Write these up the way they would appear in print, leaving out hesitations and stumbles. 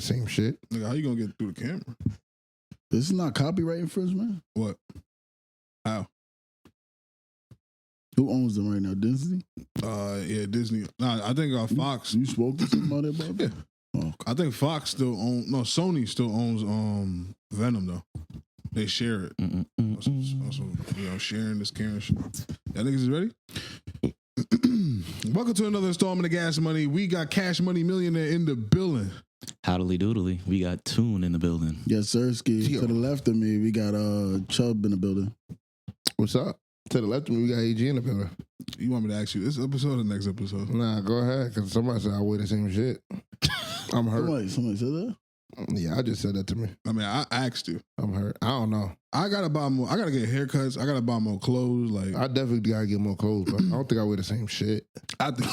Same shit. Nigga, how you gonna get through the camera? This is not copyright infringement. What? How? Who owns them right now? Disney? Yeah, Disney. Nah, I think Fox. You spoke to somebody about that? Yeah. Oh, I think Fox still owns. No, Sony still owns Venom though. They share it. Also, sharing this Karen shit. Y'all niggas is ready? Welcome to another installment of Gas Money. We got Cash Money Millionaire in the building. Howdly doodly. We got Toon in the building. yes, sir. Ski. To the left of me, we got Chubb in the building. What's up? To the left of me, we got AG in the building. You want me to ask you this episode or next episode? Nah, go ahead, because somebody said I wear the same shit. I'm hurt. Somebody said that? Yeah, I just said that to me. I mean, I asked you. I'm hurt. I don't know. I gotta buy more. I gotta get haircuts. I gotta buy more clothes. Like I definitely gotta get more clothes, but I don't think I wear the same shit. I think.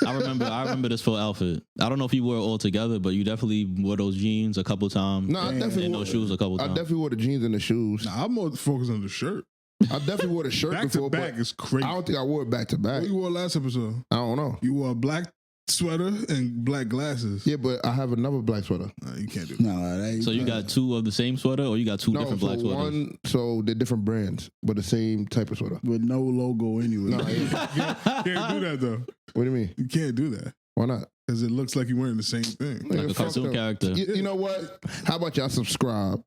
I remember this full outfit. I don't know if you wore it all together, but you definitely wore those jeans a couple times. No, I definitely and wore those shoes a couple I times. definitely wore the jeans and the shoes. Nah, I'm more focused on the shirt. I definitely wore the shirt Back before, to back but is crazy. I don't think I wore it back to back. What you wore last episode? I don't know. You wore a black sweater and black glasses. Yeah, but I have another black sweater. Nah, you can't do that. No, that ain't. So you got two of the same sweater, or you got two different black sweaters? So they're different brands, but the same type of sweater. with no logo anyway. No, yeah. Can't do that though. What do you mean? You can't do that Why not? because it looks like you're wearing the same thing. Like a Nigga, fuck cartoon them. character. You know what? How about y'all subscribe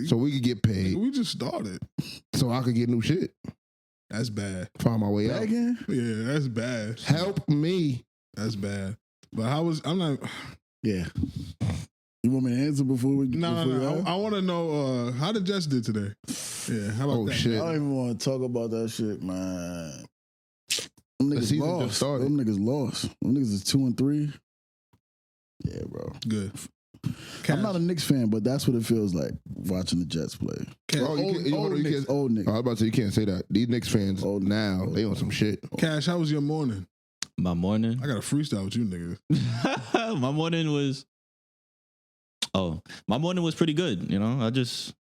so we could get paid We just started. so I could get new shit? That's bad. Find my way out. Again? Yeah, that's bad. Help me. That's bad. But I'm not. Yeah. You want me to answer before we? No. I want to know how the Jets did today. Yeah, how about Oh, that? shit. I don't even want to talk about that shit, man. Them niggas season just lost. started. Them niggas lost. Them niggas is 2-3. Yeah, bro. Good. I'm not a Knicks fan, but that's what it feels like watching the Jets play. Oh, Old Knicks. I was about to say you can't say that. These Knicks fans now they on some shit. Cash, how was your morning? My morning? I got a freestyle with you niggas. My morning was... Oh, my morning was pretty good, you know? I just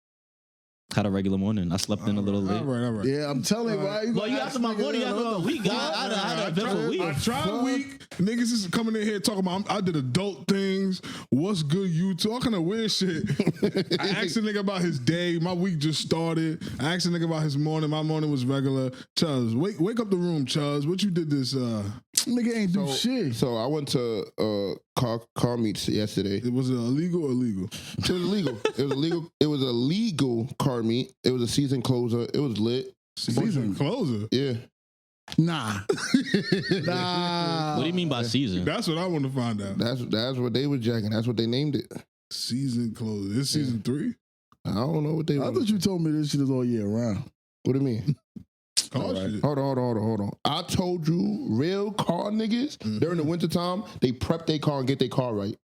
had a regular morning. I slept in a little late. All right. Yeah, I'm telling you, why you Well, you asked my morning, you asked my week. I had an eventful week. I tried week. Niggas is coming in here talking about I did adult things. What's good, you? All kind of weird shit. I asked a nigga about his day. My week just started. I asked a nigga about his morning. My morning was regular. Chubbz, wake up the room, Chubbz. What you did this? Nigga ain't do shit. So I went to car meets yesterday. Was it illegal or legal? It was illegal. It was illegal. It was a legal car meet. It was a season closer. It was lit. Season closer. Yeah. Nah. Nah. What do you mean by season? That's what I want to find out. That's what they was jacking. That's what they named it. Season closer. It's season 3. I don't know what they. I thought you told me this shit is all year round. What do you mean? Oh, shit. Hold on. I told you, real car niggas during the wintertime, they prep their car and get their car right.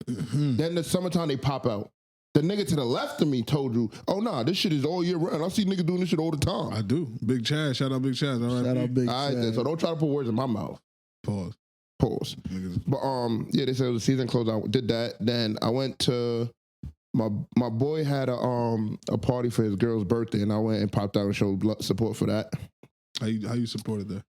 Then the summertime they pop out. The nigga to the left of me told you, oh nah, this shit is all year round. I see niggas doing this shit all the time. I do. Big Chaz. Shout out Big Chaz. All right. Shout out Big All right, then, Chad. so don't try to put words in my mouth. Pause. Niggas. But yeah, they said it was a season close. I did that. Then I went to my boy had a party for his girl's birthday, and I went and popped out and showed support for that. How you supported that?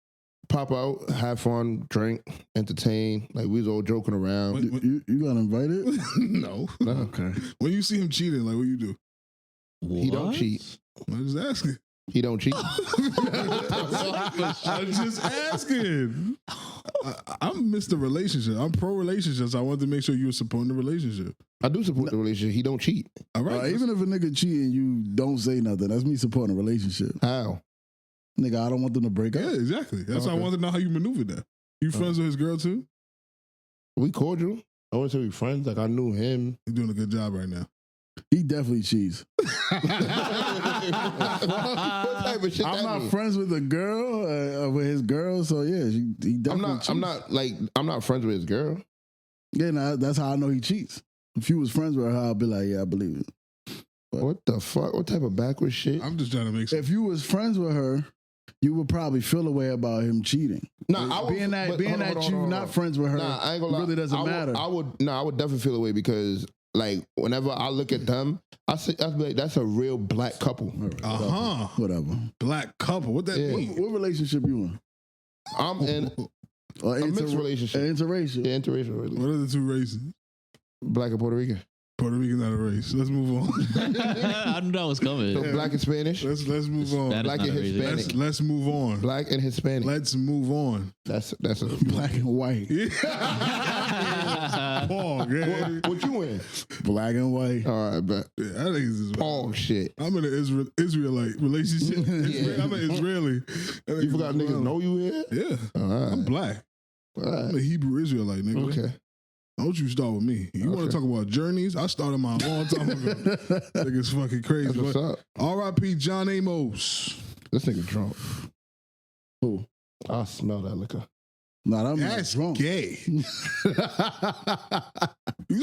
Pop out, have fun, drink, entertain. Like we was all joking around. You got invited? No. Okay. When you see him cheating, like what you do? He don't cheat. I'm just asking. He don't cheat. I'm just asking. I'm Mr. Relationship. I'm pro relationships. I wanted to make sure you were supporting the relationship. I do support the relationship. He don't cheat. All right. Even if a nigga cheating, you don't say nothing. That's me supporting a relationship. How? Nigga, I don't want them to break up. Yeah, exactly. That's why I wanted to know how you maneuvered that. You friends with his girl too? We cordial. I wouldn't say we friends. Like I knew him. You're doing a good job right now. He definitely cheats. What type of shit I'm that not mean? friends with a girl, with his girl, so yeah, he definitely cheats. I'm not friends with his girl. Yeah, nah, that's how I know he cheats. If you was friends with her, I'll be like, yeah, I believe it. What the fuck? What type of backwards shit? I'm just trying to make sense. If you was friends with her, you would probably feel a way about him cheating. Nah, being that you not friends with her, I ain't gonna lie. really doesn't matter. I would definitely feel a way because like whenever I look at them, that's a real black couple. Right, whatever. Black couple. What that mean? What relationship you in? I'm in a mixed relationship. Interracial. Yeah, interracial relationship. What are the two races? Black and Puerto Rican. Puerto Rican not a race. Let's move on. I knew that was coming. So black and Spanish. Let's move on. That is Black not and a race. Hispanic. Let's move on. Black and Hispanic. Let's move on. That's a Black and white. Paul, yeah. What you in? Black and white. All right, but Yeah, I think this is Paul shit. I'm in an Israelite relationship. I'm an Israeli. You forgot niggas know you here? Yeah. All right. I'm black. All I'm right. a Hebrew Israelite, nigga. Okay. Don't you start with me. You want to talk about journeys? I started mine a long time ago. Nigga's fucking crazy. That's what's But up. R.I.P. John Amos. This nigga drunk. Who? I smell that liquor. Nah, that man That's drunk. gay. You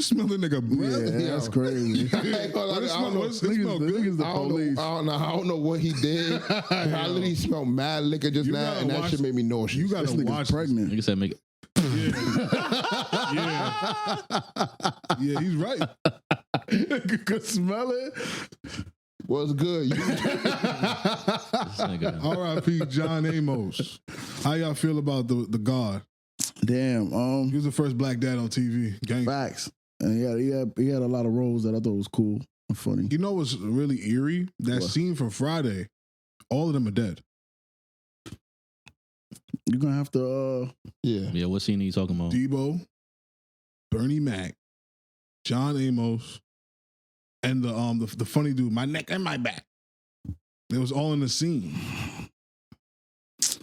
smell the nigga breath? Yeah, that's crazy. I ain't gonna lie, What it I smell- don't know. what it smell good? Niggas the I don't police. know. I don't know what he did. I literally smelled mad liquor just You now, gotta and that watch- shit made me nauseous. You gotta This nigga's watch. pregnant. Nigga said make it. Yeah, he's right. Could smell it. What's good? This nigga. R.I.P. John Amos. How y'all feel about the God? Damn. He was the first black dad on TV. Gang. Facts. And he had a lot of roles that I thought was cool and funny. You know what's really eerie? That What? scene from Friday. All of them are dead. You're gonna have to. Yeah. Yeah, what scene are you talking about? Debo, Bernie Mac, John Amos, and the funny dude, my neck and my back. It was all in the scene.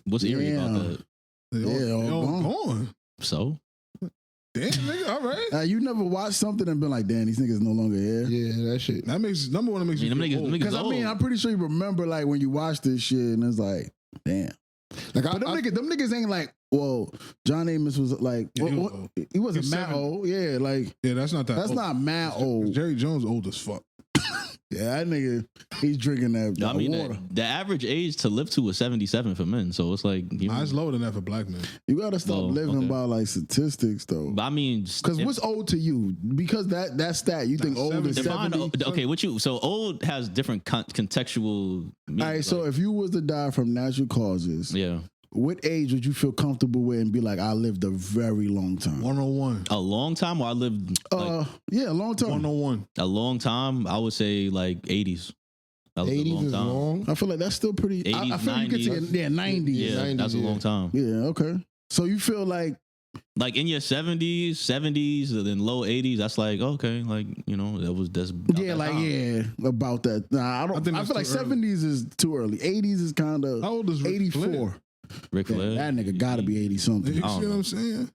What's eerie about Damn. that? They all all gone. gone. So? Damn, nigga, all right. You never watched something and been like, damn, these niggas no longer here. Yeah, that shit. That makes number one. It makes I mean, you feel them old. niggas Because I mean, old. I'm pretty sure you remember like when you watched this shit and it's like, damn. Like But them niggas ain't like, well, John Amos was like, Yeah, he was what- old. he wasn't He's mad 70. old. Yeah, like Yeah, that's not that. that's old. not mad old. Jerry Jones old as fuck. Yeah, that nigga, he's drinking that, I mean, water. the average age to live to was 77 for men. So it's like, you Nah, know, it's lower than that for black men. You gotta stop Oh, living okay. by like statistics though. but I mean, Because what's old to you? Because that stat, you think Nah, old is 70. 70? okay, what you, so old has different contextual meanings. All right, so like, if you was to die from natural causes, yeah, what age would you feel comfortable with and be like, I lived a very long time? 101. a long time, or I lived like, Yeah, a long time. 101. a long time, I would say like 80s. That was a 80s long is time. long. I feel like that's still pretty. I 80s, feel you could say, 90s. yeah, 90s. Yeah, 90s, that's a yeah. long time. Yeah, okay. So you feel like, Like in your 70s, and then low 80s, that's like, okay, like, you know, that's about yeah, that like, time. yeah, about that. Nah, I don't. think I that's feel like too early. 70s is too early. 80s is kind How of old is Ric 84. Flair? Ric Yeah, Flair. that nigga gotta be 80 You something. see I don't what know. I'm saying?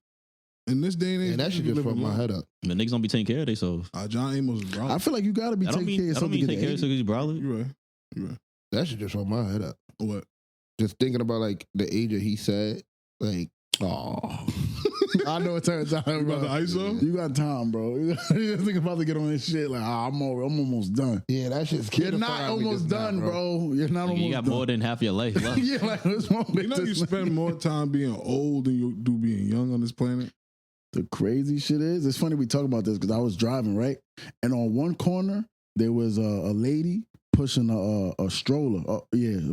In this day and age, And that shit just fucked my head up. The niggas don't be taking care of themselves. John Amos is I wrong. feel like you gotta be I don't taking care mean, of I don't something. mean to take get care of to 80. because you brother. You're right. You're right. That shit just fucked my head up. What? Just thinking about like the age that he said, like, oh, I know it turns out, You about bro. to ISO? You got time, bro. You think about to get on this shit. Like, I'm almost done. yeah, that shit's You're scared the not fuck out of me almost just now, done, bro. You're not Nigga, almost you got done. more than half your life left. Yeah, like this moment. You know you spend more time being old than you do being young on this planet? The crazy shit is, it's funny we talk about this because I was driving, right? And on one corner, there was a lady pushing a stroller.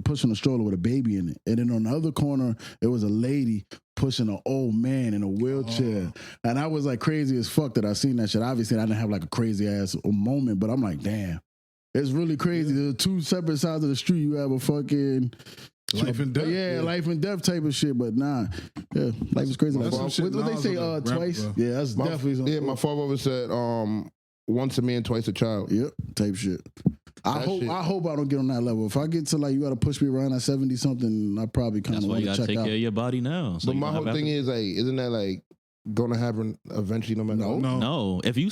Pushing a stroller with a baby in it. And then on the other corner, there was a lady pushing an old man in a wheelchair. And I was like crazy as fuck that I seen that shit. Obviously, I didn't have like a crazy ass moment, but I'm like, damn. It's really crazy. The two separate sides of the street, you have a fucking Life and death. Yeah, life and death type of shit. But nah, yeah, life is crazy. Like, That's some shit what they Nas say? on the rap, Twice. bro. Yeah, that's definitely something. Yeah, my father always said, once a man, twice a child. Yep, type shit. I hope I don't get on that level. If I get to like you got to push me around at 70 something, I probably kind That's of why want you to gotta check take out. care of your body now. So But you my don't whole have thing is like, isn't that like gonna happen eventually, no matter what? No, if you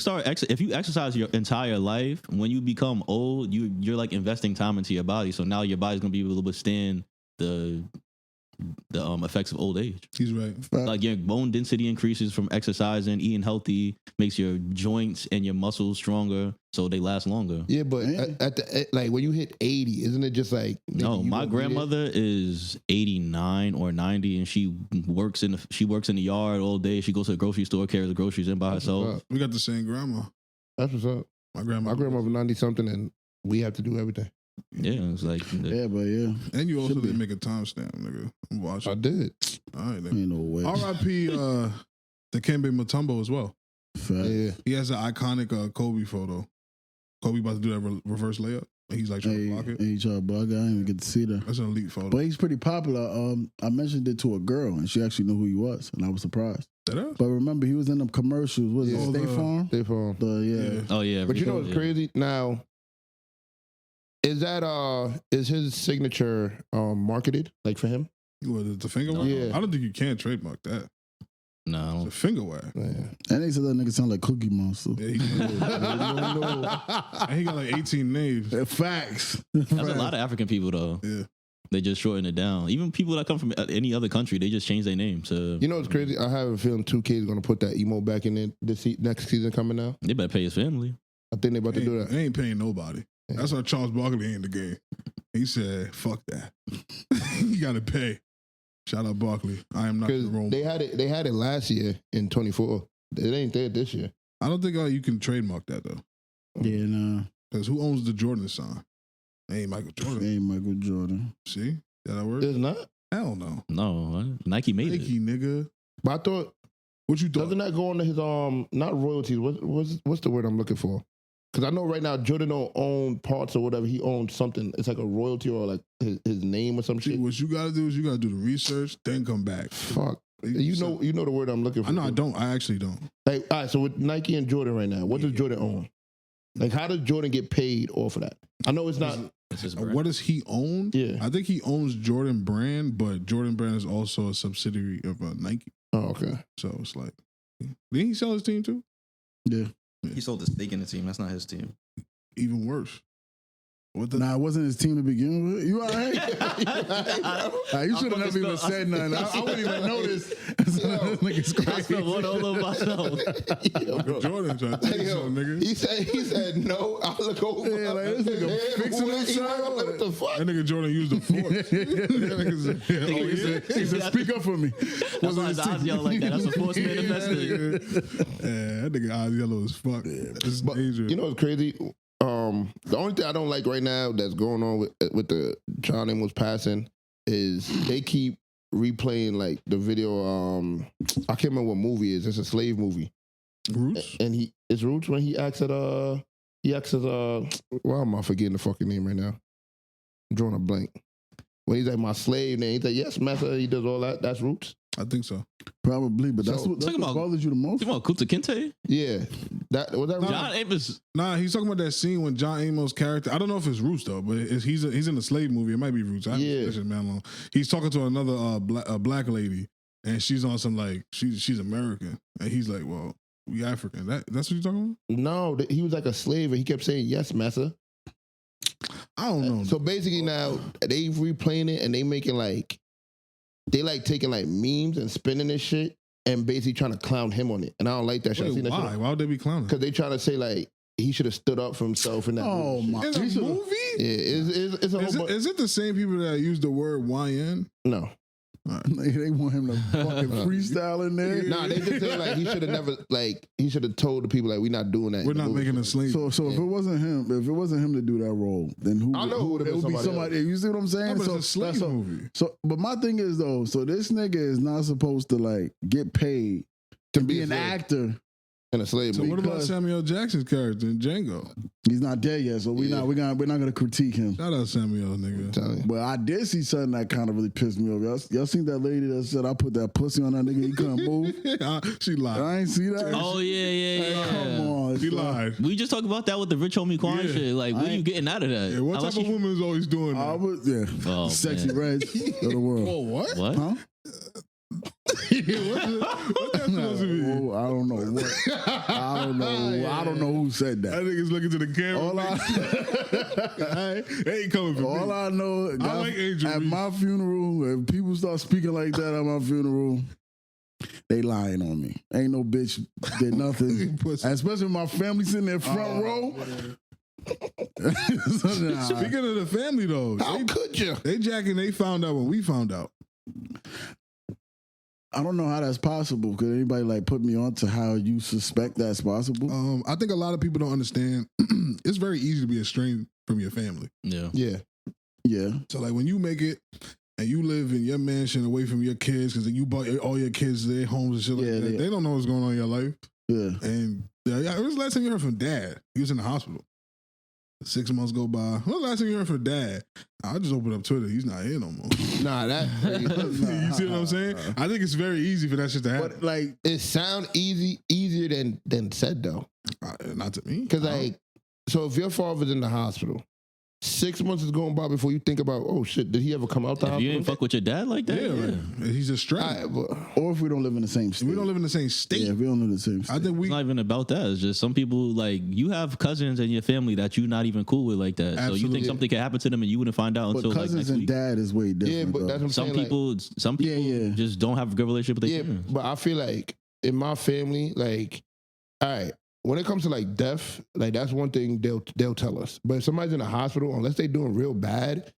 if you exercise your entire life, when you become old, you're like investing time into your body. So now your body's gonna be able to withstand the effects of old age. He's right. Like your bone density increases from exercising, eating healthy, makes your joints and your muscles stronger, so they last longer. Yeah, but Yeah. at the like when you hit 80, isn't it just like No, you my gonna be there? grandmother is 89 or 90, and she works in the yard all day. She goes to the grocery store, carries the groceries in by That's what's herself. up. We got the same grandma. That's what's up. My grandma. My grandmother 90 something, and we have to do everything. Yeah, it's like Yeah, but yeah, And you also Should be. didn't make a timestamp, nigga. I'm I watching. did. All right, nigga. ain't no way. R.I.P. Dikembe Mutombo as well. Fact. Yeah. He has an iconic Kobe photo. Kobe about to do that reverse layup. And he's like trying to block it. And he tried to block it. I didn't even get to see that. That's an elite photo. But he's pretty popular. I mentioned it to a girl, and she actually knew who he was, and I was surprised. Did I? But remember, he was in them commercials. Was it State Farm? State Farm. Yeah. Oh yeah, But you know what's yeah. crazy? Now, is his signature marketed like for him? What, the finger wag? Yeah. I don't think you can trademark that. No, It's a finger wag. Yeah. And they said that nigga sound like Cookie Monster. Yeah, and he got like 18 names. Facts. that's a lot of African people though. Yeah. They just shorten it down. Even people that come from any other country, they just change their name. So You know what's crazy? I have a feeling 2K is going to put that emo back in there next season coming out. they better pay his family. I think they're about to do that. They ain't paying nobody. Yeah. That's why Charles Barkley ain't in the game. He said, fuck that. You got to pay. Shout out Barkley. I am not Because the Rome. they had it last year in 24. It ain't there this year. I don't think you can trademark that, though. Yeah, nah. Because who owns the Jordan sign? It ain't Michael Jordan. Ain't Michael Jordan. See? That work? It's not. Hell no. No, what? Nike made Nike, it. nigga. But I thought, What you thought? doesn't that go under his not royalties? What's the word I'm looking for? Because I know right now Jordan don't own parts or whatever. He owns something. It's like a royalty or like his name or some See, shit. what you gotta do is you gotta do the research, then come back. Fuck. You know the word I'm looking for. I know I don't. I actually don't. Like, all right, so with Nike and Jordan right now, what does Jordan own? Like, how does Jordan get paid off of that? I know it's not. It's his brand. What does he own? Yeah. I think he owns Jordan Brand, but Jordan Brand is also a subsidiary of Nike. Oh, okay. So it's like, didn't he sell his team too? Yeah. He sold the stake in the team. That's not his team. Even worse. What the? Nah, it wasn't his team to begin with. You all right? You should have never even said nothing. I wouldn't even notice. This nigga's I crazy. spent one all over myself. Yo, bro. Jordan tried to tell you Yo, something, nigga. he said no. I look over. Yeah, like, this nigga Yeah, fixing who- himself. I'm like, what the fuck? That nigga Jordan used the force. That nigga said, oh, yeah. He said, speak up for me. That's why his eyes yellow like that. That's a force manifesting. Yeah, that nigga eyes yellow as fuck. It's But dangerous. you know what's crazy? The only thing I don't like right now that's going on with the John Amos passing is they keep replaying like the video. I can't remember what movie it is. It's a slave movie, Roots? and it's Roots when he acts at why am I forgetting the fucking name right now? I'm drawing a blank. When he's like my slave, then he's like, yes, master. He does all that. That's Roots. I think so. Probably, but that's So- what Talking about- bothers you the most. You want Kunta Kinte? Yeah, that was that. Roots? John Amos. Nah, he's talking about that scene when John Amos' character. I don't know if it's Roots though, but he's in a slave movie. It might be Roots. I haven't seen that shit man long. He's talking to another black lady, and she's on some like she's American, and he's like, well, we African. That's what you're talking about? No, he was like a slave, and he kept saying yes, master. I don't know. So basically now they replaying it and they making like they like taking like memes and spinning this shit and basically trying to clown him on it. And I don't like that shit. I Wait, seen that why? shit Why would they be clowning? because they trying to say like he should have stood up for himself in that. Oh movie. my! In a He should've- movie? Yeah, it's a whole bunch. Is it the same people that use the word YN? No, They want him to fucking freestyle in there. nah, they just say like he should have never like he should have told the people like we're not doing that. We're in the not movie. making a slave. So if it wasn't him to do that role, then who? I know who would've it been would be somebody somebody. You see what I'm saying? No, but so it's a slave so- movie. So, but my thing is though, so this nigga is not supposed to like get paid to be a an slave. actor. in a slave So movie. what about because- Samuel Jackson's character in Django? He's not dead yet, so we're not gonna critique him. Shout out Samuel, nigga. I'm telling you. But I did see something that kind of really pissed me off. Y'all seen that lady that said I put that pussy on that nigga, he couldn't move? She lied. I ain't see that. Oh yeah. Come on, She son. lied. We just talked about that with the rich homie Quan Yeah. shit. Like, what are you getting out of that? Yeah, what Unless type of you- woman is always doing I that? was, yeah, Oh, sexy man. reds of the world. Oh, what? What? Huh? What that supposed to be? Oh, I don't know what. I don't know. I don't know who said That that. nigga's looking to the camera. All I, They ain't coming for all me. I know, I like Angel at Reese. my funeral, if people start speaking like that at my funeral, they lying on me. Ain't no bitch did nothing. Pussy. Especially my family sitting in front row. So, nah. Speaking of the family, though, How could you? they jacking. They found out when we found out. I don't know how that's possible. Could anybody like put me on to how you suspect that's possible? I think a lot of people don't understand. It's very easy to be estranged from your family. Yeah. Yeah. Yeah. So like when you make it and you live in your mansion away from your kids because you bought all your kids their homes and shit like Yeah, that, yeah. they don't know what's going on in your life. Yeah. And it was the last time you heard from Dad. He was in the hospital. 6 months go by. When was the last time you heard from Dad? I just opened up Twitter. He's not here no more. Nah, that You see what I'm saying? I think it's very easy for that shit to happen. But like, it sound easier than said though. Not to me. Because like, so if your father's in the hospital, 6 months is going by before you think about, oh shit, did he ever come out the If hospital? you ain't fuck with your dad like that, Yeah, right. He's just straight. Alright, but or if we don't live in the same state. We don't live in the same state. Yeah, if we don't live in the same state. I think we It's not even about that. It's just some people like you have cousins in your family that you're not even cool with like that. So you Absolutely. think something could happen to them and you wouldn't find out but until like cousins next and week. dad is way different. yeah, but bro. that's what I'm Some saying. people, Yeah. just don't have a good relationship with their Yeah, parents. but I feel like in my family, like, all right, when it comes to like death, like that's one thing they'll tell us. But if somebody's in the hospital, unless they doing real bad,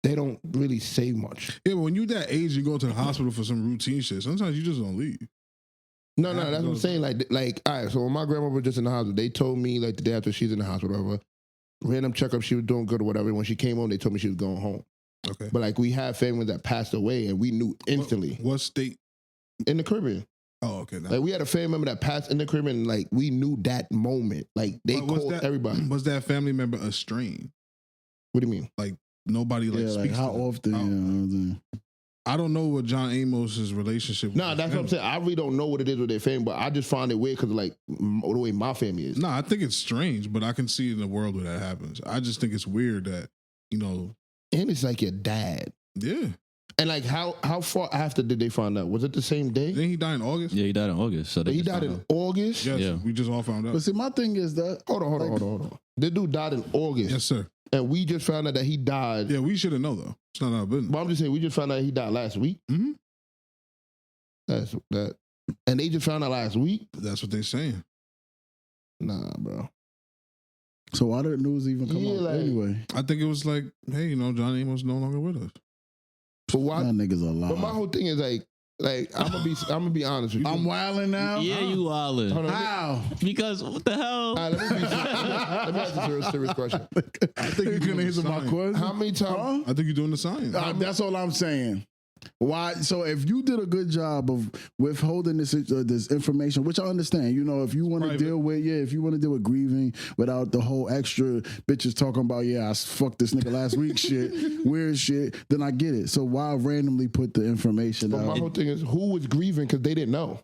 they don't really say much. Yeah, but when you that age, you go to the hospital for some routine shit. Sometimes you just don't leave. No, that's what I'm saying. Like, all right. So when my grandma was just in the hospital, they told me like the day after she's in the hospital, whatever, random checkup, she was doing good or whatever. When she came home, they told me she was going home. Okay. But like we had families that passed away, and we knew instantly What state? in the Caribbean. Oh, okay. Now. Like we had a family member that passed in the Caribbean, and like we knew that moment. Like they But was called that- everybody. Was that family member estranged? What do you mean? Nobody like yeah, like speaks how to them? often? Oh. You know what I'm saying? I don't know what John Amos's relationship. No, with that's what I'm saying. I really don't know what it is with their family, but I just find it weird because like the way my family is. No, I think it's strange, but I can see in the world where that happens. I just think it's weird that And it's like your dad. yeah. And like how far after did they find out? Was it the same day? Didn't he die in August? Yeah, he died in August. So they He just died found in out. August. Yes, Yeah. we just all found out. But see, my thing is that Hold on. The dude died in August, Yes, sir. and we just found out that he died. Yeah, we should have known though. It's not our business. But I'm just saying, we just found out he died last week. Mhm. That's that, and they just found out last week. That's what they're saying. Nah, bro. so why did the news even come Yeah, out like- I anyway? think it was like, hey, John Amos no longer with us. But why? That niggas are But my lying. whole thing is like I'm gonna be honest with you. I'm wilding now. Yeah, you wildin'. Hold on, let me- How? Because what the hell? all right, let me ask you a serious question. I think You couldn't answer my question. How many times? I think you're doing the science. That's all I'm saying. Why? So if you did a good job of withholding this information, which I understand, if you want to Private. deal with, if you want to deal with grieving without the whole extra bitches talking about, I fucked this nigga last week shit, weird shit, then I get it. So why randomly put the information But my out? whole thing is who was grieving because they didn't know.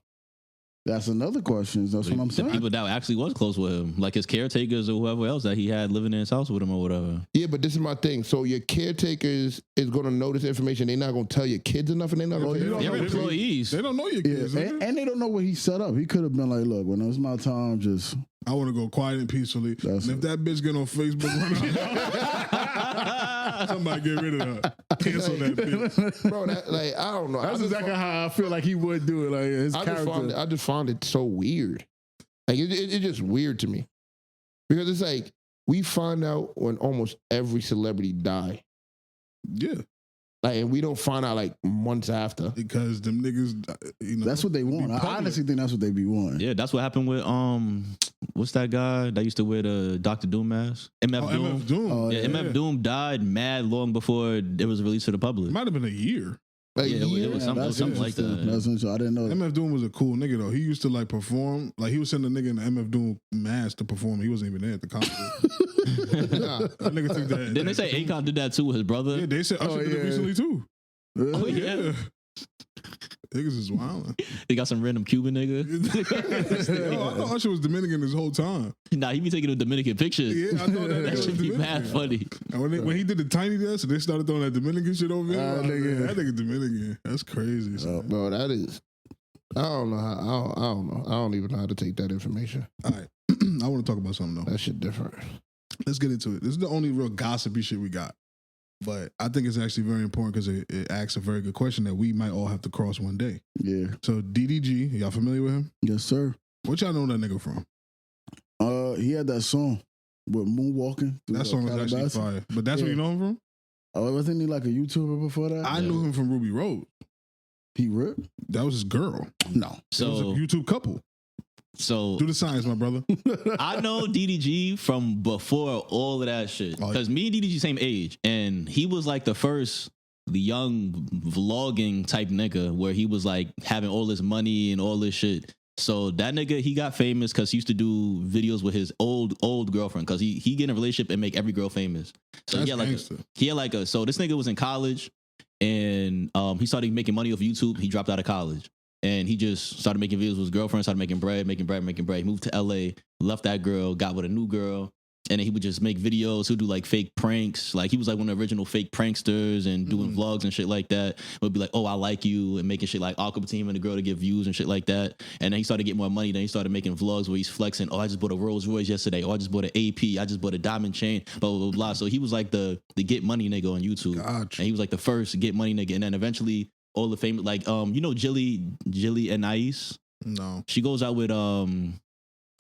That's another question. That's what I'm The saying. people that actually was close with him, like his caretakers or whoever else that he had living in his house with him or whatever. Yeah, but this is my thing. So your caretakers is gonna know this information. They're not gonna tell your kids enough, and they're not gonna you tell don't you. They're know. employees. They don't know your Yeah, kids. and they don't know what he set up. He could have been like, "Look, when it's my time, just I want to go quiet and peacefully. That's And if it. that bitch get on Facebook, somebody get rid of her. Cancel that bitch. Bro, that, like I don't know. that's exactly how I feel like he would do it. Like his character." I just found it so weird. Like it's just weird to me because it's like we find out when almost every celebrity die, Yeah, like, and we don't find out like months after. because them niggas, That's what they want. I public. honestly think that's what they be wanting. Yeah, that's what happened with what's that guy that used to wear the Dr. Doom mask? MF Doom. MF Doom. Oh, Yeah, MF Doom died mad long before it was released to the public. It might have been a year. Like Yeah, it was something that's like that. interesting. That's interesting. I didn't know that. MF Doom was a cool nigga though. He used to like perform. Like he was sending a nigga in the MF Doom mask to perform. He wasn't even there at the concert. nah, That nigga took that. Didn't they say Akon did that too with his brother? Yeah, they said Usher did it yeah. recently too. Oh, yeah. Yeah. Niggas is wild. He got some random Cuban nigga. Yo, I thought Usher was Dominican this whole time. Nah, he be taking the Dominican pictures. Yeah, I thought that That was should be mad Dominican. funny. And when he did the tiny desk, they started throwing that Dominican shit over there. Ah, nigga. That nigga Dominican. That's crazy. son. bro, that is. I don't know how. I don't know. I don't even know how to take that information. All right. I want to talk about something though. That shit different. Let's get into it. This is the only real gossipy shit we got. But I think it's actually very important because it asks a very good question that we might all have to cross one day. Yeah. So DDG, y'all familiar with him? Yes, sir. What y'all know that nigga from? He had that song with Moonwalking. That song is actually Calabasas. fire. But that's where Yeah. you know him from? Oh, wasn't he like a YouTuber before that? I knew him from Ruby Road. He ripped? That was his girl. No. It was a So, YouTube couple. so Do the science, my brother. I know DDG from before all of that shit. Oh, Because me and DDG same age. And he was like the young vlogging type nigga where he was like having all this money and all this shit. So that nigga, he got famous because he used to do videos with his old girlfriend because he get in a relationship and make every girl famous. So That's he had like a so this nigga was in college and he started making money off YouTube. He dropped out of college and he just started making videos with his girlfriend, started making bread. He moved to LA, left that girl, got with a new girl. And then he would just make videos. He'd do like fake pranks. Like he was like one of the original fake pranksters and doing vlogs and shit like that. Would be like, oh, I like you, and making shit like awkward between him and the girl to get views and shit like that. And then he started getting more money. Then he started making vlogs where he's flexing. Oh, I just bought a Rolls Royce yesterday. Oh, I just bought an AP. I just bought a diamond chain. Blah blah blah. Blah. So he was like the get money nigga on YouTube. Gotcha. And he was like the first get money nigga. And then eventually all the famous like you know Jilly and Nice. No. She goes out with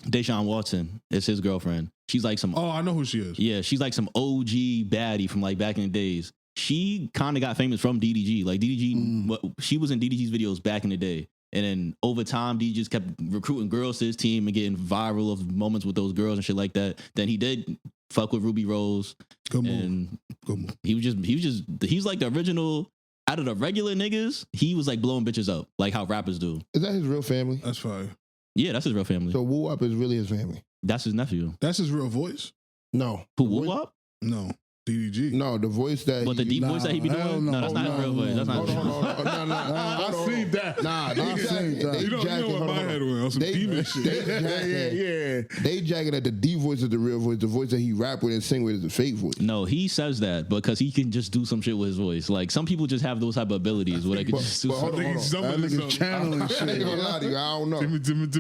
Deshaun Watson. It's his girlfriend. She's like some. Oh, I know who she is. Yeah, she's like some OG baddie from like back in the days. She kind of got famous from DDG. Like DDG, she was in DDG's videos back in the day. And then over time, DDG just kept recruiting girls to his team and getting viral of moments with those girls and shit like that. Then he did fuck with Ruby Rose. Good move. And Good move. he's like the original out of the regular niggas. He was like blowing bitches up like how rappers do. Is that his real family? That's fire. Yeah, that's his real family. So Woo Wop is really his family? That's his nephew. That's his real voice? No. Who, Woo Wop? No. DDG. No, the voice that. But the deep voice that he be doing? No, that's not his real voice. That's not Hold his on, real hold on. No, I seen that. Nah, I seen that. You know what my head went on some demon shit. They jacking at the D voice is the real voice. The voice that he rap with and sing with is the fake voice. No, he says that because he can just do some shit with his voice. Like some people just have those type of abilities where they can just do but hold something. on. That nigga channeling I ain't shit. gonna lie to you, I don't know. You doing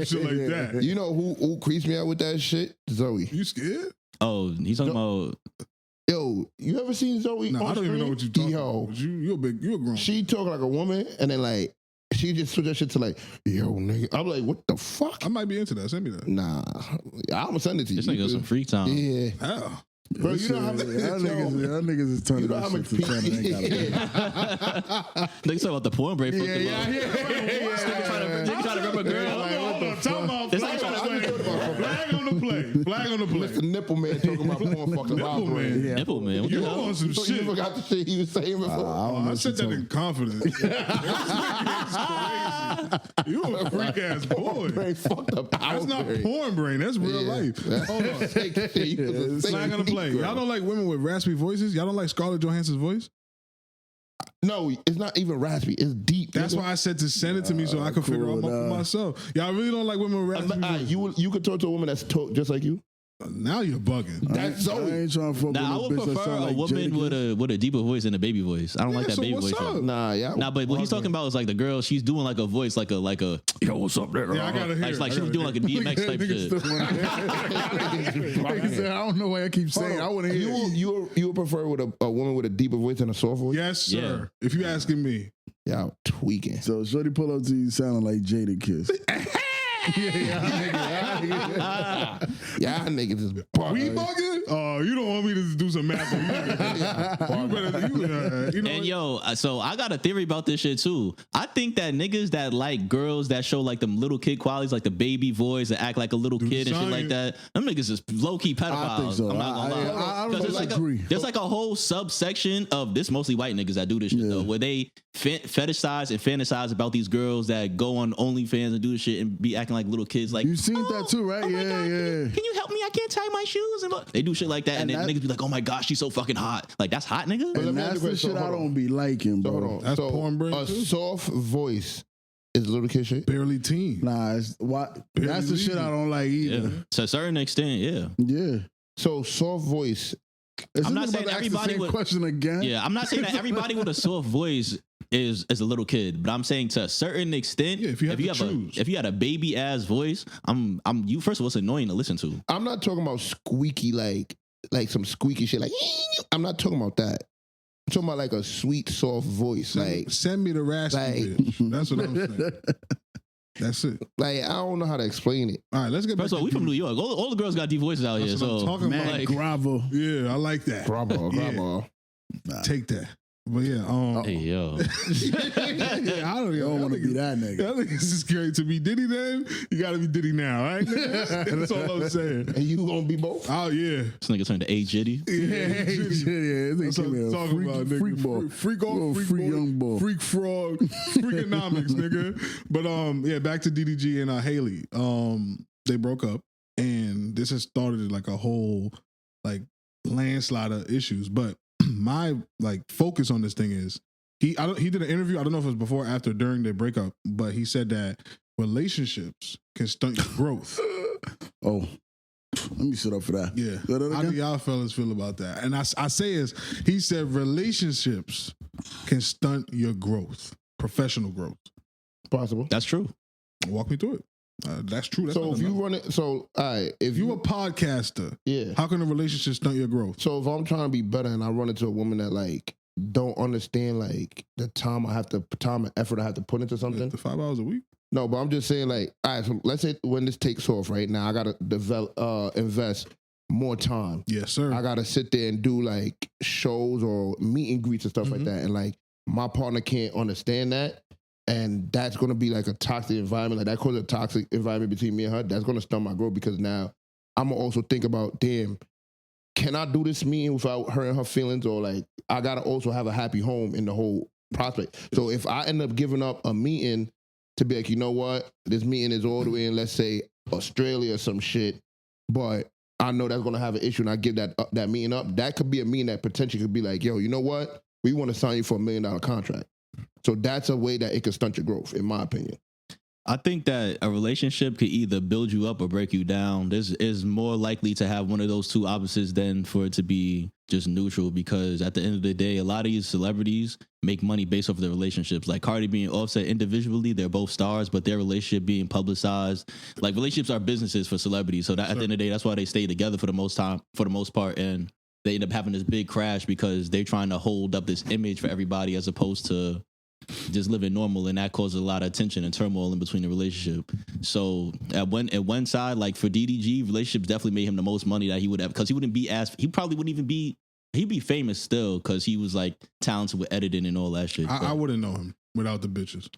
some shit like that. You know who creeps me out with that shit? Zoe. You scared? Oh, he's talking about. Yo, you ever seen Zoe? No, on I don't even know what you screen? talking Yo, about. You a grown. she talk like a woman, and then like she just switch that shit to like, yo, nigga. I'm like, what the fuck? I might be into that. Send me that. Nah, I'm gonna send it to you. This nigga got some free time. Yeah, How? bro. You know how much? That niggas is turning You know that how shit much to something they gotta do. They talking about the porn break. Yeah. Nigga trying to rip a girl. Talking about It's like flag on the play. Flag on the play. Mr. Nipple Man talking about porn fucking Nipple vibrating. Man. Yeah. Nipple man. What You the hell? on some So shit. you forgot the shit he was saying before. I don't know I what said you that talking in confidence. You a freak ass boy. Brain fucked up. That's not porn brain. That's real life. Hold on. Flag on the play. Y'all don't like women with raspy voices? Y'all don't like Scarlett Johansson's voice? No, it's not even raspy. It's deep. That's nigga. why I said to send it to me so I could figure out for myself. Y'all really don't like women with raspy voices? You could talk to a woman that's just like you. Now you're bugging. That's I Zoe. ain't trying to fuck Now I with would no bitch that prefer sound a like woman Jadakiss. with a deeper voice than a baby voice. I don't like that so baby what's voice. up? Shit. Nah, yeah. Nah, but what he's talking about is like the girl. She's doing like a voice, like a yo, what's up there? Yeah, I gotta hear. Like she was doing like a DMX type shit. Nigga said, I don't know why I keep saying. I want to hear You would prefer with a woman with a deeper voice than a soft voice? Yes, sir. Yeah. If you asking me. Y'all tweaking. So shorty pull up to you sounding like Jadakiss. Y'all niggas is We bugging. bugging? Oh, you don't want me to do some math. You better, And yo, so I got a theory about this shit too. I think that niggas that like girls that show like them little kid qualities, like the baby voice, that act like a little kid and shit like that, them niggas is low key pedophiles. I think so. I'm not gonna lie. I 'Cause don't it's like agree. there's like a whole subsection of this, mostly white niggas that do this shit though, where they fetishize and fantasize about these girls that go on OnlyFans and do this shit and be acting like little kids. Like You seen that too, right? oh my Yeah, God, yeah. Can you help me? I can't tie my shoes. And look, they do shit like that, and then that- niggas be like, "Oh my gosh, she's so fucking hot." Like that's hot, nigga. Let And me that's ask you a the question. shit I Hold on. don't be liking, So, hold bro. on. That's porn brain A too. soft voice is little kid shit. Barely teen. Nah, it's, that's the shit I don't like Yeah, either. to a certain extent, yeah. Yeah. So soft voice. Is I'm this not nigga saying about to ask everybody the same would- question again. Yeah, I'm not saying that everybody with a soft voice is a little kid, but I'm saying to a certain extent, Yeah, if you have to choose. if you had a baby ass voice, you first of all, it's annoying to listen to. I'm not talking about squeaky like some squeaky shit. Like I'm not talking about that. I'm talking about like a sweet soft voice. Like Send me the raspy like- bitch. That's what I'm saying. That's it. I don't know how to explain it. All right, let's get back First of all, to we from deep. New York. All the girls got deep voices out here. That's what I'm So talking Man, about. like, gravel. Yeah, I like that. Grandma. Take that. But yeah, Hey yo, yeah, I don't want to be that nigga. I think this is great to be Diddy then. You got to be Diddy now, right? Nigga? That's all I'm saying. And you gonna be both? Oh yeah, this nigga turned to A Jitty. That's what I'm talking about, nigga. Freak ball. Freak off, Little freak freak boy, young ball. freak frog, freakonomics, nigga. But yeah, back to DDG and Haley. They broke up, and this has started like a whole like landslide of issues. But my like focus on this thing is he did an interview. I don't know if it was before, or after, during their breakup, but he said that relationships can stunt your growth. Oh, let me sit up for that. Yeah. Say that How do again? y'all fellas feel about that? And I say is, he said relationships can stunt your growth, professional growth. Possible. That's true. Walk me through it. That's true. That's So not if you enough. run it, so all right, if You a podcaster, yeah. how can a relationship stunt your growth? So if I'm trying to be better and I run into a woman that like don't understand like the time and effort I have to put into something. The 5 hours a week? No, but I'm just saying like, all right, so let's say when this takes off right now, I gotta invest more time. Yes, sir. I gotta sit there and do like shows or meet and greets and stuff like that. And like my partner can't understand that. And that's gonna be like a toxic environment. Like that causes a toxic environment between me and her. That's gonna stunt my growth because now I'm gonna also think about, damn, can I do this meeting without hurting her feelings? Or like I gotta also have a happy home in the whole prospect. So if I end up giving up a meeting to be like, you know what, this meeting is all the way in, let's say, Australia or some shit, but I know that's gonna have an issue and I give that meeting up, that could be a meeting that potentially could be like, yo, you know what? We want to sign you for $1 million contract. So that's a way that it could stunt your growth, in my opinion. I think that a relationship could either build you up or break you down. This is more likely to have one of those two opposites than for it to be just neutral, because at the end of the day, a lot of these celebrities make money based off of their relationships. Like Cardi B and Offset individually, they're both stars, but their relationship being publicized. Like relationships are businesses for celebrities. So that at the end of the day, that's why they stay together for the most part. And they end up having this big crash because they're trying to hold up this image for everybody as opposed to just living normal, and that causes a lot of tension and turmoil in between the relationship. So at one side, like for DDG, relationships definitely made him the most money that he would have, because he probably wouldn't even be, he'd be famous still because he was like talented with editing and all that shit. I wouldn't know him without the bitches.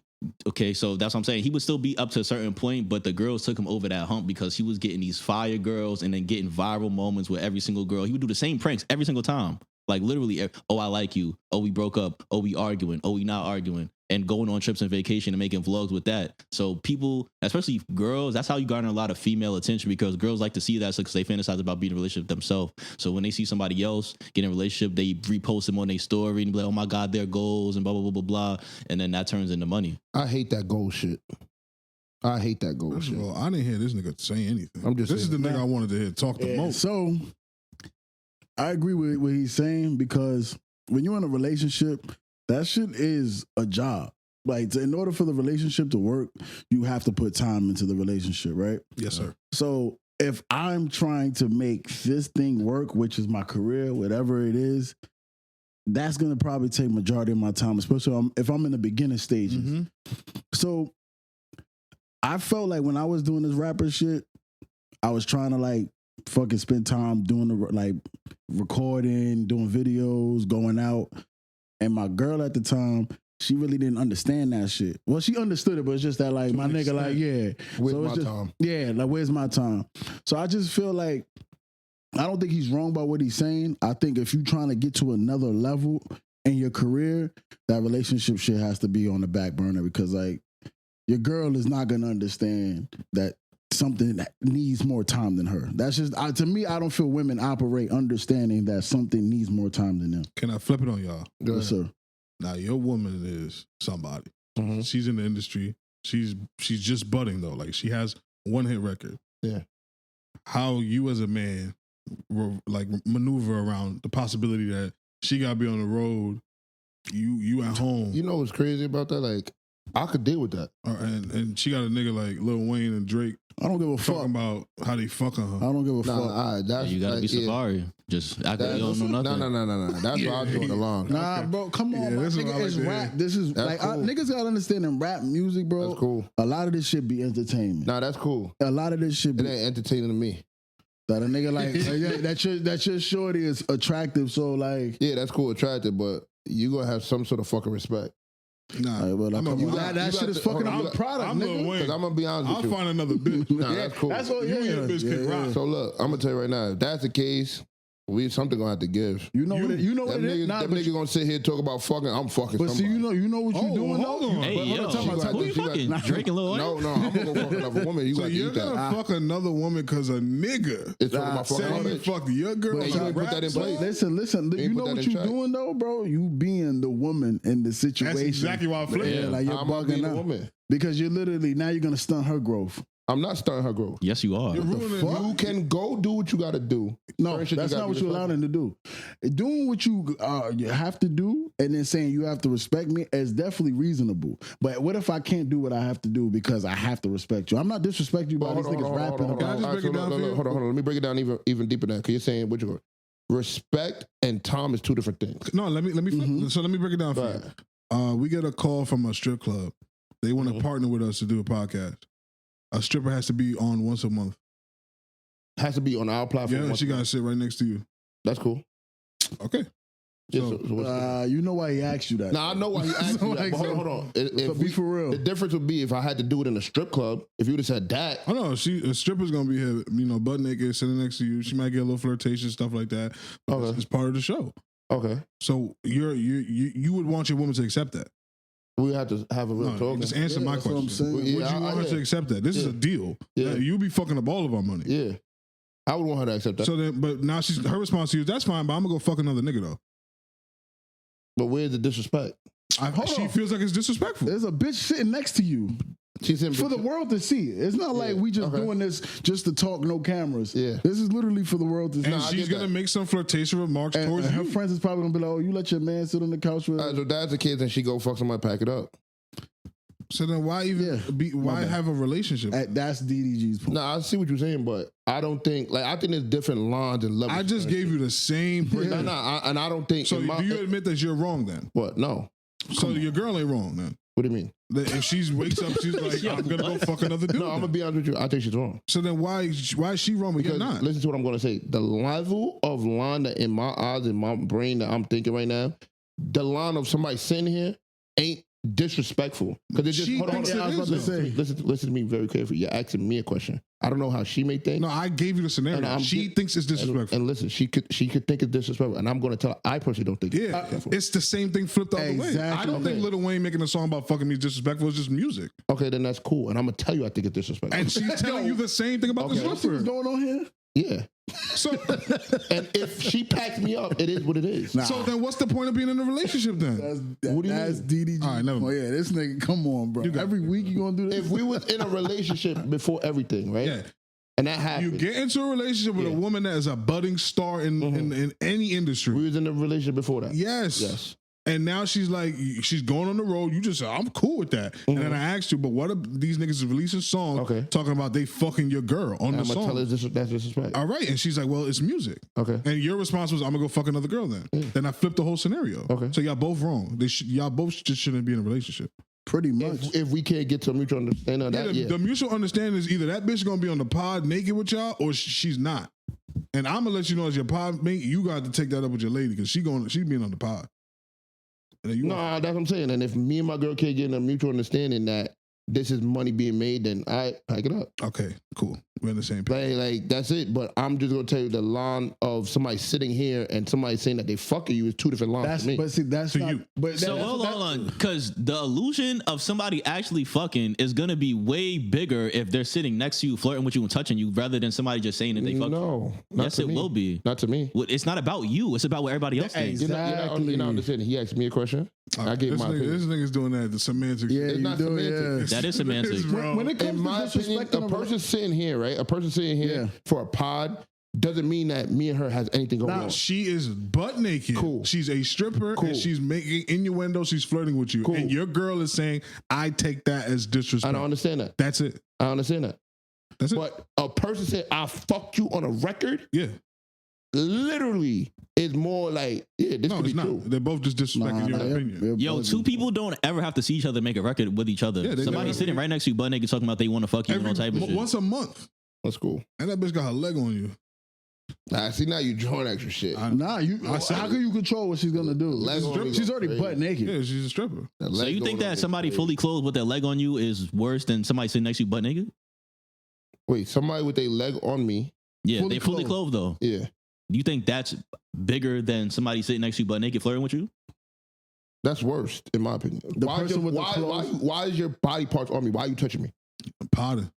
Okay, so that's what I'm saying. He would still be up to a certain point, but the girls took him over that hump because he was getting these fire girls and then getting viral moments with every single girl. He would do the same pranks every single time. Like literally, oh, I like you. Oh, we broke up. Oh, we arguing. Oh, we not arguing. And going on trips and vacation and making vlogs with that. So people, especially girls, that's how you garner a lot of female attention, because girls like to see that because they fantasize about being in a relationship themselves. So when they see somebody else get in a relationship, they repost them on their story and be like, oh my God, their goals and blah, blah, blah, blah, blah. And then that turns into money. I hate that goal shit. I hate that goal First shit. of all, I didn't hear this nigga say anything. I'm just this is the saying. nigga I wanted to hear talk the most. So I agree with what he's saying, because when you're in a relationship, that shit is a job. Like, in order for the relationship to work, you have to put time into the relationship, right? Yes, sir. So if I'm trying to make this thing work, which is my career, whatever it is, that's going to probably take majority of my time, especially if I'm in the beginning stages. Mm-hmm. So I felt like when I was doing this rapper shit, I was trying to like fucking spend time doing the like recording, doing videos, going out. And my girl at the time, she really didn't understand that shit. Well, she understood it, but it's just that like, my nigga, like, yeah. Where's So it's my just- time? Yeah, like, where's my time? So I just feel like, I don't think he's wrong by what he's saying. I think if you're trying to get to another level in your career, that relationship shit has to be on the back burner, because like, your girl is not going to understand that something that needs more time than her. That's just, to me, I don't feel women operate understanding that something needs more time than them. Can I flip it on y'all? Go Yes, ahead. sir. Now, your woman is somebody. Mhm. She's in the industry. She's just budding though. Like, she has one hit record. Yeah. How you as a man like maneuver around the possibility that she gotta be on the road, you at home, You know what's crazy about that? Like, I could deal with that. and she got a nigga like Lil Wayne and Drake I don't give a fuck. talking about how they fucking her. I don't give a Nah, fuck. all right, that's You gotta like, be yeah. Safari. Just act like you don't know nothing. No. That's why I do it along. Nah, bro, come on, Yeah, my this is what I nigga. It's like to rap. hear. This is That's like, cool. niggas gotta understand in rap music, bro. That's cool. A lot of this shit be entertainment. Nah, that's cool. A lot of this shit It be ain't entertaining to me. that a nigga like that your shorty is attractive. So like, Yeah, that's cool, attractive, but you gonna have some sort of fucking respect. Nah, All right, well, I'm come a- on. got- That you shit got is to- fucking hold on, up the product, I'm Lil nigga. Wayne. Because I'm gonna be honest I'll with you. find another bitch. Nah, that's cool. That's what You and your bitch can rock. So look, I'm gonna tell you right now. If that's the case, we something gonna have to give. You know what it, you know That what it is. nigga, Nah, that but nigga gonna sit here and talk about fucking. I'm fucking. but see, somebody. you know what you Oh, doing hold though. on. Hey, But hold yo, on, time out, time who out. you fucking? Drake and Lil Wayne? No, I'm gonna go fuck another woman. You So gotta you're eat that. gonna fuck another woman because a nigga It's talking about Say fucking said my you bitch. fucked your girl. But you ain't put that in place. Listen. You You ain't know put that what in you check. doing though, bro? You being the woman in the situation. That's exactly why I flipped. Yeah, like you're I'm gonna be bugging the out woman. because you're literally now you're gonna stunt her growth. I'm not starting her growth. Yes, you are. You're ruining fuck? You can go do what you gotta do. No, Certain shit that's gotta not be what you allowed him to do. Doing what you have to do and then saying you have to respect me is definitely reasonable. But what if I can't do what I have to do because I have to respect you? I'm not disrespecting you by these niggas rapping Can I about. just break it down for you? Hold on. Let me break it down even deeper than that. Because you're saying what you go. Respect and Tom is two different things. No, let me flip. So let me break it down for Right. you. We get a call from a strip club. They want to partner with us to do a podcast. A stripper has to be on once a month. Has to be on our platform. Yeah, once she a got to month. sit right next to you. That's cool. Okay. Yeah, So, so what's You know why he asked you that? now I know why he asked So, you that. like, But so- hold on. So If be for real. the difference would be if I had to do it in a strip club. If you would have said that, I know a stripper's gonna be here, butt naked, sitting next to you. She might get a little flirtation, stuff like that. Okay. It's part of the show. okay, So you would want your woman to accept that. we have to have a real No, talk. just answer my that's what I'm question. saying. Would you want her to accept that? This is Yeah. a deal. Yeah. You be fucking up all of our money. Yeah, I would want her to accept that. So then, but now her response to you is that's fine, but I'm gonna go fuck another nigga though. But where's the disrespect? She on. feels like it's disrespectful. There's a bitch sitting next to you She's in for the world to see. It's not like we just doing this just to talk, no cameras. Yeah. This is literally for the world to see. And I she's get gonna that. make some flirtation remarks And towards her you. friends is probably gonna be like, "Oh, you let your man sit on the couch with." So that's the case, and she go fuck somebody, pack it up. So then why even why bad. have a relationship? That's DDG's point. No, I see what you're saying, but I don't think I think there's different lines and levels. I just gave you the same. No, and I don't think. So in my- do you admit that you're wrong then? what? No. So your girl ain't wrong then. What do you mean? That if she wakes up, she's like, I'm gonna go fuck another dude. No, I'm gonna be honest with you. I think she's wrong. So then why is she wrong but you're Because not? listen to what I'm gonna say. The level of line that in my eyes, in my brain that I'm thinking right now, the line of somebody sitting here ain't disrespectful. Because it just She hold on, thinks hold on. it is, though. Listen to me very carefully. You're asking me a question. I don't know how she may think. No, I gave you the scenario. And I'm She get- thinks it's disrespectful. And listen, she could think it's disrespectful, and I'm gonna tell her I personally don't think it's Yeah, disrespectful. it's the same thing flipped the other way. I Exactly. don't think Lil Wayne making a song about fucking me is disrespectful. It's just music. Okay, then that's cool, and I'm gonna tell you I think it's disrespectful. And she's telling you the same thing about Okay. the What's stripper. going on here? yeah, So, and if she packs me up, it is what it is. so then what's the point of being in a relationship then? What do you That's mean? DDG. All right, never Oh mind. yeah, this nigga, come on, bro. got Every week you gonna do this? If we was in a relationship before everything, right? Yeah. And that You happened. get into a relationship with a Yeah. woman that is a budding star in any industry. We was in a relationship before that. Yes. Yes. And now she's like, she's going on the road. You just said, I'm cool with that. And then I asked you, but what if these niggas is releasing songs Okay. talking about they fucking your girl on I'm the gonna tell her song? that's disrespect. All right. And she's like, well, it's music. Okay. And your response was, I'm gonna go fuck another girl then. Then I flipped the whole scenario. Okay. So y'all both wrong. Y'all both just shouldn't be in a relationship. Pretty much. If we can't get to a mutual understanding of that, The mutual understanding is either that bitch gonna be on the pod naked with y'all or she's not. And I'm gonna let you know as your pod mate, you got to take that up with your lady because she's being on the pod. And then you No, that's what I'm saying. And if me and my girl can't get in a mutual understanding that this is money being made, then I pack it up. okay, cool. We're on the same page. Like that's it. But I'm just gonna tell you the line of somebody sitting here and somebody saying that they fucking you is two different lines That's to me. but see that's To not. you. But So hold on, because the illusion of somebody actually fucking is gonna be way bigger if they're sitting next to you, flirting with you and touching you, rather than somebody just saying that they fuck. No, not Yes, to it me. will be. Not to me. Well, it's not about you. It's about what everybody else thinks. Exactly. You're not understanding. He asked me a question. I gave this my nigga, opinion. this nigga's doing that. The semantics. Yeah, It's you not do. semantics. Yeah. That is semantics. Bro. When it comes In my to opinion, disrespecting a person sitting here, right? A person sitting here Yeah. for a pod doesn't mean that me and her has anything going on. She is butt naked. Cool. She's a stripper Cool. and she's making innuendo. She's flirting with you. Cool. And your girl is saying, I take that as I disrespect. don't understand that. That's it. I understand that. That's it. But a person said, I fucked you on a record, Yeah. literally is more like, yeah, this No, could it's be not. true. They're both just disrespecting your opinion. Yo, two people don't ever have to see each other make a record with each other. Yeah, they Somebody never- sitting right next to you, butt naked, talking about they want to fuck you and all type of shit. Once a month. That's cool. And that bitch got her leg on you. Nah, see now you drawing extra shit. Nah, how can you control what she's gonna do? Leg on me She's go already crazy. butt naked. Yeah, she's a stripper. So you think that somebody fully clothed with their leg on you is worse than somebody sitting next to you butt naked? Wait, somebody with their leg on me? Yeah, Fully they fully clothed though. Yeah, You think that's bigger than somebody sitting next to you butt naked flirting with you? that's worse in my opinion. The person with the why, clothes- why is your body parts on me? Why are you touching me? I'm potting.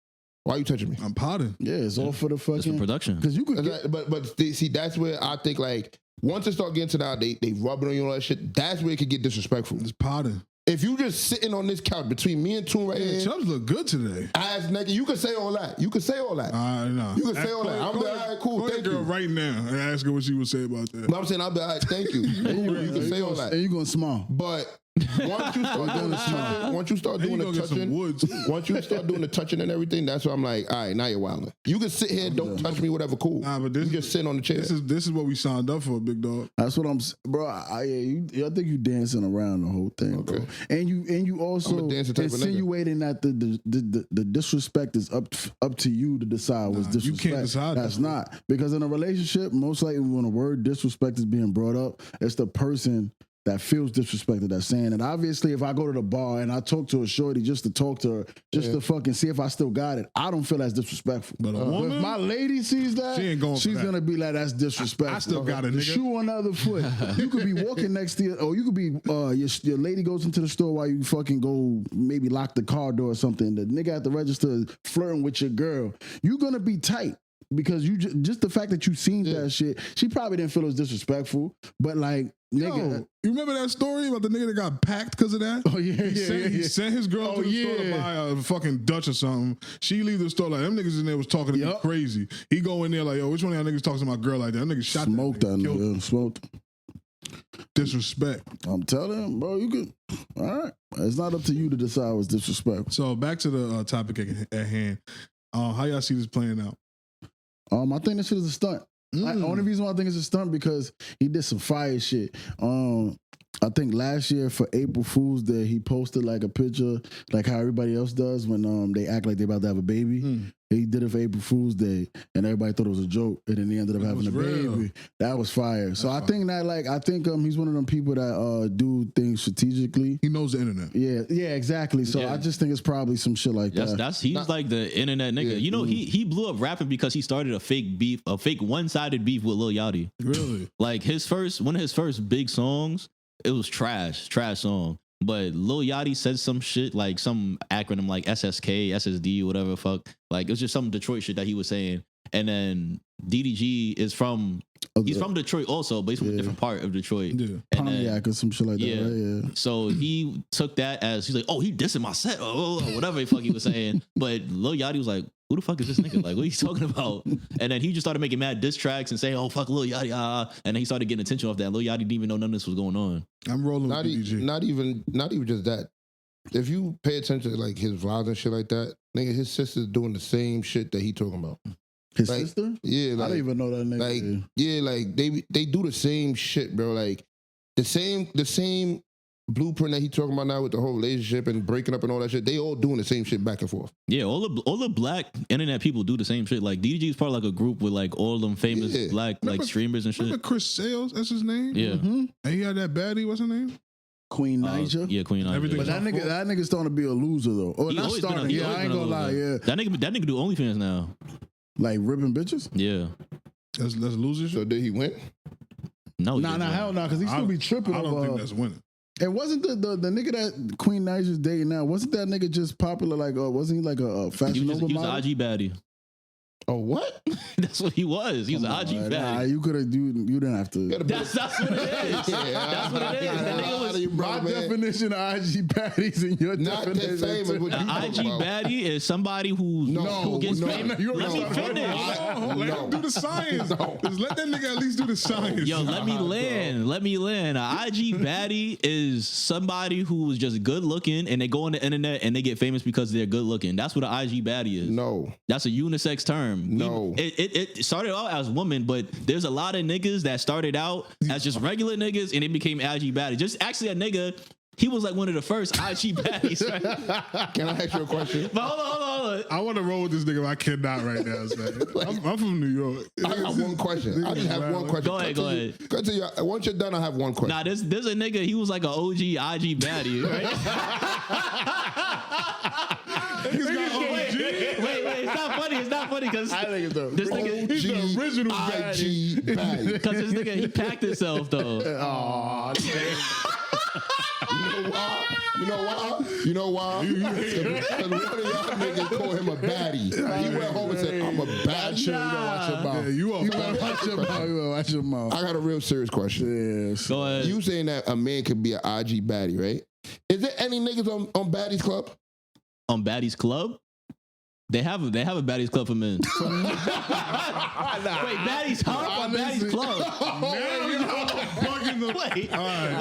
Why are you touching me? I'm potting. Yeah, it's all for the It's for fucking. production. Because you could get. But see, that's where I think like once it start getting to that, they rubbing on you and all that shit. That's where it could get disrespectful. It's potting. If you just sitting on this couch between me and Toon right Yeah, here, Chubbz look good today. ass naked, you can say all that. You can say all that. No. You can say all that. I'm Go like, ahead- all right, cool, Go ahead, thank girl, you. right now and ask her what she would say about that. But I'm saying, I'll be all right, thank you. Cool, you can say all that. And you gonna smile. But once you start doing the touching, once you start Then you doing the gonna get some touching, wood, too. once you start doing the touching and everything, that's why I'm like, all right, now you're wilding. You can sit here, don't touch me, whatever, cool. Nah, but this- you just sitting on the chair. This is what we signed up for, big dog. That's what I'm, bro. I think you dancing around the whole thing, bro. Okay. And you also I'm a dancing type of nigga. insinuating that the disrespect is up to you to decide what's Nah, you disrespect. can't decide that, That's bro. not, because in a relationship, most likely when a word disrespect is being brought up, it's the person that feels disrespected that's saying it. Obviously, if I go to the bar and I talk to a shorty just to talk to her, just to fucking see if I still got it, I don't feel that's disrespectful. But a But woman, if my lady sees that, She ain't going for she's that. gonna be like, that's disrespectful. I still got it, The nigga. shoe on the other foot. You could be walking next to you, or you could be your lady goes into the store while you fucking go maybe lock the car door or something. The nigga at the register is flirting with your girl. You're gonna be tight. Because you just the fact that you seen that shit, she probably didn't feel it was disrespectful, but like, nigga, Yo, you remember that story about the nigga that got packed because of that? oh yeah, He sent his girl to the store to buy a fucking Dutch or something. She leave the store like, them niggas in there was talking to me Yup. crazy. He go in there like, yo, which one of y'all niggas talking to my girl like that? That nigga shot smoked that that nigga. Killed him. nigga, smoked. Disrespect. I'm telling him, bro, you could. All right, it's not up to you to decide what's disrespectful. So back to the topic at hand. How y'all see this playing out? I think this shit is a stunt. The only reason why I think it's a stunt because he did some fire shit. I think last year for April Fool's Day, he posted like a picture, like how everybody else does when they act like they about to have a baby. He did it for April Fool's Day, and everybody thought it was a joke, and then he ended up having a was real. baby. That was fire. So I think that he's one of them people that do things strategically. He knows the internet. Yeah, exactly. So Yeah. I just think it's probably some shit like that. He's like the internet nigga. Yeah. You know, he blew up rapping because he started a fake one-sided beef with Lil Yachty. Really? Like one of his first big songs, it was trash song. But Lil Yachty said some shit like some acronym like SSK, SSD, whatever the fuck. Like it was just some Detroit shit that he was saying. And then DDG is from Detroit also, but he's from a different part of Detroit. Yeah. And then- Pontiac or some shit like Yeah. that, right? Yeah. So he took that as he's like, oh, he dissing my set, or whatever the fuck he was saying. But Lil Yachty was like, who the fuck is this nigga? Like, what are you talking about? And then he just started making mad diss tracks and saying, oh, fuck Lil Yachty, and then he started getting attention off that. Lil Yachty didn't even know none of this was going on. I'm rolling Not, with DDG. not even just that. If you pay attention to like his vlogs and shit like that, nigga, his sister's doing the same shit that he talking about. His Like, sister? Yeah, I like, don't even know that nigga. like yeah, like they do the same shit, bro. Like the same blueprint that he talking about now with the whole relationship and breaking up and all that shit. They all doing the same shit back and forth. Yeah, all the black internet people do the same shit. Like DDG is part of like a group with like all them famous Yeah. black like streamers and shit. Remember Chris Sales? That's his name? Yeah. And he had that baddie, what's her name? Queen Niger. Yeah, Queen Niger. Everything- But that nigga's starting to be a loser though. Oh, He not always been starting. a- he Yeah, always I ain't been a gonna lie. loser. Yeah, That nigga do OnlyFans now. like ripping bitches. Yeah. That's loser So shit? did he win? No. he Nah, didn't. hell no, because he still be tripping I don't over think her. that's winning. And wasn't the nigga that Queen Niger's dating now? Wasn't that nigga just popular? Like, wasn't he like a He Fashion was, Nova he was model? an IG baddie. Oh what? That's what he was. He was an IG Nah, baddie. you could have. You didn't have to. That's what it is. That's what it is. That nigga was My definition of IG baddies and your Not the definition. same as what you an talking IG about. baddie is somebody who gets famous. you Let me already started. finish. Let him do the science. Just let that nigga at least do the science. Yo, let me land. Let me land. An IG baddie is somebody who is just good looking and they go on the internet and they get famous because they're good looking. That's what an IG baddie is. No. That's a unisex term. No. It started out as women, but there's a lot of niggas that started out as just regular niggas and it became IG baddie. Just actually a nigga He was like one of the first IG baddies, right? Can I ask you a question? But hold on. I want to roll with this nigga, but I cannot right now, man. I'm from New York. I got one question. I just have one question. Go ahead. Go to you. Once you're done, I have one question. Nah, there's a nigga. He was like an OG IG baddie, right? Wait. It's not funny because I think it's the this nigga, He's the original IG baddie. because this nigga, he packed himself though. Oh, You know why? Because one of y'all niggas called him a baddie. He went home and said, I'm a baddie. you better watch your mouth. Yeah, you are. You better watch your mouth. You better watch your mouth. I got a real serious question. Yes. Go ahead. You saying that a man could be an IG baddie, right? Is there any niggas on Baddies Club? On Baddies Club? They have a Baddies Club for men. Wait, Baddies Hub or Baddies Club? Wait,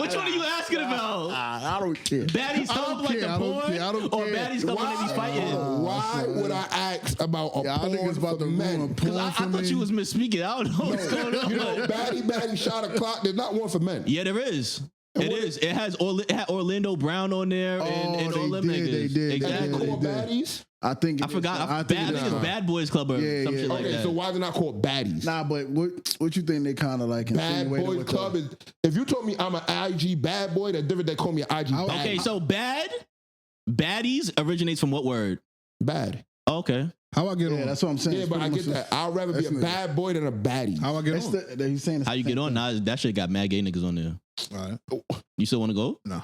which one are you asking about? I don't care. Baddies Hub like the porn? I don't Or care. Baddies Club when they be fighting? Why would I ask about a I think porn it's about for the men? ruin Because porn I for thought me. you was misspeaking. I don't know what's going on. You know, baddie shot o'clock. There's not one for men. Yeah, there is. It what is. It has it had Orlando Brown on there and they all them did, niggas. they did. Exactly. They Yeah, called they did. baddies. I think I forgot. I think think it's Bad Boys Club or Yeah, some yeah. shit like Okay, that. so why is it not called baddies? Nah, but what you think they kind of like Bad insinuated Boys with Club is. If you told me I'm an IG bad boy, that's different. They call me an IG baddie. Okay, so baddies originates from what word? Bad. Okay. How I get Yeah, on? that's what I'm saying. Yeah, It's but I pretty get much that. I'd rather be a that's bad boy than a baddie. How I get It's on? the, he's saying it's How you the get same on? thing. Nah, that shit got mad gay niggas on there. All right. You still want to go? No.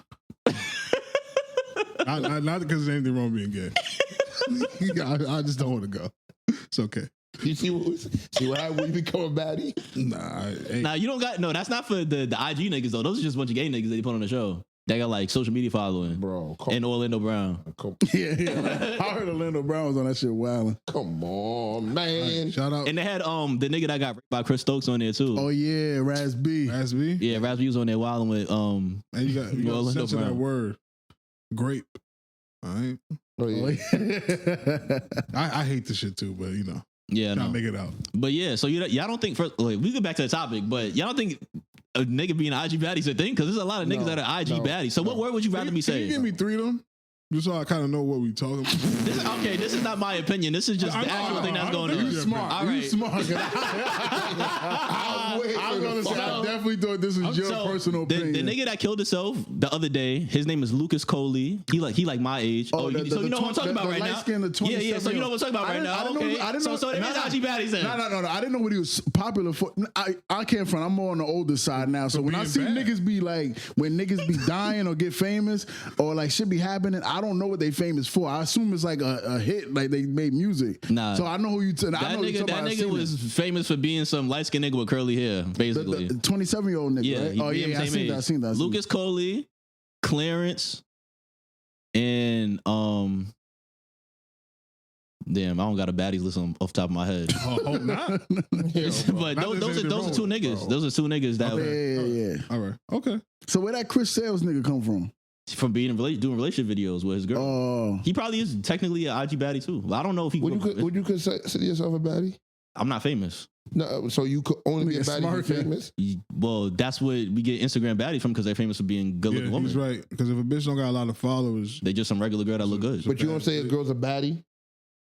Not because there's anything wrong with being gay. I just don't want to go. It's okay. You see what happens when you become a baddie? Nah, ain't. Nah, you don't got no. That's not for the IG niggas though. Those are just a bunch of gay niggas that they put on the show. They got like social media following. Bro, And Orlando Brown. Yeah. I heard Orlando Brown was on that shit wilding. come on, man. Shout out. And they had the nigga that got raped by Chris Stokes on there too. Oh yeah, Raz B. Ask me. Yeah, Raspy was on there wilding with And you got Orlando to censor that Brown. word. Grape. All right. Oh, yeah. Oh, yeah. I hate this shit too, but you know, yeah, gotta no. make it out. But yeah, so y'all don't think we get back to the topic, but y'all don't think a nigga being an IG baddie is a thing? Because there's a lot of niggas No, that are IG no, baddies. So what word would you rather me Can say? you give me 3 of them? Just so I kind of know what we talking about. This is not my opinion. This is just the actual thing that's going You on. smart. All You right. smart. I'm I'm gonna say I So- definitely thought this was your So, personal the opinion. nigga that killed himself the other day, his name is Lucas Coley. He like my age. Oh, so you know what I'm talking about right now? light-skinned, the Yeah. So you know what I'm talking about right now? Okay. I didn't know. So there is IG baddies then. No. I didn't know what he was popular for. I came from. I'm more on the older side now. So when I being see bad. niggas be like, when niggas be dying or get famous or like shit be happening, I don't know what they famous for. I assume it's like a hit, like they made music. Nah. So I know who you. I That know who you nigga, talking about. I that nigga seen was it. famous for being some light skinned nigga with curly hair, basically. The 27-year-old nigga. Yeah, right? Oh he yeah, I seen that. I seen that. Lucas Coley, Clarence, and damn, I don't got a baddies list off the top of my head. Hope not. But Not those that are there's two anything niggas. wrong, Those are two niggas that Yeah. All right. Okay. So where that Chris Sales nigga come from? from being in doing relationship videos with his girl. Oh, He probably is technically an IG baddie too. I don't know if he. Would you consider yourself a baddie? I'm not famous. No, so you could only be a Nigga baddie smart, if you're famous? Well, that's what we get Instagram baddies from because they're famous for being good looking Yeah, women. he's right. Because if a bitch don't got a lot of followers, They just some regular girl that look good. But you don't say a girl's a baddie?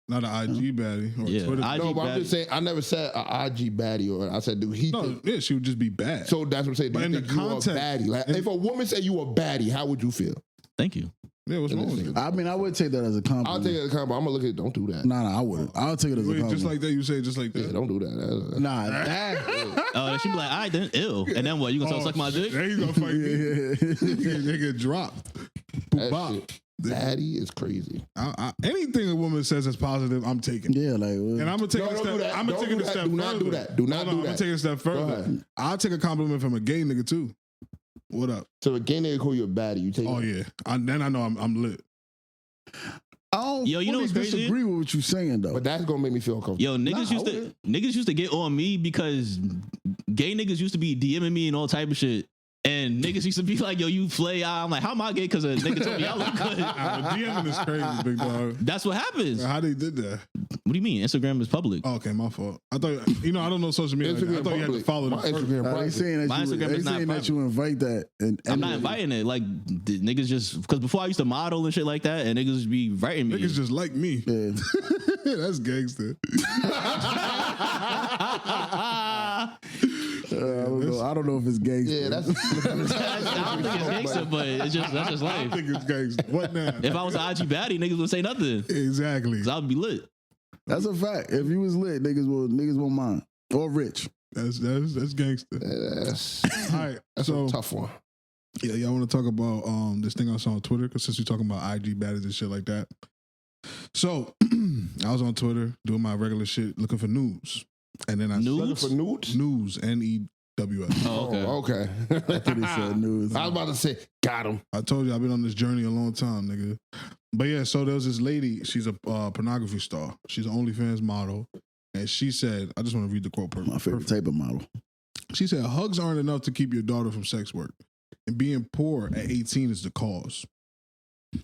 not an IG baddie or Yeah, Twitter. IG No, but I'm baddie. just saying, I never said an IG baddie, or I said, do he no, think? yeah, she would just be bad. So that's what I'm saying. Do But you in the think you are a context- baddie? Like, in- if a woman said you a baddie, how would you feel? Thank you. yeah, what's wrong with it? I mean, I would take that as a compliment. I'll take it as a compliment. I'm gonna look at it. Don't do that. Nah, I wouldn't. I'll take it as a Wait, compliment. just like that, you say it just like Yeah, that. don't do that. Nah, that. Oh, she be like, all right, then, ill. And then what? You gonna start suck my dick? There you go, fight me. They get dropped. That Bop. shit. Baddie is crazy. Anything a woman says is positive, I'm taking. Yeah, like. And I'm gonna take No, a don't step. do that. I'm gonna Don't take do it a that. step Do further. not do that. Do not Hold do on, I'm that. gonna take it a step further. ahead. I'll take a compliment from a gay nigga too. What up? So a gay nigga call you a baddie, you take Oh it. yeah. Then I know I'm lit. I don't Yo, you know fully what's crazy? disagree with what you're saying though. But that's gonna make me feel uncomfortable. Yo, niggas Nah, used to get on me because gay niggas used to be DMing me and all type of shit. And niggas used to be like, yo, you flay eye. I'm like, how am I gay? Because a nigga told me I look good. DMing is crazy, big dog. That's what happens. How they did that? What do you mean? Instagram is public. Oh, okay, my fault. I thought, I don't know social media. Like that. I thought you had to follow them. My Instagram They private. saying My Instagram is not that private. you invite that. And I'm not inviting it. Like, the niggas just, because before I used to model and shit like that, and niggas be writing me. Niggas just like me. Yeah. That's gangster. I don't know if it's gangster. Yeah, that's. I don't think it's gangster, but that's just I life. think it's gangster. What now? If I was an IG baddie, niggas would say nothing. Exactly. Because I would be lit. That's a fact. If you was lit, niggas won't mind. Or rich. That's gangster. That's All right. a So tough one. yeah, y'all want to talk about this thing I saw on Twitter? Because since we're talking about IG baddies and shit like that. So I was on Twitter doing my regular shit, looking for news, and then I Nudes? For nudes? news NEWS. Oh, okay. Oh, okay. I thought he said news. I was about to say, got him. I told you I've been on this journey a long time, nigga. But yeah, so there was this lady. She's a pornography star. She's an OnlyFans model, and she said, I just want to read the quote. My favorite type of model. She said, "Hugs aren't enough to keep your daughter from sex work, and being poor at 18 is the cause."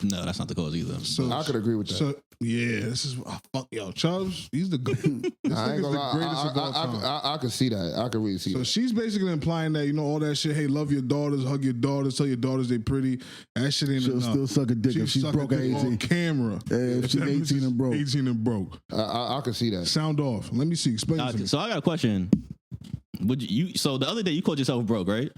No, that's not the cause either. So I could agree with that. So yeah, this is fuck yo, Chubbz. He's the good. This I ain't nigga's gonna the greatest of all time. lie. I could see that. I could really see So that. she's basically implying that, all that shit, hey, love your daughters, hug your daughters, tell your daughters they pretty. That shit ain't She'll enough. still suck a dick if she's suck a broke at dick 18. on camera. Yeah, if she's that bitch 18 is and broke. 18 and broke. I could see that. Sound off. Let me see. Explain to me. So I got a question. Would you? So the other day you called yourself broke, right?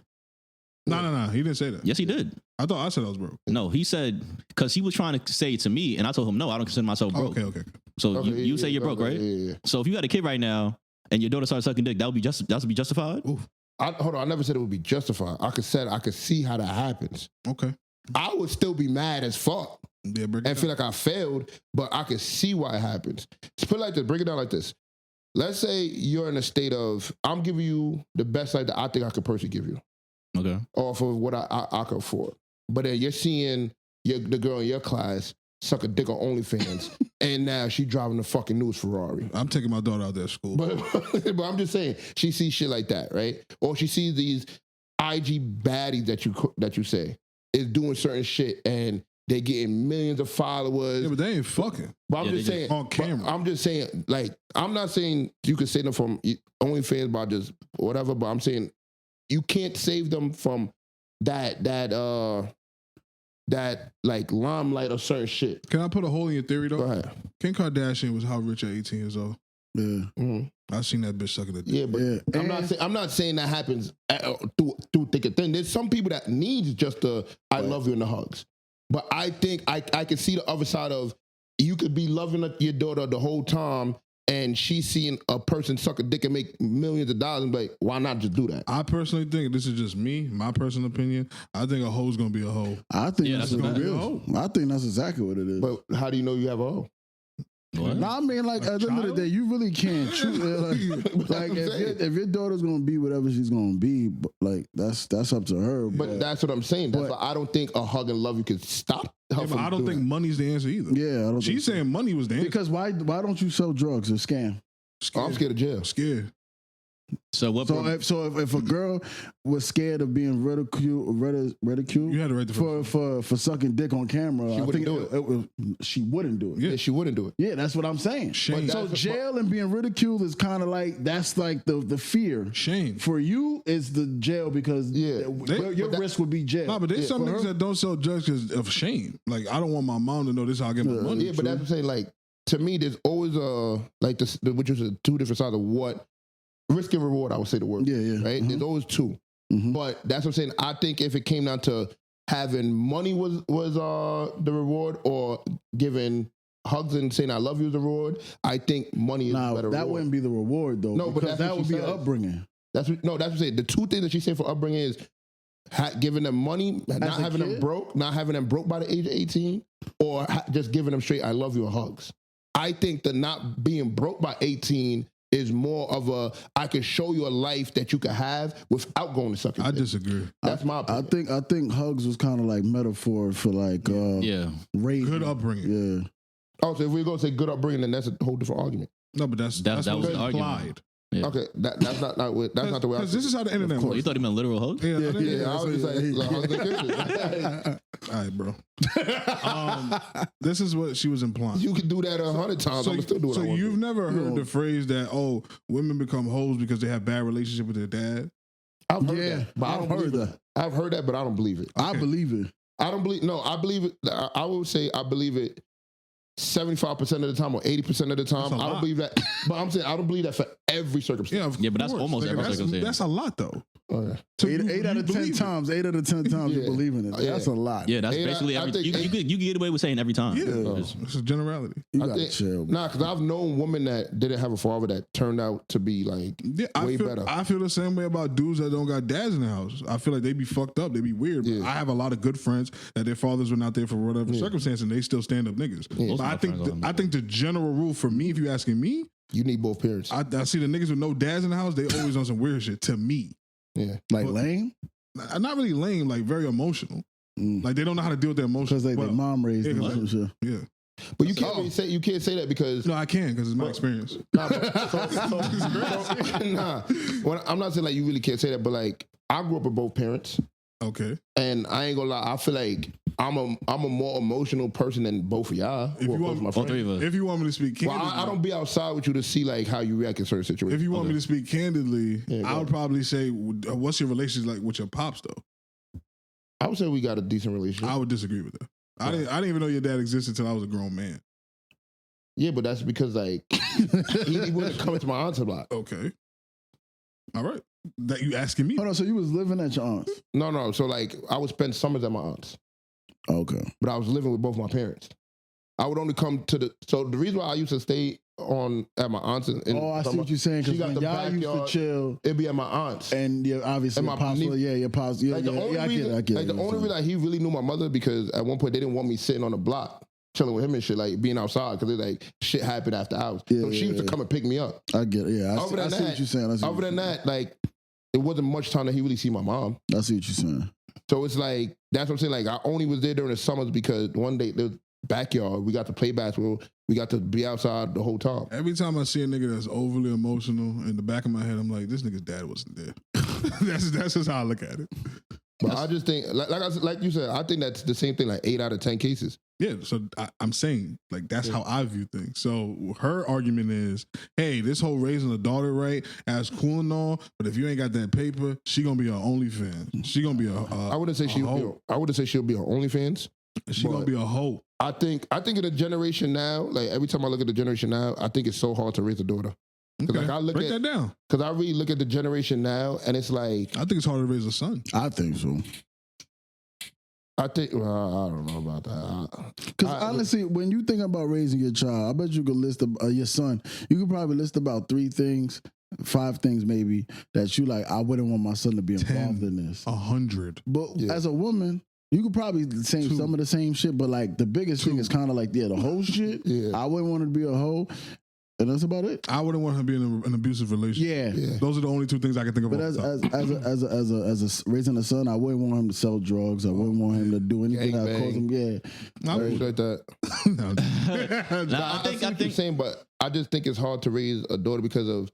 No. He didn't say that. Yes, he did. I thought I said I was broke. No, he said because he was trying to say it to me, and I told him no, I don't consider myself broke. Okay. So Okay, you say yeah, you're broke, okay, right? Yeah. So if you had a kid right now and your daughter started sucking dick, that would be justified. Hold on. I never said it would be justified. I could see how that happens. Okay. I would still be mad as fuck Yeah, break it and feel like I failed, but I could see why it happens. Let's put it like this. Break it down like this. Let's say you're in a state of, I'm giving you the best life that I think I could personally give you Okay. off of what I could afford. But then you're seeing the girl in your class suck a dick on OnlyFans, and now she driving the fucking news Ferrari. I'm taking my daughter out there to school. But I'm just saying, she sees shit like that, right? Or she sees these IG baddies that you say is doing certain shit, and they're getting millions of followers. Yeah, but they ain't fucking. But I'm Yeah, just they saying, on camera. I'm just saying, like, I'm not saying you can save them from OnlyFans by just whatever, but I'm saying you can't save them from that like limelight or certain shit. Can I put a hole in your theory, though? Go ahead. Kim Kardashian was how rich at 18 years old. Yeah. Mhm. I seen that bitch sucking the dick. Yeah, but Yeah. I'm not saying that happens through thick and thin. There's some people that needs just the I love you and the hugs. But I think I can see the other side of you could be loving your daughter the whole time and she's seeing a person suck a dick and make millions of dollars and be like, why not just do that? I personally think, this is just me, my personal opinion, I think a hoe's gonna be a hoe. I think Yeah, that's that's what a it fact. is. I think that's exactly what it is. But how do you know you have a hoe? What? No, I mean, like, at the end of the child? day, you really can't choose. Like I'm saying. if your daughter's gonna be whatever she's gonna be, like that's up to her. But that's what I'm saying. That's But- why I don't think a hug and love you could stop her Yeah, from but I don't doing think that. money's the answer either. Yeah, I don't. think She's saying money was the answer. because why don't you sell drugs or scam? Oh, I'm scared of jail. Scared. So what? So if a girl was scared of being ridiculed You had it right the first for sucking dick on camera, She I wouldn't think do she wouldn't do it. Yeah, she wouldn't do it. Yeah, that's what I'm saying. Shame. So That's- jail and being ridiculed is kind of like that's like the fear. Shame. For you, is the jail because Yeah. your risk would be jail. No, but there's some for niggas her- that don't sell drugs because of shame. Like, I don't want my mom to know this is how I get my money. Yeah, but that's what I'm saying. Like, to me, there's always like this, which is two different sides of what risk and reward. I would say the word. Yeah, yeah. Right. Mhm. There's always two. Mhm. But that's what I'm saying. I think if it came down to having money was the reward, or giving hugs and saying I love you is the reward, I think money is a Now better that reward. wouuld be the reward though. No, but because that's that what would she be said. upbringing. That's what I'm saying. The two things that she said for upbringing is giving them money, not a having them kid? broke, not having them broke by the age of 18, or just giving them straight I love you or hugs. I think that not being broke by 18 is more of a I can show you a life that you can have without going to suck your I dick. disagree. That's my opinion. I think hugs was kind of like metaphor for like yeah. raising. Good upbringing. Yeah. Oh, so if we're going to say good upbringing, then that's a whole different argument. No, but that's That what was was the argument. implied. Yeah. Okay, that's not the way. That's not the way. Because this is how the internet works. You thought he meant literal hoes? Yeah, Yeah, I was just like, I was like, all right, bro. This is what she was implying. you can do that 100 times. I'm still doing it. So I you've want never heard the phrase that women become hoes because they have bad relationship with their dad? to. I've heard Yeah, that, but I I've don't heard believe it. that. I've heard that, but I don't believe it. I believe it. I don't believe. No, I believe it. I would say I believe it 75% of the time or 80% of the time. That's a I don't lot. believe that. But I'm saying I don't believe that for every circumstance. Yeah, Yeah, but that's almost every circumstance. That's a lot, though. Okay. So Eight out of 10 believe it. times. 8 out of 10 times you Yeah. believe in it. Yeah. That's a lot. Yeah, that's Hey, basically I every. think- You can get away with saying every time. Yeah, Just- it's a generality. You I gotta think- chill. Nah, because I've known women that didn't have a father that turned out to be like Yeah, way better. I feel the same way about dudes that don't got dads in the house. I feel like they be fucked up. They be weird. But Yeah. I have a lot of good friends that their fathers were not there for whatever circumstance, and they still stand up niggas. Yeah. Most But of I my think friends are I think the general rule for me, if you asking me, You need both parents. I see the niggas with no dads in the house. They always on some weird shit. To me, Yeah. Like But- lame? not really lame, like very emotional. Mm. Like they don't know how to deal with their emotions. Because their mom raised yeah, them. or like- some shit. Yeah, But you can't really say that because no, I can because it's my experience. nah, nah. I'm not saying like you really can't say that, but like I grew up with both parents, Okay, and I ain't gonna lie, I feel like I'm a more emotional person than both of y'all. If or you both want- of my All friends. three of us. if you want me to speak Well, candidly, I don't be outside with you to see like how you react in certain situations. if you want me to speak candidly, Yeah, go I would probably say, what's your relationship like with your pops though? I would say we got a decent relationship. I would disagree with that. I didn't even know your dad existed until I was a grown man. Yeah, but that's because like he wouldn't come into my aunt's a lot. Okay. All right. That you asking me? Hold on, so you was living at your aunt's? No. So like I would spend summers at my aunt's, Okay. but I was living with both my parents. I would only come to so the reason why I used to stay at my aunt's. I see what you're saying. She Because got when the y'all used to backyard. chill, It'd be at my aunt's. and obviously And your my pops, niece- your pops, yeah, Like the only I reason, get it. the only reason like, he really knew my mother because at one point they didn't want me sitting on the block chilling with him and shit, like being outside because like shit happened after hours. Yeah, so she used to yeah. come and pick me up. I get it. Yeah, I see what you're saying. I see Other what than you're that, like it wasn't much time that he really see my mom. saying. I see what you're saying. So it's like that's what I'm saying. Like I only was there during the summers because one day the backyard we got to play basketball, we got to be outside the whole time. Every time I see a nigga that's overly emotional, in the back of my head, I'm like, this nigga's dad wasn't there. that's just how I look at it. But I just think, like you said, I think that's the same thing. Like 8 out of 10 cases. Yeah, so I'm saying, like, that's how I view things. So her argument is, hey, this whole raising a daughter right, as cool and all, but if you ain't got that paper, she gonna be her OnlyFans. She gonna be I wouldn't say hoe. I wouldn't say she'll be her OnlyFans. She gonna be a hoe. I think in the generation now, like every time I look at the generation now, I think it's so hard to raise a daughter. Okay. Like I look Break at that down. because I really look at the generation now, and it's like I think it's harder to raise a son. I think so. I think I don't know about that. Because honestly, when you think about raising your child, I bet you could list your son. You could probably list about 3 things, 5 things maybe that you like. I wouldn't want my son to be involved 10. in this. 100. But as a woman, you could probably say 2. some of the same shit. But like the biggest thing is kind of like the whole shit. Yeah. I wouldn't want her to be a hoe, and that's about it. I wouldn't want her to be in an abusive relationship. Yeah. Those are the only 2 things I can think of. But off the top. as a raising a son, I wouldn't want him to sell drugs. I wouldn't want him to do anything that Gangbang. cause him. Yeah, I Shit like that. No. Nah, I see what you're saying, but I just think it's hard to raise a daughter because of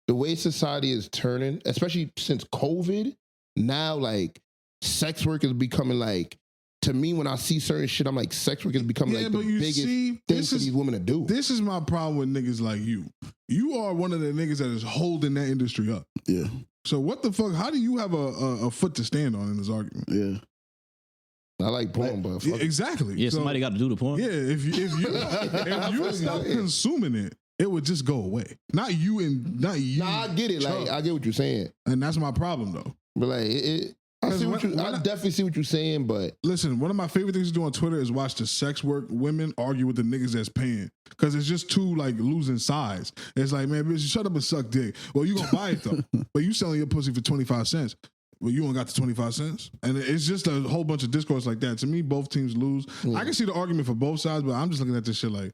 the way society is turning, especially since COVID. Now, like sex work is becoming like. To me, when I see certain shit, I'm like, sex work is becoming Yeah, like the but you biggest see, thing this for is- these women to do. This is my problem with niggas like you. You are one of the niggas that is holding that industry up. yeah, So what the fuck? How do you have a foot to stand on in this argument? yeah. I like porn, but Yeah, fuck. exactly. Yeah, So, somebody got to do the porn. Yeah, if you stop consuming it, it would just go away. Not you. Nah, I get it. Like Chubb. I get what you're saying, And that's my problem though. but like I see what when I I- definitely see what you're saying, but Listen, one of my favorite things to do on Twitter is watch the sex work women argue with the niggas that's paying. Because it's just too like losing sides. It's like, man, bitch, shut up and suck dick. Well, you gonna buy it though. But you selling your pussy for 25 cents. Well, you only got the 25 cents. And it's just a whole bunch of discourse like that. To me, both teams lose. I can see the argument for both sides, but I'm just looking at this shit like,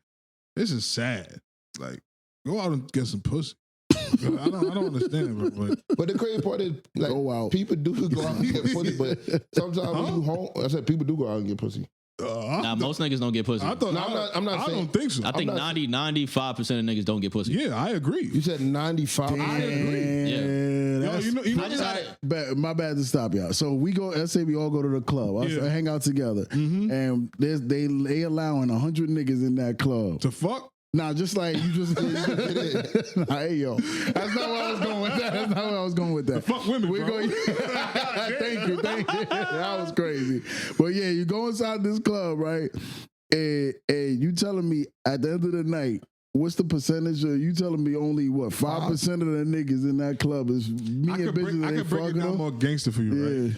this is sad. Like, go out and get some pussy. I don't understand, bro. but the crazy part is like Go out. people do go out and get pussy, but sometimes when you home, I said people do go out and get pussy. Now, most niggas don't get pussy. I thought, No, I'm not I saying- don't think so. I think 95% of niggas don't get pussy. Yeah, I agree. You said 95. I agree. Yeah. That's- Yo, you know I just that- But my bad to stop y'all. So we go. Let's say we all go to the club. Us Yeah. hang out together, and they allowing 100 niggas in that club. to fuck. Nah, just like you just. Nah, hey yo, that's not where I was going with that. That's not where I was going with that. Fuck women, We bro. go. Thank you. That was crazy. But yeah, you go inside this club, right? And you telling me at the end of the night, what's the percentage of you telling me only what 5% of the niggas in that club is me I and could break, bitches I that could ain't break it fucking down them? more gangster for you, right?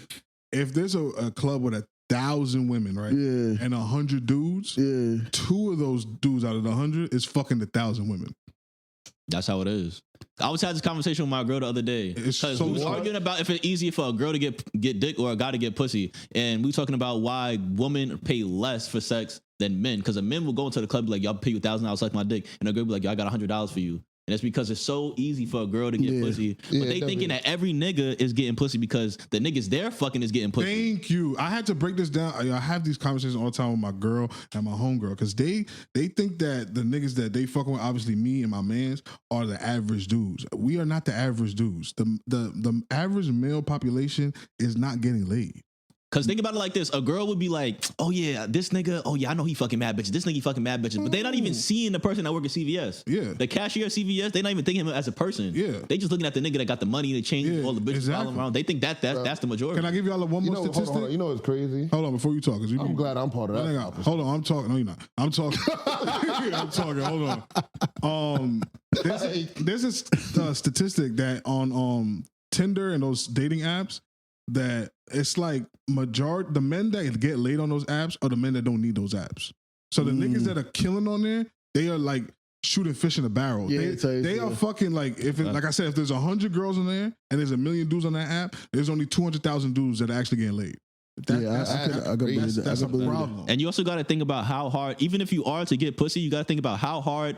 Yeah, If there's a club with 1,000 women, right, yeah, and 100 dudes, yeah. 2 of those dudes out of the 100 is fucking 1,000 women. That's how it is. I was having this conversation with my girl the other day It's because so we was hard. arguing about if it's easier for a girl to get dick or a guy to get pussy, and we talking about why women pay less for sex than men. Because a men will go into the club and be like, y'all pay you $1,000 suck my dick, and a girl be like, y'all got $100 for you. And it's because it's so easy for a girl to get Yeah. pussy, but Yeah, they definitely. thinking that every nigga is getting pussy because the niggas they're fucking is getting pussy. Thank you. I had to break this down. I have these conversations all the time with my girl and my homegirl because they think that the niggas that they fucking with, obviously me and my mans, are the average dudes. We are not the average dudes. The average male population is not getting laid. Cause think about it like this: a girl would be like, "Oh yeah, this nigga. Oh yeah, I know he fucking mad bitches. This nigga he fucking mad bitches." But they not even seeing the person that work at CVS. Yeah. The cashier at CVS, they not even thinking him as a person. Yeah. They just looking at the nigga that got the money, the change, Yeah, all the bitches exactly. following around. They think that's the majority. Can I give y'all one You more know, hold statistic? on. You know what's crazy? Hold on, before you talk, because I'm glad I'm part of that. conversation. Hold on, I'm talking. No, you're not. I'm talking. I'm talking. Hold on. There's a statistic that on Tinder and those dating apps that it's like the men that get laid on those apps are the men that don't need those apps. So the niggas that are killing on there, they are like shooting fish in a barrel. Yeah, they are fucking like like I said, if there's 100 girls on there and there's 1 million dudes on that app, there's only 200,000 dudes that are actually getting laid. I could believe that. That's I a could believe that. problem. And you also got to think about how hard, even if you are to get pussy, you got to think about how hard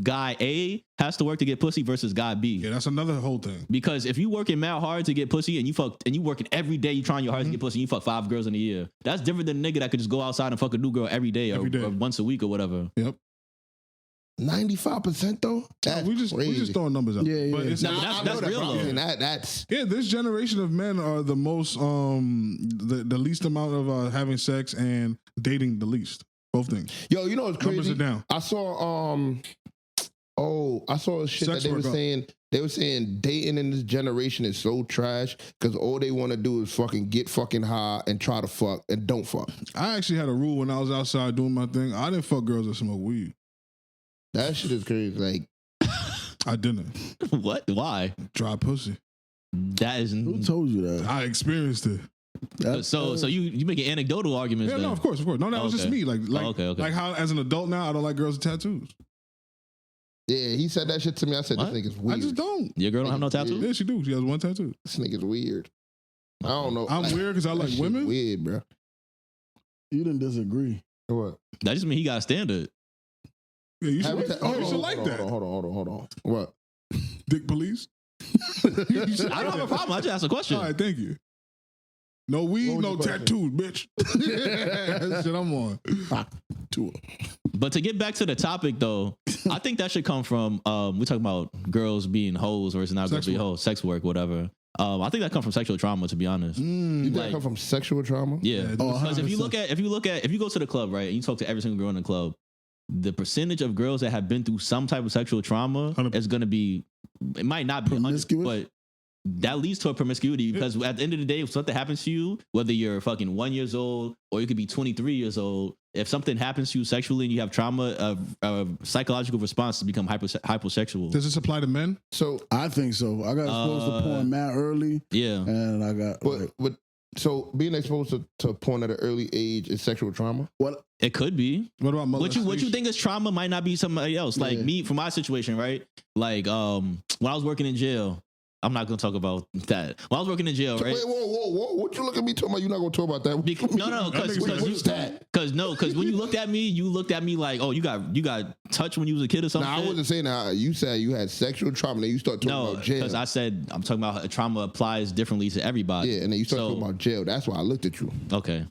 guy A has to work to get pussy versus guy B. Yeah, that's another whole thing. Because if you working mad hard to get pussy and you working every day, you trying your hardest to get pussy, and you fuck 5 girls in a year. That's different than a nigga that could just go outside and fuck a new girl every day, Every day. or once a week or whatever. Yep. 95% though. That's we just crazy. throwing numbers out. Yeah, But yeah. it's Nah, not- that's I know that, real but I'm though. saying that's yeah, this generation of men are the most the least amount of having sex and dating the least. Both things. yo. You know what's Numbers crazy? are down. I saw I saw a shit Sex that they were work up. saying. They were saying dating in this generation is so trash because all they want to do is fucking get fucking high and try to fuck and don't fuck. I actually had a rule when I was outside doing my thing. I didn't fuck girls that smoke weed. That shit is crazy. Like I didn't. What? Why? Dry pussy. That is Who told you that? I experienced it. so you making anecdotal arguments. Yeah, then. no, of course. No, that was just Okay. me. Like, okay. like how as an adult now I don't like girls with tattoos. yeah, he said that shit to me. I said What? this nigga's I weird. just don't. Your girl don't have no tattoo? Yeah, she do. She has 1 tattoo. This nigga's weird. I don't know. I'm weird because I That like shit women. Weird, bro. You didn't disagree. What? That just mean he got a standard. Yeah, you should, Have a ta- you should like that. Hold on. What? Dick police. I don't have a problem. I just asked a question. All right, thank you. No weed, What was no your question? tattoos, bitch. That's shit I'm on. But to get back to the topic though, I think that should come from we're talking about girls being hoes versus not girls Sex being work. hoes, sex work, whatever. I think that comes from sexual trauma, to be honest. You think Like- that come from sexual trauma? Yeah, Yeah, because if you 100%. if you go to the club, right, and you talk to every single girl in the club, the percentage of girls that have been through some type of sexual trauma 100%. is going to be, it might not be 100, Promiscuous? but that leads to a promiscuity because at the end of the day, if something happens to you, whether you're fucking 1 year old or you could be 23 years old, if something happens to you sexually and you have trauma, a psychological response to become hyposexual. Does this apply to men? So, I think so. I got exposed to porn mad early, Yeah. and I got so being exposed to porn at an early age is sexual trauma? what? It could be. What about What you molestation? think is trauma might not be somebody else. Like Yeah. me, for my situation, right? Like when I was working in jail, I'm not gonna talk about that. When I was working in jail, right? Wait, whoa! What you look at me talking about? You're not gonna talk about that? No, That nigga said, what's that? because when you looked at me like, oh, you got touched when you was a kid or something. Nah, I wasn't saying that. You said you had sexual trauma, then you start talking No, about jail. because I said I'm talking about trauma applies differently to everybody. Yeah, and then you start So- talking about jail. That's why I looked at you. Okay.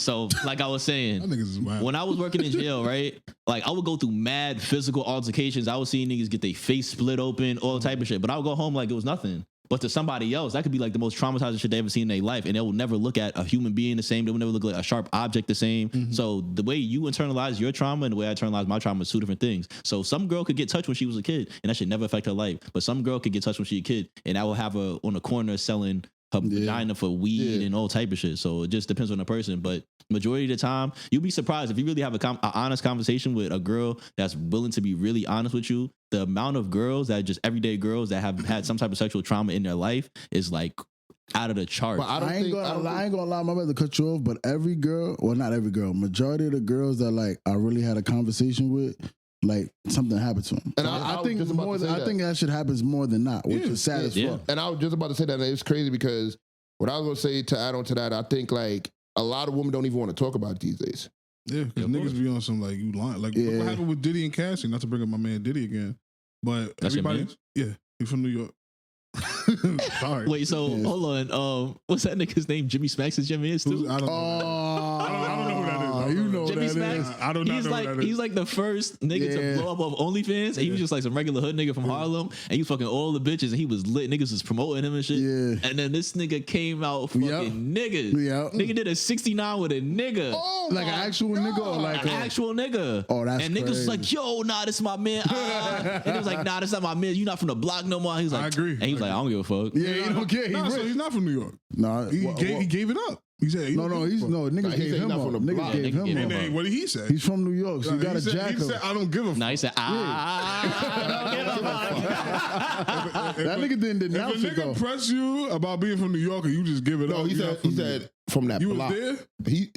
So, like I was saying, That niggas is wild. when I was working in jail, right? Like I would go through mad physical altercations. I would see niggas get their face split open, all type of shit. But I would go home like it was nothing. But to somebody else, that could be like the most traumatizing shit they ever seen in their life, and they will never look at a human being the same. They will never look at a sharp object the same. So the way you internalize your trauma and the way I internalize my trauma is two different things. So some girl could get touched when she was a kid, and that should never affect her life. But some girl could get touched when she a kid, and I will have her on the corner selling her vagina for weed and all type of shit. So it just depends on the person. But majority of the time, you'll be surprised if you really have a honest conversation with a girl that's willing to be really honest with you. The amount of girls that just everyday girls that have had some type of sexual trauma in their life is like out of the chart. But I ain't gonna lie, my brother cut you off, but every girl, well, not every girl, majority of the girls that like I really had a conversation with, like something happened to them. And So I I was think just about more. to say I that. think that shit happens more than not, which is sad as fuck. And I was just about to say that, and it's crazy because what I was gonna say to add on to that, I think like a lot of women don't even want to talk about it these days. Yeah, because niggas be on some like you lying. Like what happened with Diddy and Cassie? Not to bring up my man Diddy again, but That's your everybody, he's from New York. Sorry. Wait, so hold on. What's that nigga's name? Jimmy Smacks is your man too? I don't know. I don't know who that is. You know Jimmy who that Smacks. is. I don't know He's who like that is. he's like the first nigga to blow up off OnlyFans, and he was just like some regular hood nigga from Harlem, and he was fucking all the bitches, and he was lit. Niggas was promoting him and shit. Yeah. And then this nigga came out fucking niggas. Yep. Nigga did a 69 with a nigga. Like an actual nigga or like An actual nigga. Oh, that's and niggas was crazy. like, yo, nah, this is my man. And he was like, nah, this not my man. You not from the block no more. He was like, I agree. And he was like, I don't give a fuck. Yeah, you don't care. He Nah, so rich. he's not from New York. Nah, He gave it up. He said niggas he gave said him not up. from the Niggas block. gave Niggas him gave up. him And then what did he say? He's from New York, so you got a jack He said, up. I don't give a fuck. Nah, he said, That nigga didn't If a denounce it though. nigga press you about being from New York and you just give it No, up. he you're not said from he New York. said from that You was block. there? The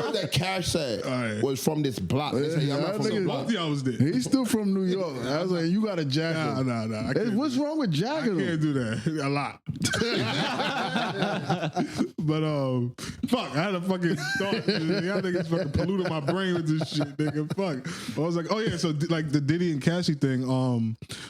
word that Cash said Alright. was from this block. They say, I'm not from the nigga- block. Both of y'all was there. He's still from New York. I was like, you got a jack up. Nah. I Hey, can't what's wrong with I jacking can't him? do that. A lot. But fuck, I had a fucking thought. Y'all niggas fucking polluted my brain with this shit, nigga. Fuck. I was like, oh yeah, so like the Diddy and Cassie thing,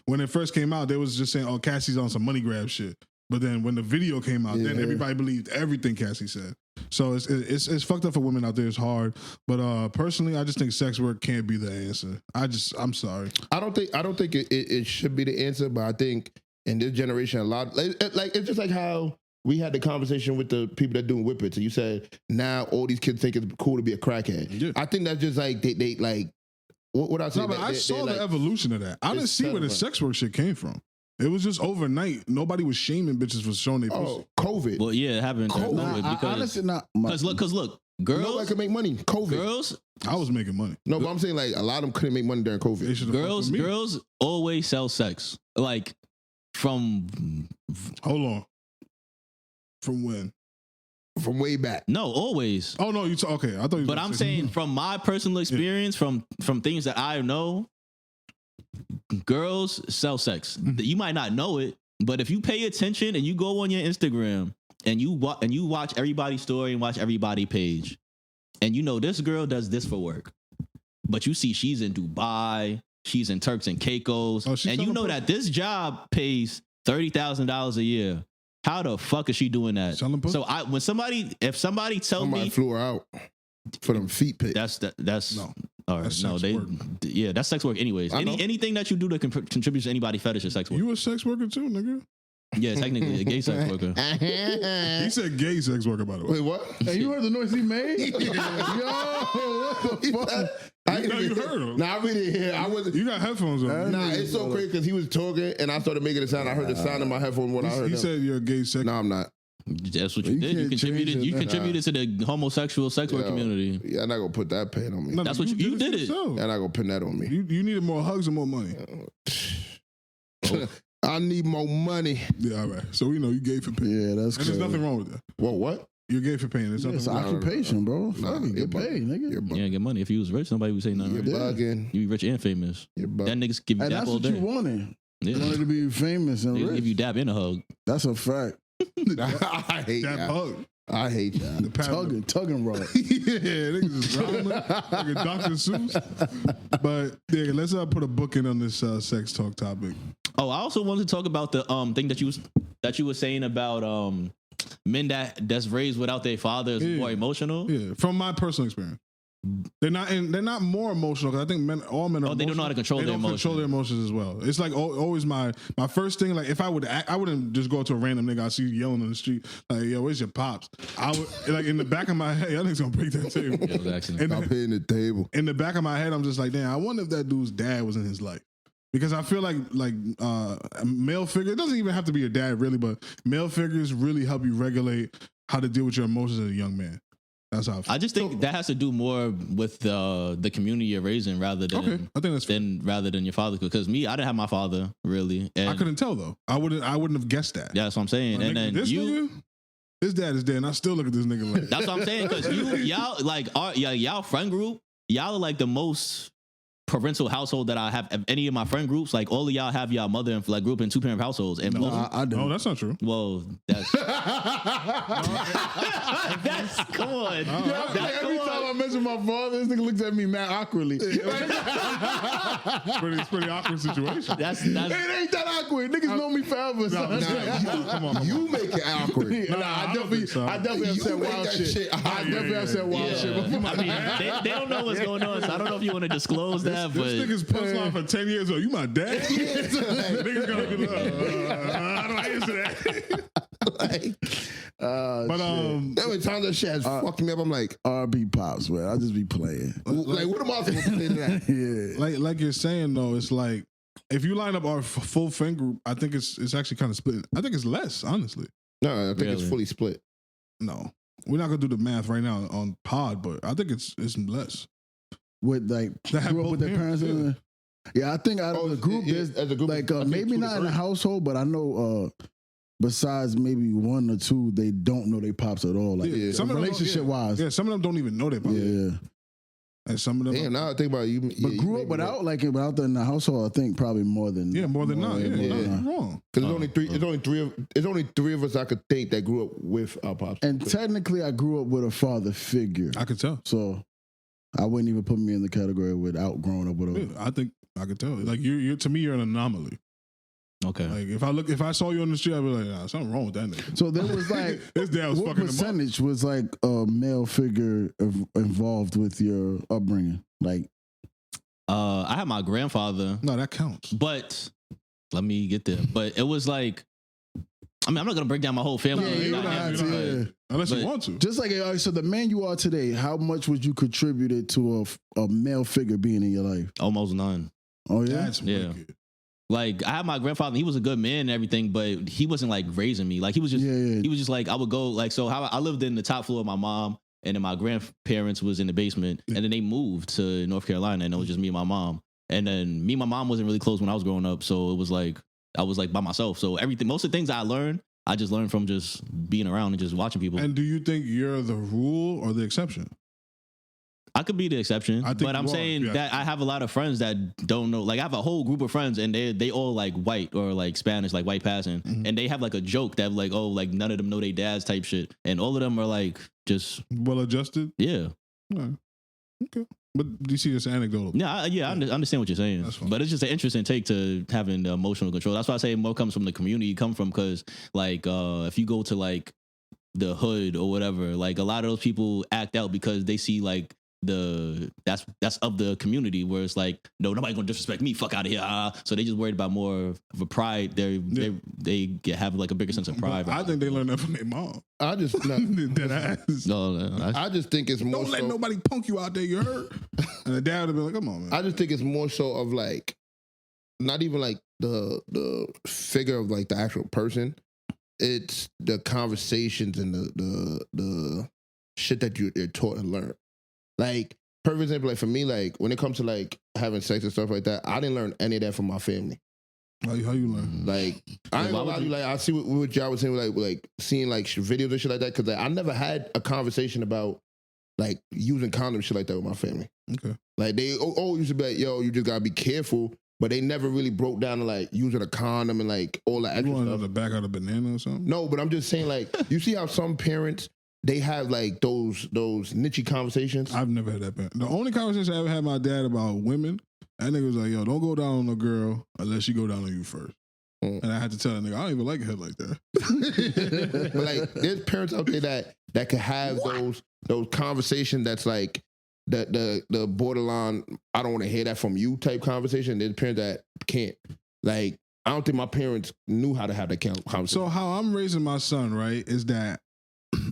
when it first came out, they was just saying, oh, Cassie's on some money grab shit. But then when the video came out, then everybody believed everything Cassie said. So it's fucked up for women out there. It's hard. But personally, I just think sex work can't be the answer. I'm sorry. I don't think it should be the answer, but I think in this generation, a lot like it's just like how we had the conversation with the people that doing whippets, and you said now all these kids think it's cool to be a crackhead. Yeah. I think that's just like they like what I say. No, but I saw the evolution of that. I didn't see where the sex work shit came from. It was just overnight. Nobody was shaming bitches for showing their pussy. COVID. well, yeah, it happened. Honestly, not. Because look, girls, Nobody could make money. COVID. girls, I was making money. No, but I'm saying like a lot of them couldn't make money during They COVID. should've fucked with me. girls always sell sex. Like from Hold on. From when? From way back. no, always. Oh no, okay. I thought you. But I'm saying from my personal experience, from things that I know, girls sell sex. You might not know it, but if you pay attention and you go on your Instagram and you watch everybody's story and watch everybody page, and you know this girl does this for work, but you see she's in Dubai, she's in Turks and Caicos, Oh, she's and you selling know that this job pays $30,000 a year. How the fuck is she doing that? Selling pussy? So if somebody tells Somebody me flew her out for them feet pics. that's No. all right. That's No, sex work. yeah, that's sex work. Anyways, I know. anything that you do to contribute to anybody's fetish is sex work. You a sex worker too, nigga? Yeah, technically a gay sex worker. He said gay sex worker, by the way. Wait, what? Hey, you heard the noise he made? Yo, what the fuck? I No, you heard him. Nah, I really didn't hear. I wasn't. You got headphones on. Nah, it's so crazy because he was talking and I started making a sound. I heard the sound in my headphone when I heard He him. said you're a gay sex. No, I'm not. That's what you You did. You can't contributed. change it, You nah. contributed to the homosexual sex work Yo, community. Yeah, I'm not gonna put that pain on me. No, That's what you did it. yourself. You're not gonna pin that on me. You needed more hugs and more money. I need more money. Yeah, all right. So we know you gay for pain. Yeah, that's And there's crazy. nothing wrong with that. Whoa, what? You're gay for pain. There's Yeah, nothing it's wrong. occupation, bro. Nah, Fuck it, you're get paid, nigga. You're bugging. Yeah, get money. If you was rich, nobody would say nothing. You're bugging. You be rich and famous. You're That bugging. niggas give you And dap that's all what you day. wanted. You Yeah, wanted to be famous and they give you rich. dap and a hug. That's a fact. I hate That y'all. hug. I hate y'all. The paddle. Tugging rod. Yeah, niggas is growling like a Dr. Seuss. But yeah, let's put a book in on this sex talk topic. Oh, I also wanted to talk about the thing that you were saying about men that's raised without their father is more emotional. Yeah, from my personal experience. They're not more emotional because I think all men are. Oh, they don't know how to control their emotions. Control their emotions as well. It's like always my first thing. Like if I would act, I wouldn't just go to a random nigga I see yelling on the street like, "Yo, where's your pops?" I would like in the back of my head, y'all niggas gonna break that table. Stop hitting the table. In the back of my head, I'm just like, damn. I wonder if that dude's dad was in his life. Because I feel like a male figure, it doesn't even have to be your dad really, but male figures really help you regulate how to deal with your emotions as a young man. That's how I feel. I just think that has to do more with the community you're raising rather than I think that's rather than your father. Because me, I didn't have my father really. And I couldn't tell though. I wouldn't have guessed that. Yeah, that's what I'm saying. Like, and then this nigga, his dad is dead, and I still look at this nigga like that's what I'm saying. Because y'all like y'all friend group, y'all are like the most parental household that I have of any of my friend groups. Like all of y'all have y'all mother and like group in 2-parent households. And I don't. No, that's not true. well, that's come on. Every time I mention my father, this nigga looks at me mad awkwardly. It's pretty awkward situation. That's It ain't that awkward. Niggas know me forever. son. Come on. You make it awkward. I definitely have said wild shit. I definitely have said wild shit. I mean, they don't know what's going on, so I don't know if you want to disclose that. This But nigga's punchline for 10 years old. You my dad? Niggas gonna be like, I don't answer that. But There were times that shit has fucked me up. I'm like, RB Pops, man. I just be playing. like what am I supposed to say to that? Yeah. like you're saying though, it's like if you line up our full friend group, I think it's actually kind of split. I think it's less, honestly. No, I think it's Really? fully split. No, we're not gonna do the math right now on pod, but I think it's less. With like That have grew up both with their parents. parents, Yeah, I think out of the group, there's as a group, like I think maybe 2 to not in the 3. household, but I know besides maybe 1 or 2, they don't know their pops at all. Like Yeah. Some of them don't- relationship wise. Yeah, some of them don't even know their pop. Yeah. And some of them, Damn, now I think about it, you. But grew up without them in the household, I think probably more than more than not. Yeah, more than not not. wrong. Because it's only three of us I could think that grew up with our pops. And technically, I grew up with a father figure, I could tell. so I wouldn't even put me in the category without growing up with a. Yeah, I think I could tell. Like you're to me, you're an anomaly. okay. Like if I saw you on the street, I'd be like, nah, something wrong with that nigga. So there was like, His dad was what fucking him up. percentage was like a male figure involved with your upbringing? Like, I had my grandfather, No, that counts. but let me get there. But it was like, I mean, I'm not gonna break down my whole family. Yeah, you don't have to, yeah. Unless you But- want to. just like, so the man you are today, how much would you contribute it to a male figure being in your life? Almost none. Oh yeah, That's Yeah. wicked. Like I had my grandfather, and he was a good man and everything, but he wasn't like raising me. Like he was just, Yeah. he was just like I would go like so. How I lived in the top floor of my mom, and then my grandparents was in the basement, and then they moved to North Carolina, and it was just me and my mom. And then me and my mom wasn't really close when I was growing up, so it was like I was like by myself. So most of the things I learned, I just learned from just being around and just watching people. And do you think you're the rule or the exception? I could be the exception, I think but I'm you are, saying yeah. that I have a lot of friends that don't know. Like I have a whole group of friends, and they all like white or like Spanish, like white passing, and they have like a joke that like, oh, like none of them know their dads type shit, and all of them are like just Well adjusted? yeah. No. Okay. But do you see this anecdotal? Yeah, I understand what you're saying, That's fine. but it's just an interesting take to having the emotional control. That's why I say more comes from the community you come from, because like if you go to like the hood or whatever, like a lot of those people act out because they see like that's of the community where it's like no, nobody gonna disrespect me, fuck out of here. So they just worried about more of a pride. They have like a bigger sense of pride. But I think they learned that from their mom. I just Dead ass. no, I just think it's more Don't let so. nobody punk you out there, you heard? And the dad would be like, come on, man. I just think it's more so of like, not even like the figure of like the actual person. It's the conversations and the shit that you're taught and learned. Like, for example, like for me, like when it comes to like having sex and stuff like that, I didn't learn any of that from my family. How you learn? Like, I ain't gonna lie to you, like I see what y'all was saying, like seeing like videos and shit like that, because like, I never had a conversation about like using condoms, shit like that with my family. Okay. Like they always used to be like, yo, you just gotta be careful. But they never really broke down to like using a condom and like all that You extra want stuff. to back out a banana or something? No, but I'm just saying, like, you see how some parents, they have like those niche conversations. I've never had that. The only conversation I ever had with my dad about women, that nigga was like, yo, don't go down on a girl unless she go down on you first. And I had to tell that nigga, I don't even like head like that. But like, there's parents out there that can have those conversations that's like the borderline, I don't want to hear that from you type conversation. There's parents that can't. Like, I don't think my parents knew how to have that conversation. So how I'm raising my son, right, is that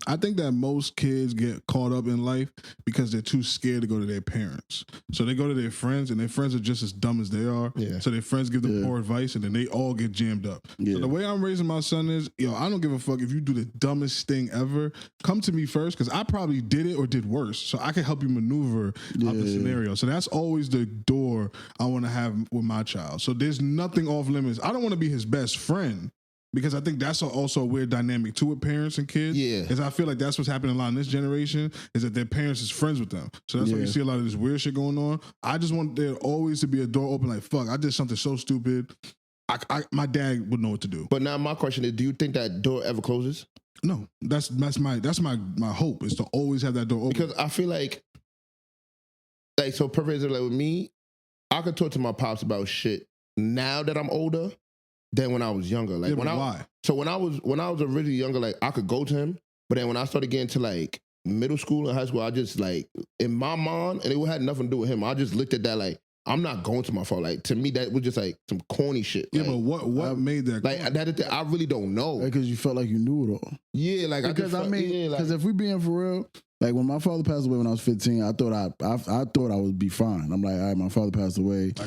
I think that most kids get caught up in life because they're too scared to go to their parents. So they go to their friends, and their friends are just as dumb as they are. Yeah. So their friends give them poor advice, and then they all get jammed up. Yeah. So the way I'm raising my son is, I don't give a fuck if you do the dumbest thing ever. Come to me first, because I probably did it or did worse. So I can help you maneuver out the scenario. So that's always the door I want to have with my child. So there's nothing off limits. I don't want to be his best friend. Because I think that's also a weird dynamic too with parents and kids. Yeah. Is I feel like that's what's happening a lot in this generation is that their parents is friends with them. So that's why you see a lot of this weird shit going on. I just want there always to be a door open like, fuck, I did something so stupid. My dad would know what to do. But now my question is, do you think that door ever closes? No. That's my hope is to always have that door open. Because I feel like so perfect example, like with me, I could talk to my pops about shit now that I'm older than when I was younger. Like when I was originally younger, like I could go to him, but then when I started getting to like middle school and high school, I just like in my mind, and it had nothing to do with him. I just looked at that like I'm not going to my father. Like to me, that was just like some corny shit. Yeah, like, but what made that? Like that, I really don't know. Because you felt like you knew it all. Yeah, like because if we being for real. Like when my father passed away when I was 15, I thought I would be fine. I'm like, all right, my father passed away. I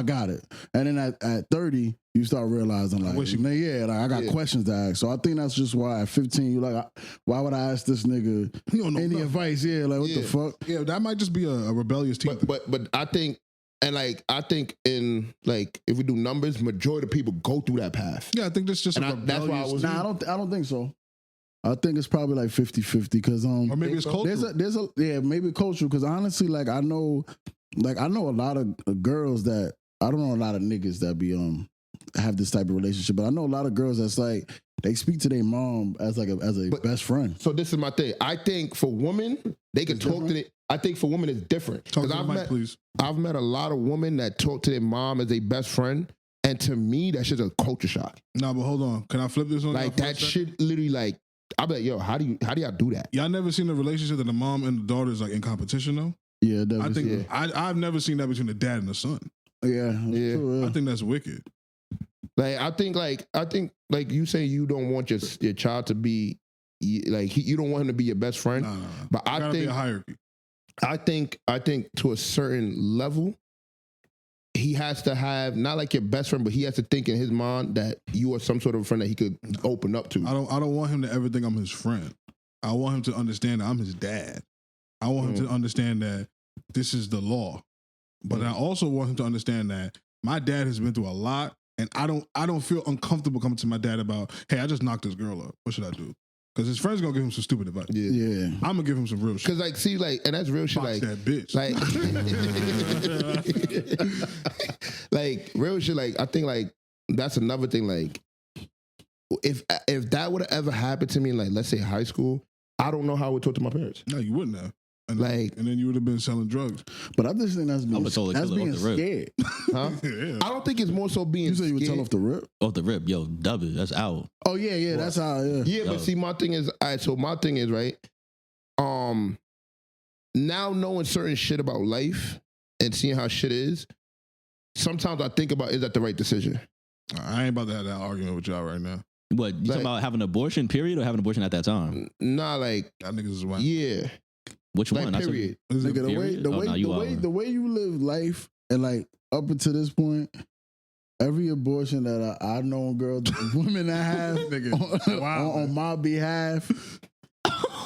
got it. And then at 30, you start realizing like, I got questions to ask. So I think that's just why at 15, you're like, why would I ask this nigga any advice? Yeah, like what the fuck? Yeah, that might just be a rebellious team. But I think. And like I think in like if we do numbers, majority of people go through that path. Yeah, I think that's just that's why I was. Nah, I don't think so. I think it's probably like 50-50 because or maybe it's cultural. There's a maybe cultural because honestly like I know a lot of girls that I don't know a lot of niggas that be have this type of relationship, but I know a lot of girls that's like they speak to their mom as a best friend. So this is my thing. I think for women they can talk to it. I think for women it's different because I've met a lot of women that talk to their mom as their best friend. And to me, that shit's a culture shock. Nah, but hold on. Can I flip this on? Like that shit literally like I'll be like, yo, how do y'all do that? Y'all never seen a relationship that the mom and the daughter is like in competition though? Yeah, I think I've never seen that between the dad and the son. Yeah. True, I think that's wicked. Like I think like you say you don't want your child to be like you don't want him to be your best friend. Nah. But I think be a hierarchy. I think to a certain level, he has to have not like your best friend, but he has to think in his mind that you are some sort of friend that he could open up to. I don't want him to ever think I'm his friend. I want him to understand that I'm his dad. I want him to understand that this is the law. But I also want him to understand that my dad has been through a lot, and I don't feel uncomfortable coming to my dad about, hey, I just knocked this girl up. What should I do? Because his friend's gonna give him some stupid advice. Yeah. I'm gonna give him some real shit. Because like, see, like, and that's real shit. Box like that bitch. Like, like real shit. Like, I think like that's another thing. Like, if that would have ever happened to me, in like let's say high school, I don't know how I would talk to my parents. No, you wouldn't have. And like, and then you would have been selling drugs. But I just think that's being scared. Huh? Yeah. I don't think it's more so being. You say you would scared. tell off the rip? Off the rip, yo, dub it. That's out. Oh yeah, that's how. Yeah, but see, my thing is, all right. So my thing is right. Now knowing certain shit about life and seeing how shit is, sometimes I think about is that the right decision? I ain't about to have that argument with y'all right now. What you talking about? Having an abortion, period, or having an abortion at that time? Nah, like y'all niggas is white. Yeah. Which like, one? Period. Nigga, the way you live life and like up until this point, every abortion that I know girls, women that have on my behalf,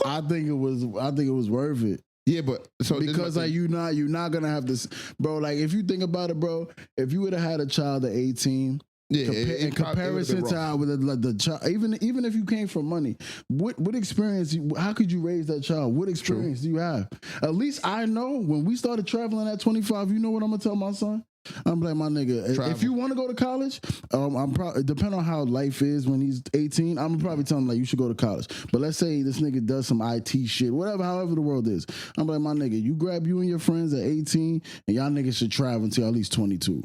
I think it was worth it. Yeah, but so because like you're not gonna have this, bro. Like if you think about it, bro, if you would have had a child at 18. Yeah, in comparison to how the child, even if you came from money, what experience? How could you raise that child? What experience do you have? At least I know when we started traveling at 25. You know what I'm gonna tell my son? I'm like, my nigga, if you want to go to college, I'm probably depending on how life is when he's 18. I'm probably telling him like you should go to college. But let's say this nigga does some IT shit, whatever, however the world is. I'm like, my nigga, you grab you and your friends at 18, and y'all niggas should travel until at least 22.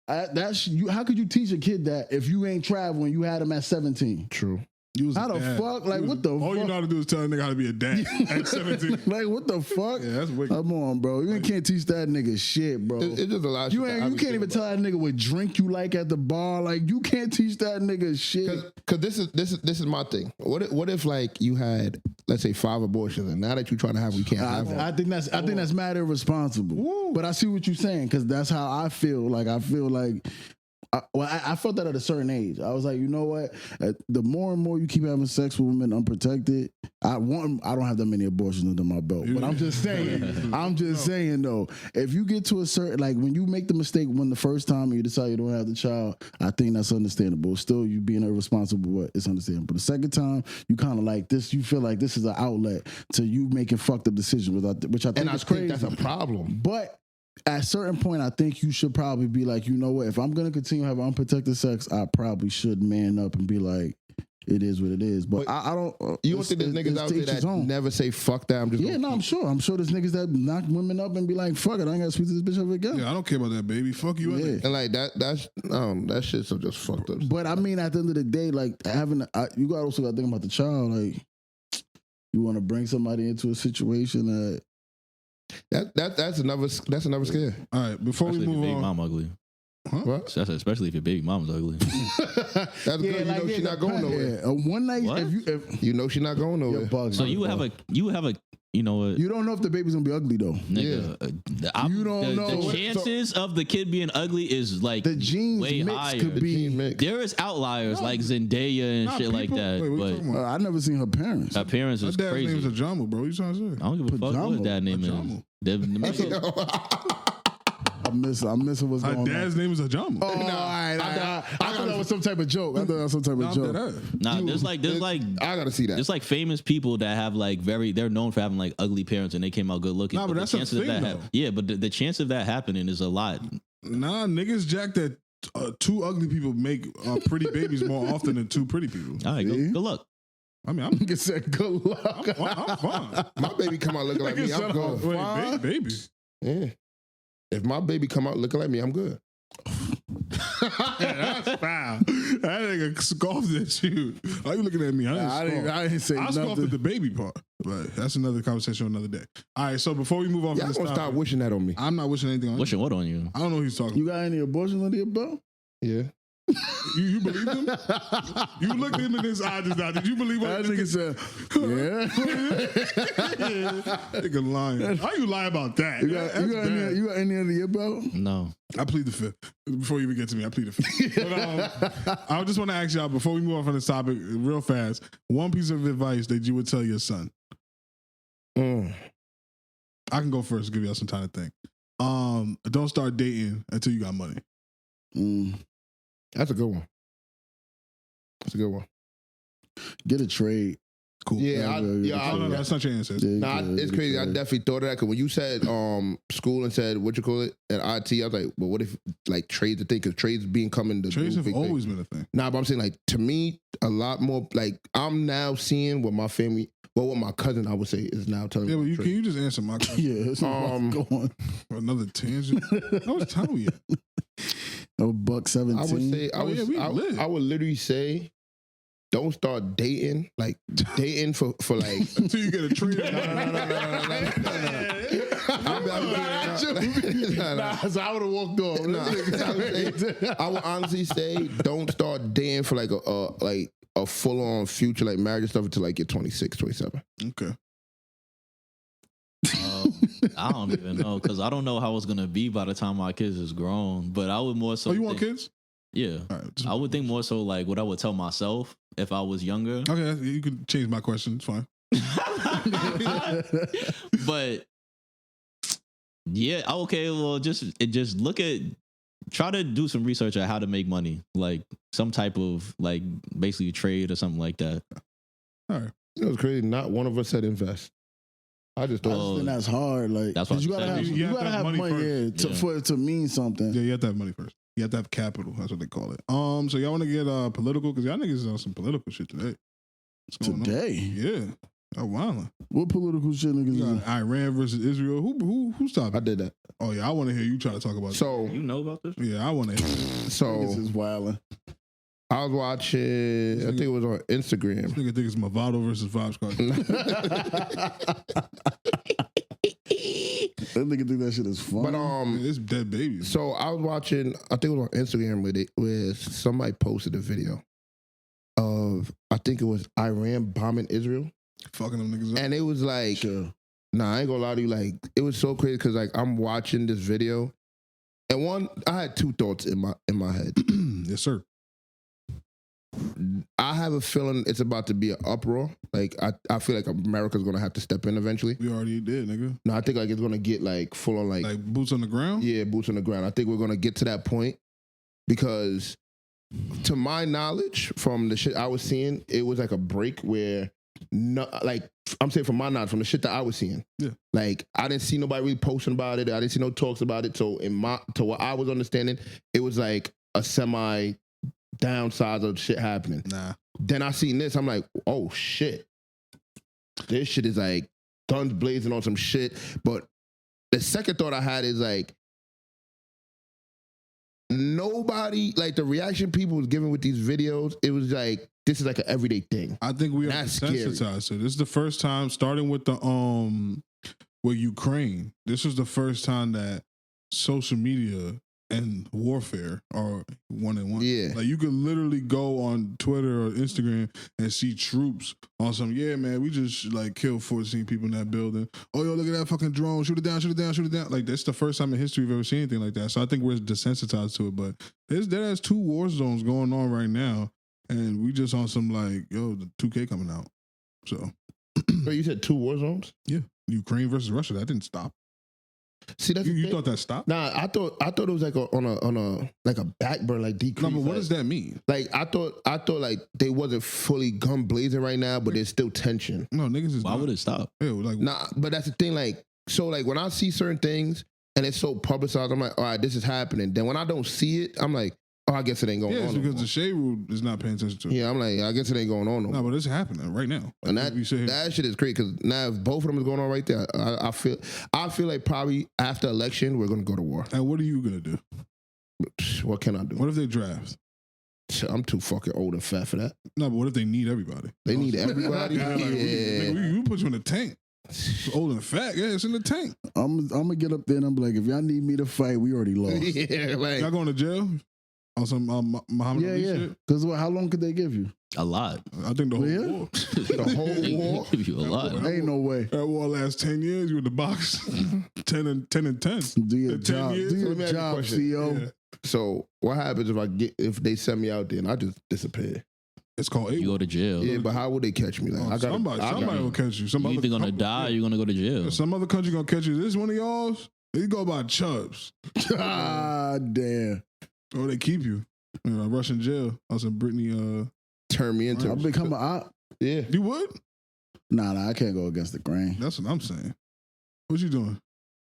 That's you. How could you teach a kid that if you ain't traveling, you had him at 17? True. You was How a the dad. fuck? Like, what the all fuck? you know how to do is tell a nigga how to be a dad at 17. Like, what the fuck? Yeah, that's wicked. Come on, bro. You can't teach that nigga shit, bro. It's just a lot of You shit that I you be can't even thinking tell that nigga what drink you like at the bar. Like, you can't teach that nigga shit. Cause this is my thing. What if like you had, let's say, 5 abortions, and now that you're trying to have one, you can't have one? I think that's mad irresponsible. But I see what you're saying because that's how I feel. Like I feel like. I felt that at a certain age. I was like, you know what? The more and more you keep having sex with women unprotected, I don't have that many abortions under my belt. But I'm just saying though, if you get to a certain, like when you make the mistake when the first time and you decide you don't have the child, I think that's understandable. Still, you being irresponsible, but it's understandable. The second time, you kind of like this, you feel like this is an outlet to you making fucked up decisions, which I think is crazy. That's a problem. But at a certain point, I think you should probably be like, you know what? If I'm going to continue having unprotected sex, I probably should man up and be like, it is what it is. But I don't. You don't think there's niggas out there that never say fuck that? I'm just I'm sure. I'm sure there's niggas that knock women up and be like, fuck it, I ain't got to speak to this bitch ever again. Yeah, I don't care about that, baby. Fuck you. Yeah. And like that shit's just fucked up. But I mean, at the end of the day, like you got also got to think about the child. Like, you want to bring somebody into a situation that. That's another scare. All right, before Especially we if your move baby on. mom ugly. What? That's especially if your baby mom's ugly. That's good. You know she's not going nowhere. Yeah, one night, What? if You know she's not going you're nowhere. bugging. So you would have a, you know what, You don't know if the baby's gonna be ugly though. nigga? You don't know. The chances of the kid being ugly is like The genes way mix higher. could be. Gene mix. There is outliers like Zendaya and Nah, shit like people- that, Wait, what you but talking about? I never seen her parents. her parents My is dad's name is crazy. Ajamo, bro. What you trying to say? I don't give a fuck what Pajama. his dad name Pajama. is. I'm missing what's Her going on. dad's name is Ajamo. Oh, all right. I thought that was some type of joke. I thought that was some type of joke. Nah, there's like I gotta see that. there's like famous people that have like they're known for having like ugly parents and they came out good looking. Nah, but the that's a chances of thing, that though. yeah, but the chance of that happening is a lot. Nah, niggas jack that 2 ugly people make pretty babies more often than 2 pretty people. All right, See? good luck. I mean, Nigga said, "Good luck." I'm fine. My baby come out looking like me, I'm good. Wait, baby. Yeah. If my baby come out looking like me, I'm good. That's foul. That nigga scoffed at you. Why you looking at me? I didn't say I scoffed nothing. at the baby part. But that's another conversation another day. All right, so before we move on Y'all from this gonna stop topic, wishing that on me. I'm not wishing anything on Wishing you. what on you? I don't know who he's talking You got any abortions under your belt? Yeah. You believe him? You looked him in his eye just now. Did you believe what That nigga said, "Yeah." nigga lying? How you lie about that? You got any under your belt? No. I plead the fifth. Before you even get to me, I plead the fifth. But, I just want to ask y'all, before we move on from this topic real fast, one piece of advice that you would tell your son. I can go first, give y'all some time to think. Don't start dating until you got money. That's a good one. That's a good one. Get a trade. Cool. No, that's not your answer. Nah, it's crazy. I definitely thought of that because when you said school and said what you call it at IT, I was like, well, what if like trades a thing? Because trades becoming the Trades new have big thing. always been a thing. Nah, but I'm saying like to me, a lot more like I'm now seeing what my family, well, what my cousin I would say is now telling Yeah, but me. can you just answer my question? Yeah, that's go on. Another tangent. How much time we at? A $1.17. I would say I would literally say don't start dating for like Until you get a trade. So I would have walked off. I would honestly say don't start dating for like a full on future like marriage and stuff until like you're 26, 27. Okay. I don't even know because I don't know how it's gonna be by the time my kids is grown. But I would more so. Oh, you want kids? Yeah, All right. I would think more so like what I would tell myself if I was younger. Okay, you can change my question. It's fine. But yeah, okay. Well, just try to do some research on how to make money, like some type of like basically trade or something like that. All right. You know, it's crazy. Not one of us said invest. I just I thought. just think that's hard. Like, That's what 'cause you I'm gotta saying. have, You you have gotta to have have money money first. yeah, for it to mean something. Yeah, you have to have money first. You have to have capital. That's what they call it. So y'all want to get political? Because y'all niggas on some political shit today. What's going on? Today, Yeah. Oh, wow. What political shit niggas You is? got Iran versus Israel. Who stopped I it? did that. Oh yeah, I want to hear you try to talk about it. So You know about this? Yeah, I want to. Niggas so is wildin'. I was watching. I think it was on Instagram. Nigga think it's Movado versus Vibes Card. That nigga think that shit is fun. But It's dead babies. so I was watching. I think it was on Instagram where somebody posted a video of I think it was Iran bombing Israel, Fucking them niggas up. and it was like, Sure. nah, I ain't gonna lie to you. Like, it was so crazy because like I'm watching this video, and one, I had two thoughts in my head. Yes, sir. I have a feeling it's about to be an uproar. Like I feel like America's gonna have to step in eventually. We already did, nigga. No, I think like it's gonna get like full on Like boots on the ground. yeah, boots on the ground. I think we're gonna get to that point because, to my knowledge, from the shit I was seeing, it was like a break where, no, like I'm saying from my knowledge, from the shit that I was seeing, Yeah. like I didn't see nobody really posting about it. I didn't see no talks about it. So to what I was understanding, it was like a semi downside of shit happening. Nah. Then I seen this, I'm like, oh shit, this shit is like guns blazing on some shit. But the second thought I had is like, nobody, like the reaction people was giving with these videos, it was like, this is like an everyday thing. I think we are That's scary. desensitized. So this is the first time, starting with the with Ukraine. This was the first time that social media and warfare are one in one. Yeah. Like you could literally go on Twitter or Instagram and see troops on some, yeah, man, we just like killed 14 people in that building. Oh, yo, look at that fucking drone. Shoot it down, shoot it down, shoot it down. Like that's the first time in history we've ever seen anything like that. So I think we're desensitized to it. But there's 2 war zones going on right now. And we just on some like, yo, the 2K coming out. So But you said 2 war zones? yeah, Ukraine versus Russia. That didn't stop. See, that's the You thing. thought that stopped? Nah, I thought it was like on a like a backburn, like decrease. No, but what like, does that mean? Like I thought like they wasn't fully gun blazing right now, but there's still tension. No, niggas is Why not. would it stop? Yeah, like Nah, but that's the thing. Like, so like when I see certain things and it's so publicized, I'm like, all right, this is happening. Then when I don't see it, I'm like, oh, I guess it ain't going yeah, on. it's no because more. the shade rule is not paying attention to it. Yeah, I'm like, I guess it ain't going on no No, more. but it's happening right now. And Like, that we sit here- that shit is crazy because now if both of them is going on right there, I feel like probably after election we're gonna go to war. And what are you gonna do? What can I do? What if they draft? I'm too fucking old and fat for that. No, but what if they need everybody? They need everybody. Yeah, like, Yeah. we put you in the tank. Old and fat, yeah, it's in the tank. I'm gonna get up there and I'm like, if y'all need me to fight, we already lost. Yeah, like Y'all going to jail on some Muhammad Yeah, Ali yeah. shit? Because how long could they give you? A lot. I think the whole Yeah. war. the whole war. Give you a lot. Ain't no way. That war lasts 10 years. You in the box. 10 and 10. Do your 10 job. years? Do Let your me ask you a job, question. CEO. Yeah. So what happens if they send me out there and I just disappear? It's called You go A. to jail. Yeah, but how would they catch me? Like Oh, I got somebody will catch you. Some You're other either gonna couple- die or you're gonna go to jail. Some other country gonna catch you. This one of y'all's. They go by Chubbz. Ah, damn. Or they keep you. You know, Russian jail. I was in Brittany. turn me into. I'll become an op. Yeah. You would? Nah, I can't go against the grain. That's what I'm saying. What you doing?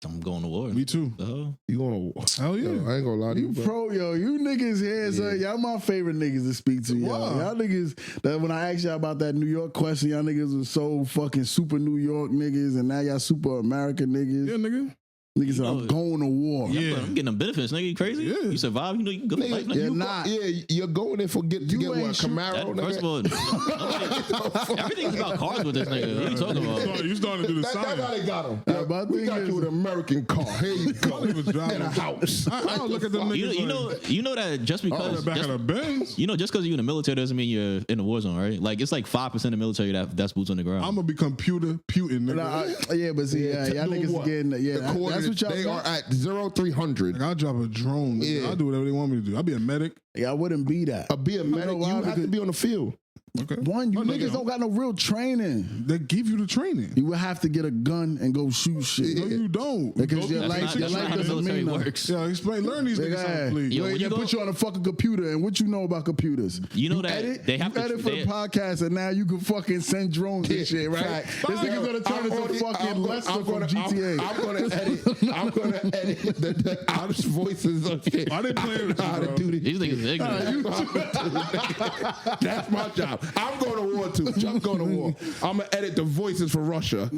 I'm going to war. Me too. Oh, You gonna war? Hell yeah. Yo, I ain't gonna lie to you, You bro. pro, yo, you niggas here, son. Y'all my favorite niggas to speak to, y'all. Wow. Y'all niggas, that when I asked y'all about that New York question, y'all niggas was so fucking super New York niggas, and now y'all super American niggas. Yeah, nigga. Niggas said, I'm going to war. Yeah. I'm getting them benefits, nigga. You crazy? Yeah. You survive, you know you can go to life. Nigga, nigga. Yeah, you nah. you're going there to get You what, ain't shoot- Camaro? That- First of all, everything's about cars with this nigga. What are you talking about? You starting to do the that's how science. they got him. Yeah, my we thing got is- you with an American car. Here you go. He was driving In a house. I don't look at them niggas You know that just in because the back just, of the Benz. you know just because you're in the military doesn't mean you're in the war zone, right? Like it's like 5% of the military that's boots on the ground. I'm gonna be computer Putin, nigga. Nah, yeah, but see, y'all Doing niggas what? getting, yeah, The that's coordinates, what y'all they got. are at 0300. Like, I'll drop a drone. Nigga. Yeah. I'll do whatever they want me to do. I'll be a medic. Yeah, I wouldn't be that. Be a medic, know why? you have to Because- be on the field. Okay. One, you No, niggas don't got no real training. They give you the training. You would have to get a gun and go shoot shit. No, you don't. Because Go your through life- the your that's life not how the doesn't military mean nothing. works. Yeah, explain. Learn these Big niggas ass. something, please. Yo, They when you put go- you on a fucking computer, and what you know about computers? You know that edit, they have you to- edit for they- the podcast, and now you can fucking send drones and shit, right? Fact. This nigga's gonna turn into fucking Lester from GTA. I'm gonna edit the Ops voices of shit. Why they playing with you, I know how bro? to do this. These niggas ignorant. That's my job. I'm going to war too. I'm going to war. I'm gonna edit the voices for Russia.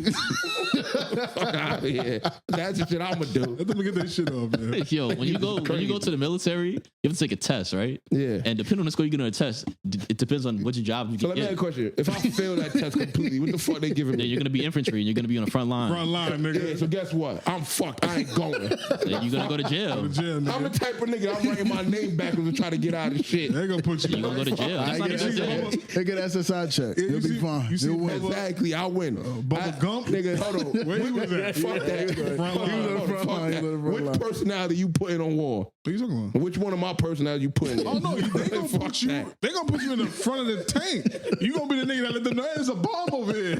Fuck out of here. That's the shit I'm gonna do. Let them get that shit off, man. Yo, when you go to the military, you have to take a test, right? Yeah. And depending on the score you're gonna test, it depends on which job you So get. let me ask you a question. If I fail that test completely, what the fuck they giving Then me? you're gonna be infantry and you're gonna be on the front line. Front line, nigga. Yeah, so guess what? I'm fucked. I ain't going. Then you're gonna go to jail. Jail, I'm the nigga. type of nigga I'm writing my name backwards to try to get out of shit. They gonna put you. You're gonna go to jail. That's I not get even jail. They get SSI check. Yeah, you You'll be see- fine. you see You'll win. Bubba- Exactly, I win. Bubba Gump? Nigga, hold on. Where he was at? Fuck that. Front line. He was Hold on, front fuck line, that. he was front Which line. personality you putting on war? What you talking about? Which one of my personalities you putting in? Oh no, they gonna Fuck put you. that. They gonna put you in the front of the tank. You gonna be the nigga that let them know, hey, there's a bomb over here.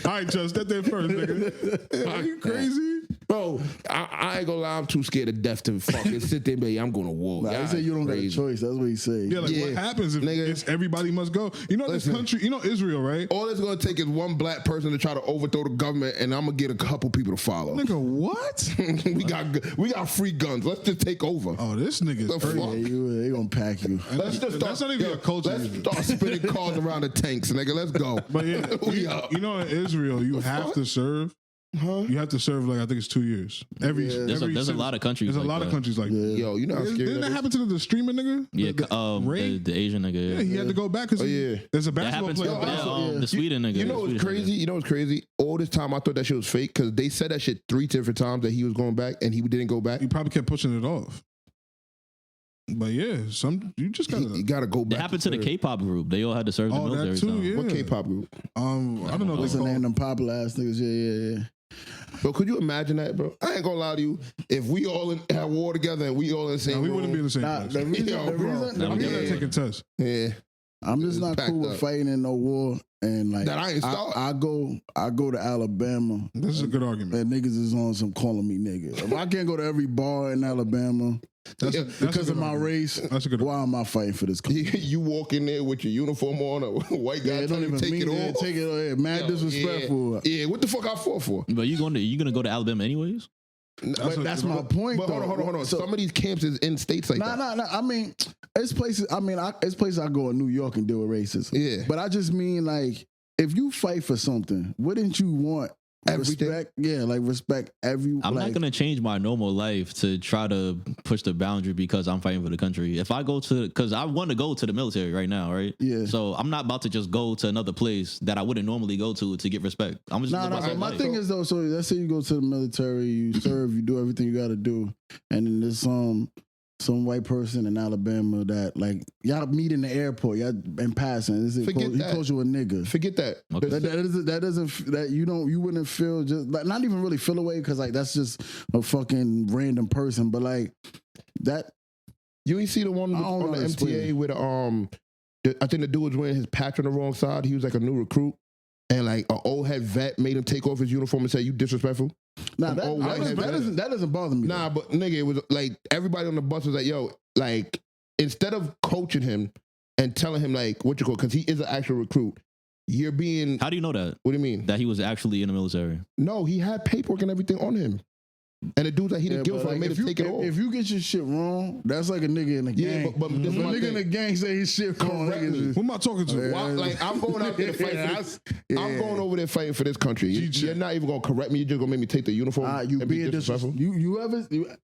All right, Chubbz, step there first, nigga. Are you crazy? Bro, I ain't gonna lie, I'm too scared to death to fucking sit there and be, I'm going to war. Nah, he Y'all said you don't got a crazy. choice. That's what he said. Yeah, like Yeah, what happens if nigga. it's everybody must go? You know Listen. this country. You know Israel, right? All it's gonna take is one black person to try to overthrow the government, and I'm gonna get a couple people to follow. Nigga, what? we got free guns. Let's just take over. Oh, this nigga The is crazy. fuck? Yeah, they gonna pack you. Let's just start. That's not even a culture. Let's start spinning cars around the tanks, nigga. Let's go. But yeah, We up. you know in Israel, you have to serve. Huh? You have to serve like I think it's 2 years. Every Yeah. There's a lot of countries. There's a like lot that. of countries like that. Yo, you know how scary Didn't that that is? happen to the streamer nigga? Yeah, Ray? the Asian nigga. Yeah, he had to go back because Oh, yeah. there's a That basketball happened to player. the Sweden nigga. You know the what's Swedish crazy? nigga. You know what's crazy? All this time I thought that shit was fake because they said that shit 3 different times that he was going back and he didn't go back. He probably kept pushing it off. But yeah, you just You gotta. gotta go back. That happened to the serve. K-pop group. They all had to serve the Oh, military. that too. time. Yeah. What K-pop group? I don't know. What's What the they name? call. Them popular ass niggas. Yeah. Bro, could you imagine that, bro? I ain't gonna lie to you. If we all had war together and we all in the same No, we room, wouldn't be in the same Nah, place. the reason, Yo, the bro. reason, Nah, I'm yeah. not taking tests. yeah, I'm just not packed cool with up. fighting in no war. And like That I ain't start. I go to Alabama. This is a good argument. And niggas is on some calling me nigga. If I can't go to every bar in Alabama That's a because good of my argument. race, That's a good. why am I fighting for this country? you walk in there with your uniform on, a white guy Yeah, it tell don't you even take mean it that. off. Take it. Yeah, mad Yo, disrespectful. Yeah, what the fuck I fought for? But you gonna go to Alabama anyways? But that's my point. But hold though. on. So- Some of these camps is in states like that. Nah. I mean, it's places. It's places I go in New York and deal with racism. Yeah. But I just mean like, if you fight for something, wouldn't you want Everything. respect? Yeah, like respect every. I'm like, not gonna change my normal life to try to push the boundary because I'm fighting for the country. If I go to, because I want to go to the military right now, right? Yeah. So I'm not about to just go to another place that I wouldn't normally go to get respect. I'm just Nah, live my but my life. thing is though. So let's say you go to the military, you serve, you do everything you got to do, and then there's some white person in Alabama that like y'all meet in the airport, y'all in passing. Forget He that. calls you a nigga. Forget that. Okay. That doesn't you wouldn't feel just like not even really feel away because like that's just a fucking random person, but like that. You ain't see the one I don't on know the how to explain MTA it. with I think the dude was wearing his patch on the wrong side. He was like a new recruit. And like an old head vet made him take off his uniform and say, "You disrespectful." Nah, Oh, white head vet. that doesn't bother me. Nah, but nigga, it was like everybody on the bus was like, "Yo, like instead of coaching him and telling him like what you call, because he is an actual recruit, you're being. How do you know that? What do you mean? That he was actually in the military? No, he had paperwork and everything on him, and the dude's like he didn't give a fuck. like, Made him take it off. if you get your shit wrong, that's like a nigga in the Yeah, gang. but this If is a my nigga in thing. the gang say his shit wrong, Correct me. niggas Who am I talking to? Yeah. Why, like I'm going out there to fight. For this, I'm going over there fighting for this country. GG. You're not even gonna correct me. You're just gonna make me take the uniform. you and be being disrespectful.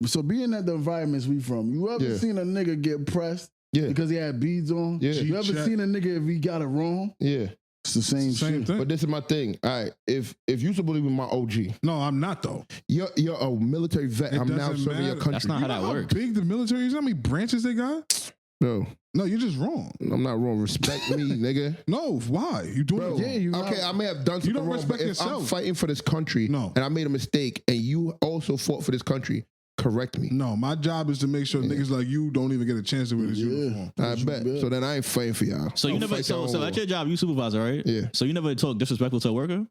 so being at the environments we from, you ever Yeah. seen a nigga get pressed Yeah, because he had beads on? Yeah. You ever G-check. seen a nigga if he got it wrong? yeah. It's the same shit. thing. But this is my thing. All right, if you supposed to be my OG, No, I'm not though. you're a military vet. It I'm now doesn't serving your matter. country. That's not how that How works. big the military is? How many branches they got? No, No, you're just wrong. I'm not wrong. Respect me, nigga. No, why? You doing Bro, it wrong. Yeah, you okay, not- I may have done something don't wrong, but respect if yourself. I'm fighting for this country No. and I made a mistake and you also fought for this country, correct me. No, my job is to make sure niggas like you don't even get a chance to wear this Yeah. uniform. I bet. So then I ain't fighting for y'all. So you I'll never fight y'all so own at war. your job you supervisor, right? Yeah. So you never talk disrespectful to a worker?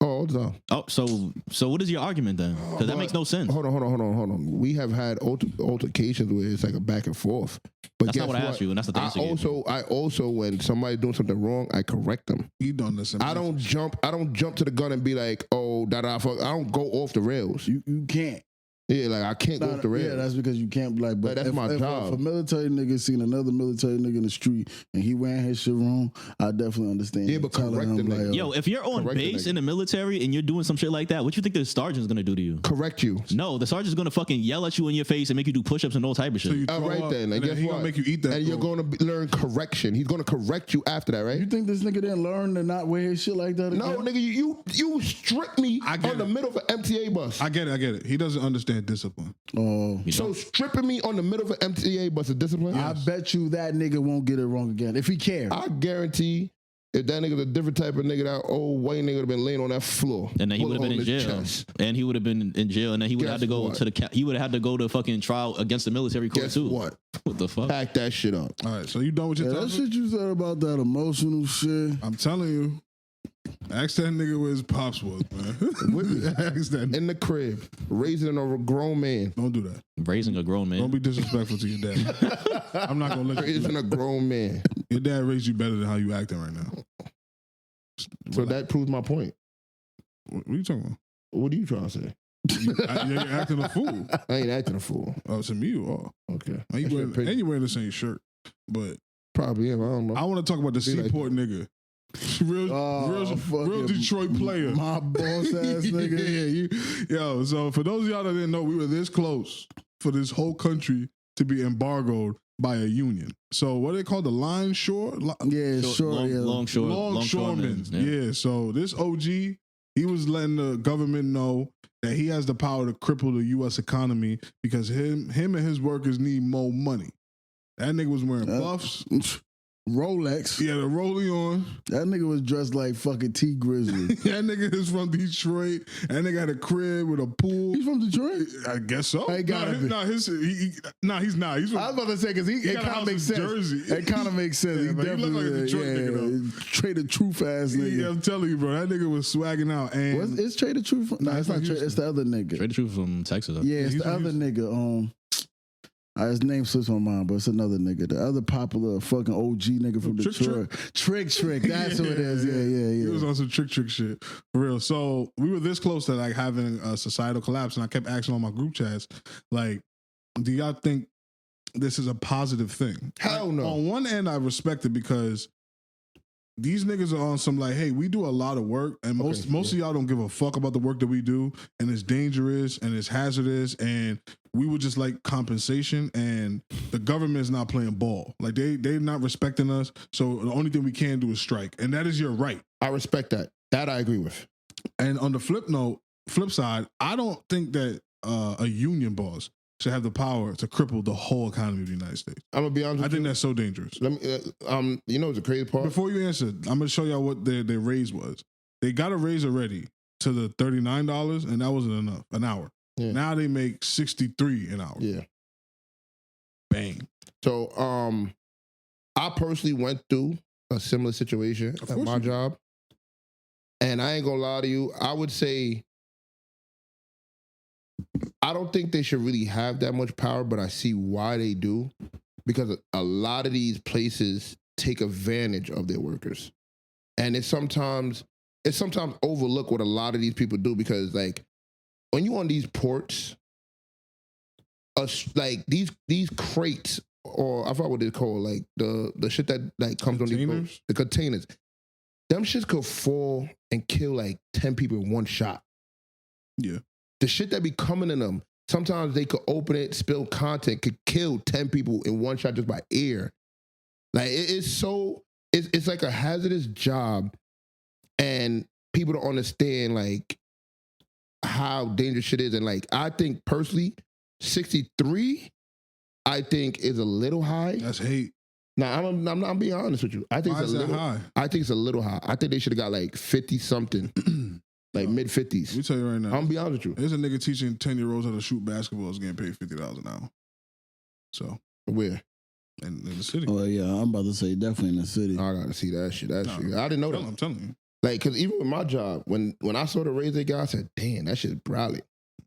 Oh, all the time. Oh, so what is your argument then? Because that makes no sense. Hold on. We have had altercations where it's like a back and forth. But That's not guess what I asked you, and that's the I thing. also, when somebody's doing something wrong, I correct them. You don't listen. I don't jump to the gun and be like, oh, fuck. I don't go off the rails. You can't. Yeah, like I can't go off the rails. Yeah, that's because you can't like. But that's my job. If a military nigga seen another military nigga in the street and he wearing his shit wrong, I definitely understand. Yeah, but correct the nigga. Yo, if you're on Correct the base nigga. in the military and you're doing some shit like that, what you think the sergeant's gonna do to you? Correct you. No, the sergeant's gonna fucking yell at you in your face and make you do push-ups and all type of shit. So you All throw right up, then. And and guess he what? gonna make you eat that. And you're food. going to learn correction. He's going to correct you after that, right? You think this nigga didn't learn to not wear his shit like that again? No, nigga, you strip me I get on the it. middle of an MTA bus. I get it. He doesn't understand discipline. Oh. So stripping me on the middle of an MTA bus is discipline? I bet you that nigga won't get it wrong again if he cares. I guarantee if that nigga's a different type of nigga, that old white nigga would have been laying on that floor. And then he would have been in jail. And he would have been in jail. And then he would have had to go Guess to the he would have had to go to fucking trial against the military court Guess too. what? What the fuck? Pack that shit up. All right, so you done with your Yeah, that topic? shit you said about that emotional shit. I'm telling you. Ask that nigga where his pops was, man. Ask that nigga. In the crib, raising a grown man. Don't do that. Raising a grown man. Don't be disrespectful to your dad. I'm not gonna let you. Raising a grown man. Your dad raised you better than how you acting right now. So that proves my point. What are you talking about? What are you trying to say? You're acting a fool. I ain't acting a fool. Oh, to me you are. Okay. And you That's your wearing, opinion. and you wearing the same shirt. But Probably am. I don't know. I want to talk about the Be like Seaport nigga. Real, real fucking Detroit player. My boss ass nigga. Yo, so for those of y'all that didn't know, we were this close for this whole country to be embargoed by a union. So what they call the line shore? Yeah, sure. Longshoremen. Yeah. So this OG, he was letting the government know that he has the power to cripple the U.S. economy because him and his workers need more money. That nigga was wearing buffs. Rolex. He had a rollie on. That nigga was dressed like fucking T Grizzly. That nigga is from Detroit. That nigga had a crib with a pool. He's from Detroit? I guess so. He gotta be. He's not. He's from, I was about to say, because it got a kind house of makes in sense. Jersey. It kind of makes sense. Yeah, He but he look like a Detroit nigga, Trader Truth ass nigga. yeah, I'm telling you, bro. That nigga was swagging out. And Is Trader Truth? No, it's not. Houston. It's the other nigga. Straight the truth from Texas. Yeah, it's he's the from other nigga. His name slips my mind, but it's another nigga. The other popular fucking OG nigga from Trick Detroit. Trick. That's who it is. He was Yeah. on some trick shit. For real. So we were this close to like having a societal collapse, and I kept asking on my group chats, like, do y'all think this is a positive thing? Hell no. On one end, I respect it because these niggas are on some like, hey, we do a lot of work, and most of y'all don't give a fuck about the work that we do, and it's dangerous and it's hazardous, and we would just like compensation, and the government is not playing ball. Like they're not respecting us, so the only thing we can do is strike, and that is your right. I respect that. That I agree with. And on the flip side, I don't think that a union boss should have the power to cripple the whole economy of the United States. I'm gonna be honest I with think you. that's so dangerous. Let me. You know, the crazy part. Before you answer, I'm gonna show y'all what their raise was. They got a raise already to the $39, and that wasn't enough an hour. Yeah. Now they make $63 an hour. Yeah. Bang. So, I personally went through a similar situation Of at course my you did. job, and I ain't gonna lie to you. I would say I don't think they should really have that much power, but I see why they do, because a lot of these places take advantage of their workers, and it's sometimes overlooked what a lot of these people do, because like when you on these ports, like these crates, or I forgot what they're called, like the shit that like comes on these Containers? boats, the containers, them shits could fall and kill like 10 people in one shot. Yeah. The shit that be coming in them, sometimes they could open it, spill content, could kill 10 people in one shot just by air. Like it's like a hazardous job, and people don't understand like how dangerous shit is. And like I think personally, 63, I think is a little high. That's hate. Now I'm being honest with you. I think Why it's is a that little high? I think it's a little high. I think they should have got like 50 something, like mid 50s. Let me tell you right now. I'm gonna be honest with you. There's a nigga teaching 10-year-olds how to shoot basketball is getting paid $50 an hour. So Where? in the city. Oh yeah, I'm about to say definitely in the city. I gotta see that shit. That No. shit. I didn't know that. I'm telling you. Like, cause even with my job, when I saw the raise they got, I said, "Damn, that shit's brolic."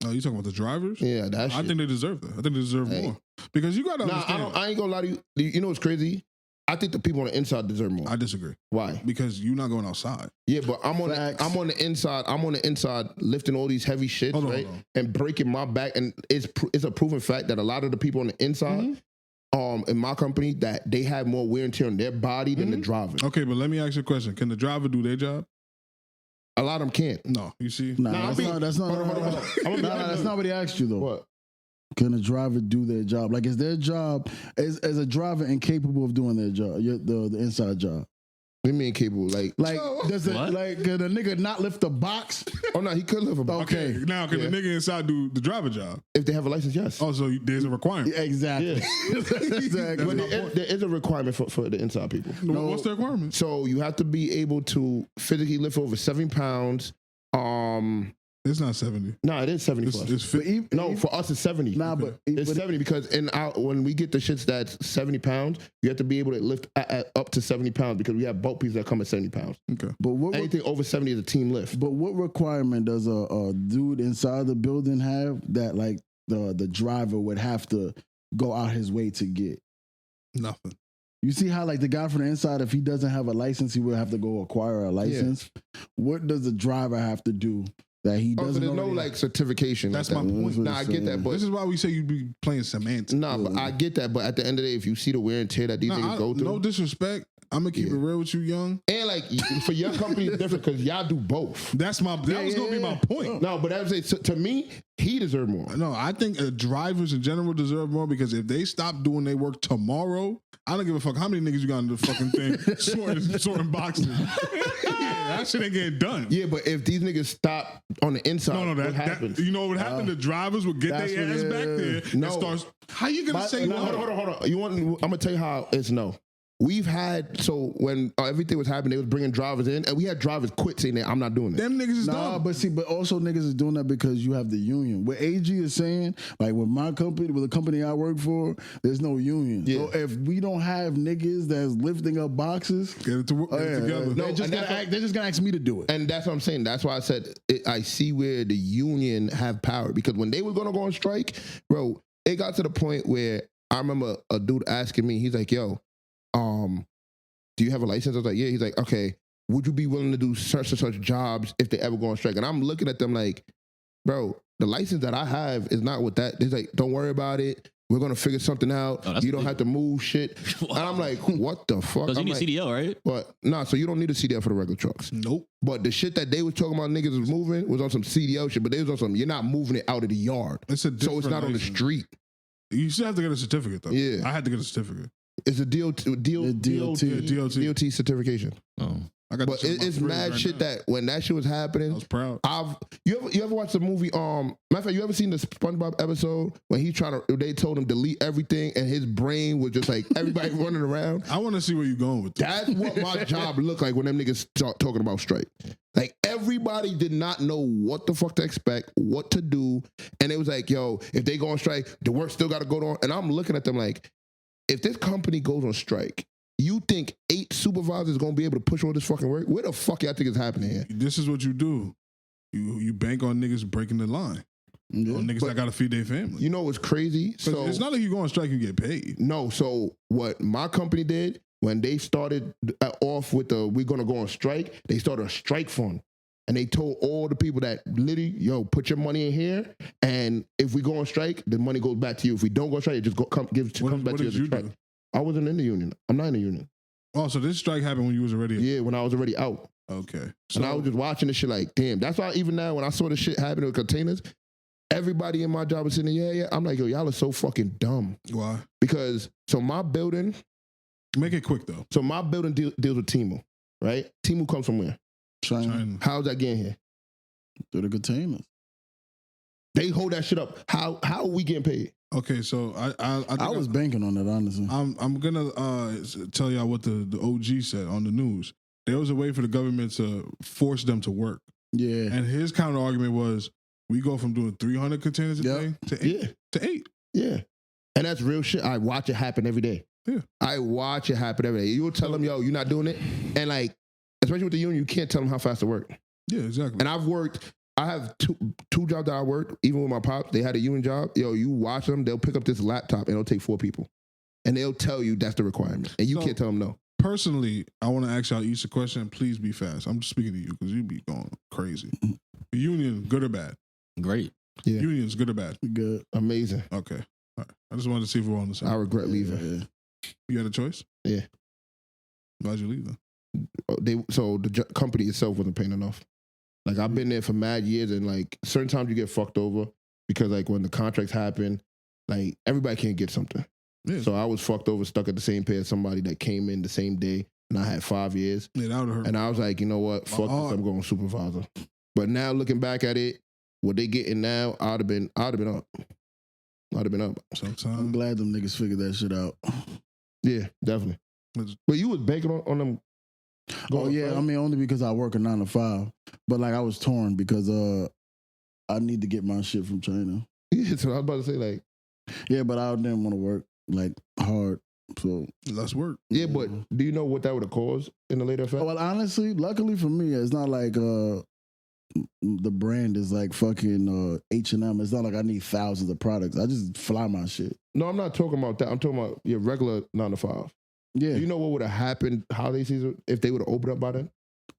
Oh, you talking about the drivers? Yeah, that shit. I think they deserve that. I think they deserve Hey. more because you got to Nah, understand. I ain't gonna lie to you. You know what's crazy? I think the people on the inside deserve more. I disagree. Why? Because you're not going outside. Yeah, but I'm on Facts. the inside. I'm on the inside lifting all these heavy shits, Hold on, right? hold on. And breaking my back. And it's a proven fact that a lot of the people on the inside, in my company, that they have more wear and tear on their body than the driver. Okay, but let me ask you a question. Can the driver do their job? A lot of them can't. No. You see? Nah, Nah, that's not. hold on. That's not what he asked you though. What? Can a driver do their job? Like, is their job as a driver incapable of doing their job? The inside job. What do you mean capable? Like, Does it, What? like, can a nigga not lift the box? oh no, he could live about. Okay. Now, can Yeah. the nigga inside do the driver job? If they have a license, yes. Oh, so there's a requirement. Exactly. exactly. But there is a requirement for the inside people. What's the requirement? So you have to be able to physically lift over 70 pounds. It's not 70. No, it is 70 plus. It's But 50. even- No, for us it's 70. Nah, but It's but 70 because when we get the shits that's 70 pounds, you have to be able to lift up to 70 pounds because we have bulk pieces that come at 70 pounds. Okay. But what Anything over 70 is a team lift. but what requirement does a dude inside the building have that like the driver would have to go out his way to get? Nothing. You see how like the guy from the inside, if he doesn't have a license, he would have to go acquire a license. What does the driver have to do that he Oh, so doesn't? there's no already like certification. That's like my that. point. Nah, I get that, but This is why we say you be playing semantics. nah, but I get that. But at the end of the day, if you see the wear and tear that these niggas go through, No disrespect. I'm gonna keep Yeah. it real with you, young. and like for your company, it's different because y'all do both. That was gonna be my point. No, but that's it. To me, he deserves more. No, I think drivers in general deserve more because if they stop doing their work tomorrow, I don't give a fuck how many niggas you got in the fucking thing sorting boxes. That shit ain't getting done. Yeah, but if these niggas stop on the inside, No, what happens? you know what would happen? The drivers would get that's their what- ass back there No. and start. How you gonna say No, no? hold on. I'm gonna tell you how it's no. We've had when everything was happening, they was bringing drivers in, and we had drivers quit saying that I'm not doing it. Them niggas is Nah, dumb. but also niggas is doing that because you have the union. What AG is saying, like with my company, with the company I work for, there's no union. Yeah. So if we don't have niggas that's lifting up boxes, Get it together. No, they're just gonna ask me to do it. And that's what I'm saying. That's why I said I see where the union have power because when they were gonna go on strike, bro, it got to the point where I remember a dude asking me, he's like, "Yo, do you have a license?" I was like, "Yeah." He's like, "Okay, would you be willing to do such and such jobs if they ever go on strike?" And I'm looking at them like, bro, the license that I have is not with that. He's like, "Don't worry about it. We're gonna figure something out. Oh, that's you don't illegal. have to move shit." And I'm like, "What the fuck?" Because you I'm need like, CDL, right? but nah, so you don't need a CDL for the regular trucks. Nope. But the shit that they was talking about niggas was moving was on some CDL shit, but they was on some, you're not moving it out of the yard. It's a So it's different not on the license. street. You still have to get a certificate though. Yeah. I had to get a certificate. It's a DOT DOT. certification. Oh. I got But the shit in my it's fridge mad right shit now. that when that shit was I happening, was proud. you ever watched the movie matter of fact, you ever seen the SpongeBob episode when they told him delete everything and his brain was just like everybody running around? I want to see where you're going with this. That's what my job looked like when them niggas start talking about strike. Like everybody did not know what the fuck to expect, what to do. And it was like, yo, if they go on strike, the work still got to go on. And I'm looking at them like, if this company goes on strike, you think 8 supervisors going to be able to push all this fucking work? Where the fuck y'all think it's happening here? This is what you do. You bank on niggas breaking the line. Yeah. On niggas that got to feed their family. You know what's crazy? 'Cause So it's not like you go on strike and get paid. no, so what my company did when they started off with we're going to go on strike, they started a strike fund. And they told all the people that literally, yo, put your money in here, and if we go on strike, the money goes back to you. If we don't go on strike, it just comes back What to you did as a you strike. do? I wasn't in the union. I'm not in the union. Oh, so this strike happened when you was already. Yeah, when I was already out. Okay. And I was just watching this shit like, damn. That's why even now when I saw this shit happening with containers, everybody in my job was sitting there, yeah. I'm like, yo, y'all are so fucking dumb. Why? Because, so my building Make it quick though. deals with Temu, right? Temu comes from where? China How's that getting here? through the containers. They hold that shit up. How are we getting paid? Okay, so I think I was banking on it, honestly. I'm gonna tell y'all what the OG said on the news. There was a way for the government to force them to work, Yeah. and his counter argument was, we go from doing 300 containers a Yep. day to eight. Yeah. To 8. Yeah. And that's real shit. I watch it happen every day. Yeah. I watch it happen every day. You'll tell them, yo, you're not doing it. And like, especially with the union, you can't tell them how fast to work. Yeah, exactly. And I have two jobs that I worked, even with my pops, they had a union job. Yo, you watch them, they'll pick up this laptop and it'll take 4 people. and they'll tell you that's the requirement, and you So- can't tell them no. Personally, I want to ask y'all each a question. Please be fast. I'm just speaking to you because you be going crazy. Union, good or bad? Great. Yeah. Union's good or bad? Good. Amazing. Okay. All right. I just wanted to see if we're on the same. I regret leaving. You had a choice? Yeah. Why'd you leave then? So the company itself wasn't paying enough. Like I've been there for mad years, and like certain times you get fucked over because like when the contracts happen, like everybody can't get something. Yeah. So I was fucked over, stuck at the same pay as somebody that came in the same day, and I had 5 years. Yeah, that would have hurt. And I was like, you know what? Fuck this, I'm going supervisor. But now looking back at it, what they getting now, I'd have been up. I'd have been up. I'm Sometimes. glad them niggas figured that shit out. Yeah, definitely. But you was banking on them. Oh yeah, I mean only because I work a 9 to 5. But like I was torn because I need to get my shit from China. Yeah, so I was about to say like, Yeah, but I didn't want to work like hard. So Less work. yeah, but do you know what that would have caused in the later effect? well, honestly, luckily for me, it's not like the brand is like fucking H&M. It's not like I need thousands of products. I just fly my shit. No, I'm not talking about that. I'm talking about your regular 9 to 5. Yeah, Do you know what would have happened holiday season if they would have opened up by then?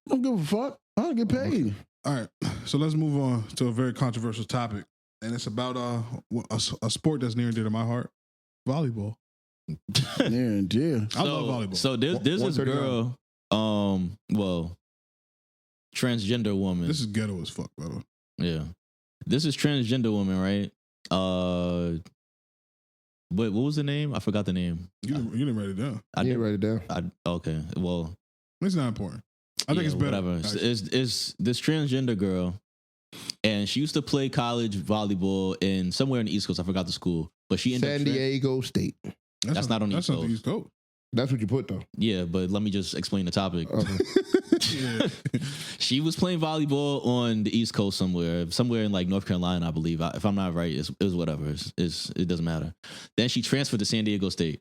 I don't give a fuck. I don't get paid. All right. So let's move on to a very controversial topic. And it's about a sport that's near and dear to my heart. Volleyball. Yeah, and yeah. I love volleyball. So there's this 139. girl, transgender woman. This is ghetto as fuck, brother. Yeah. This is transgender woman, right? What was the name? I forgot the name. You didn't write it down. I Yeah, did. write it down. Okay. Well, It's not important. I think it's better. Whatever. actually. It's this transgender girl, and she used to play college volleyball in somewhere in the East Coast. I forgot the school, but she ended San up Diego State. That's not on the That's East not the Coast. East Coast. That's what you put though. Yeah, but let me just explain the topic. Okay. Yeah. She was playing volleyball on the East Coast somewhere in like North Carolina, I believe. If I'm not right, it was whatever. It doesn't matter. Then she transferred to San Diego State.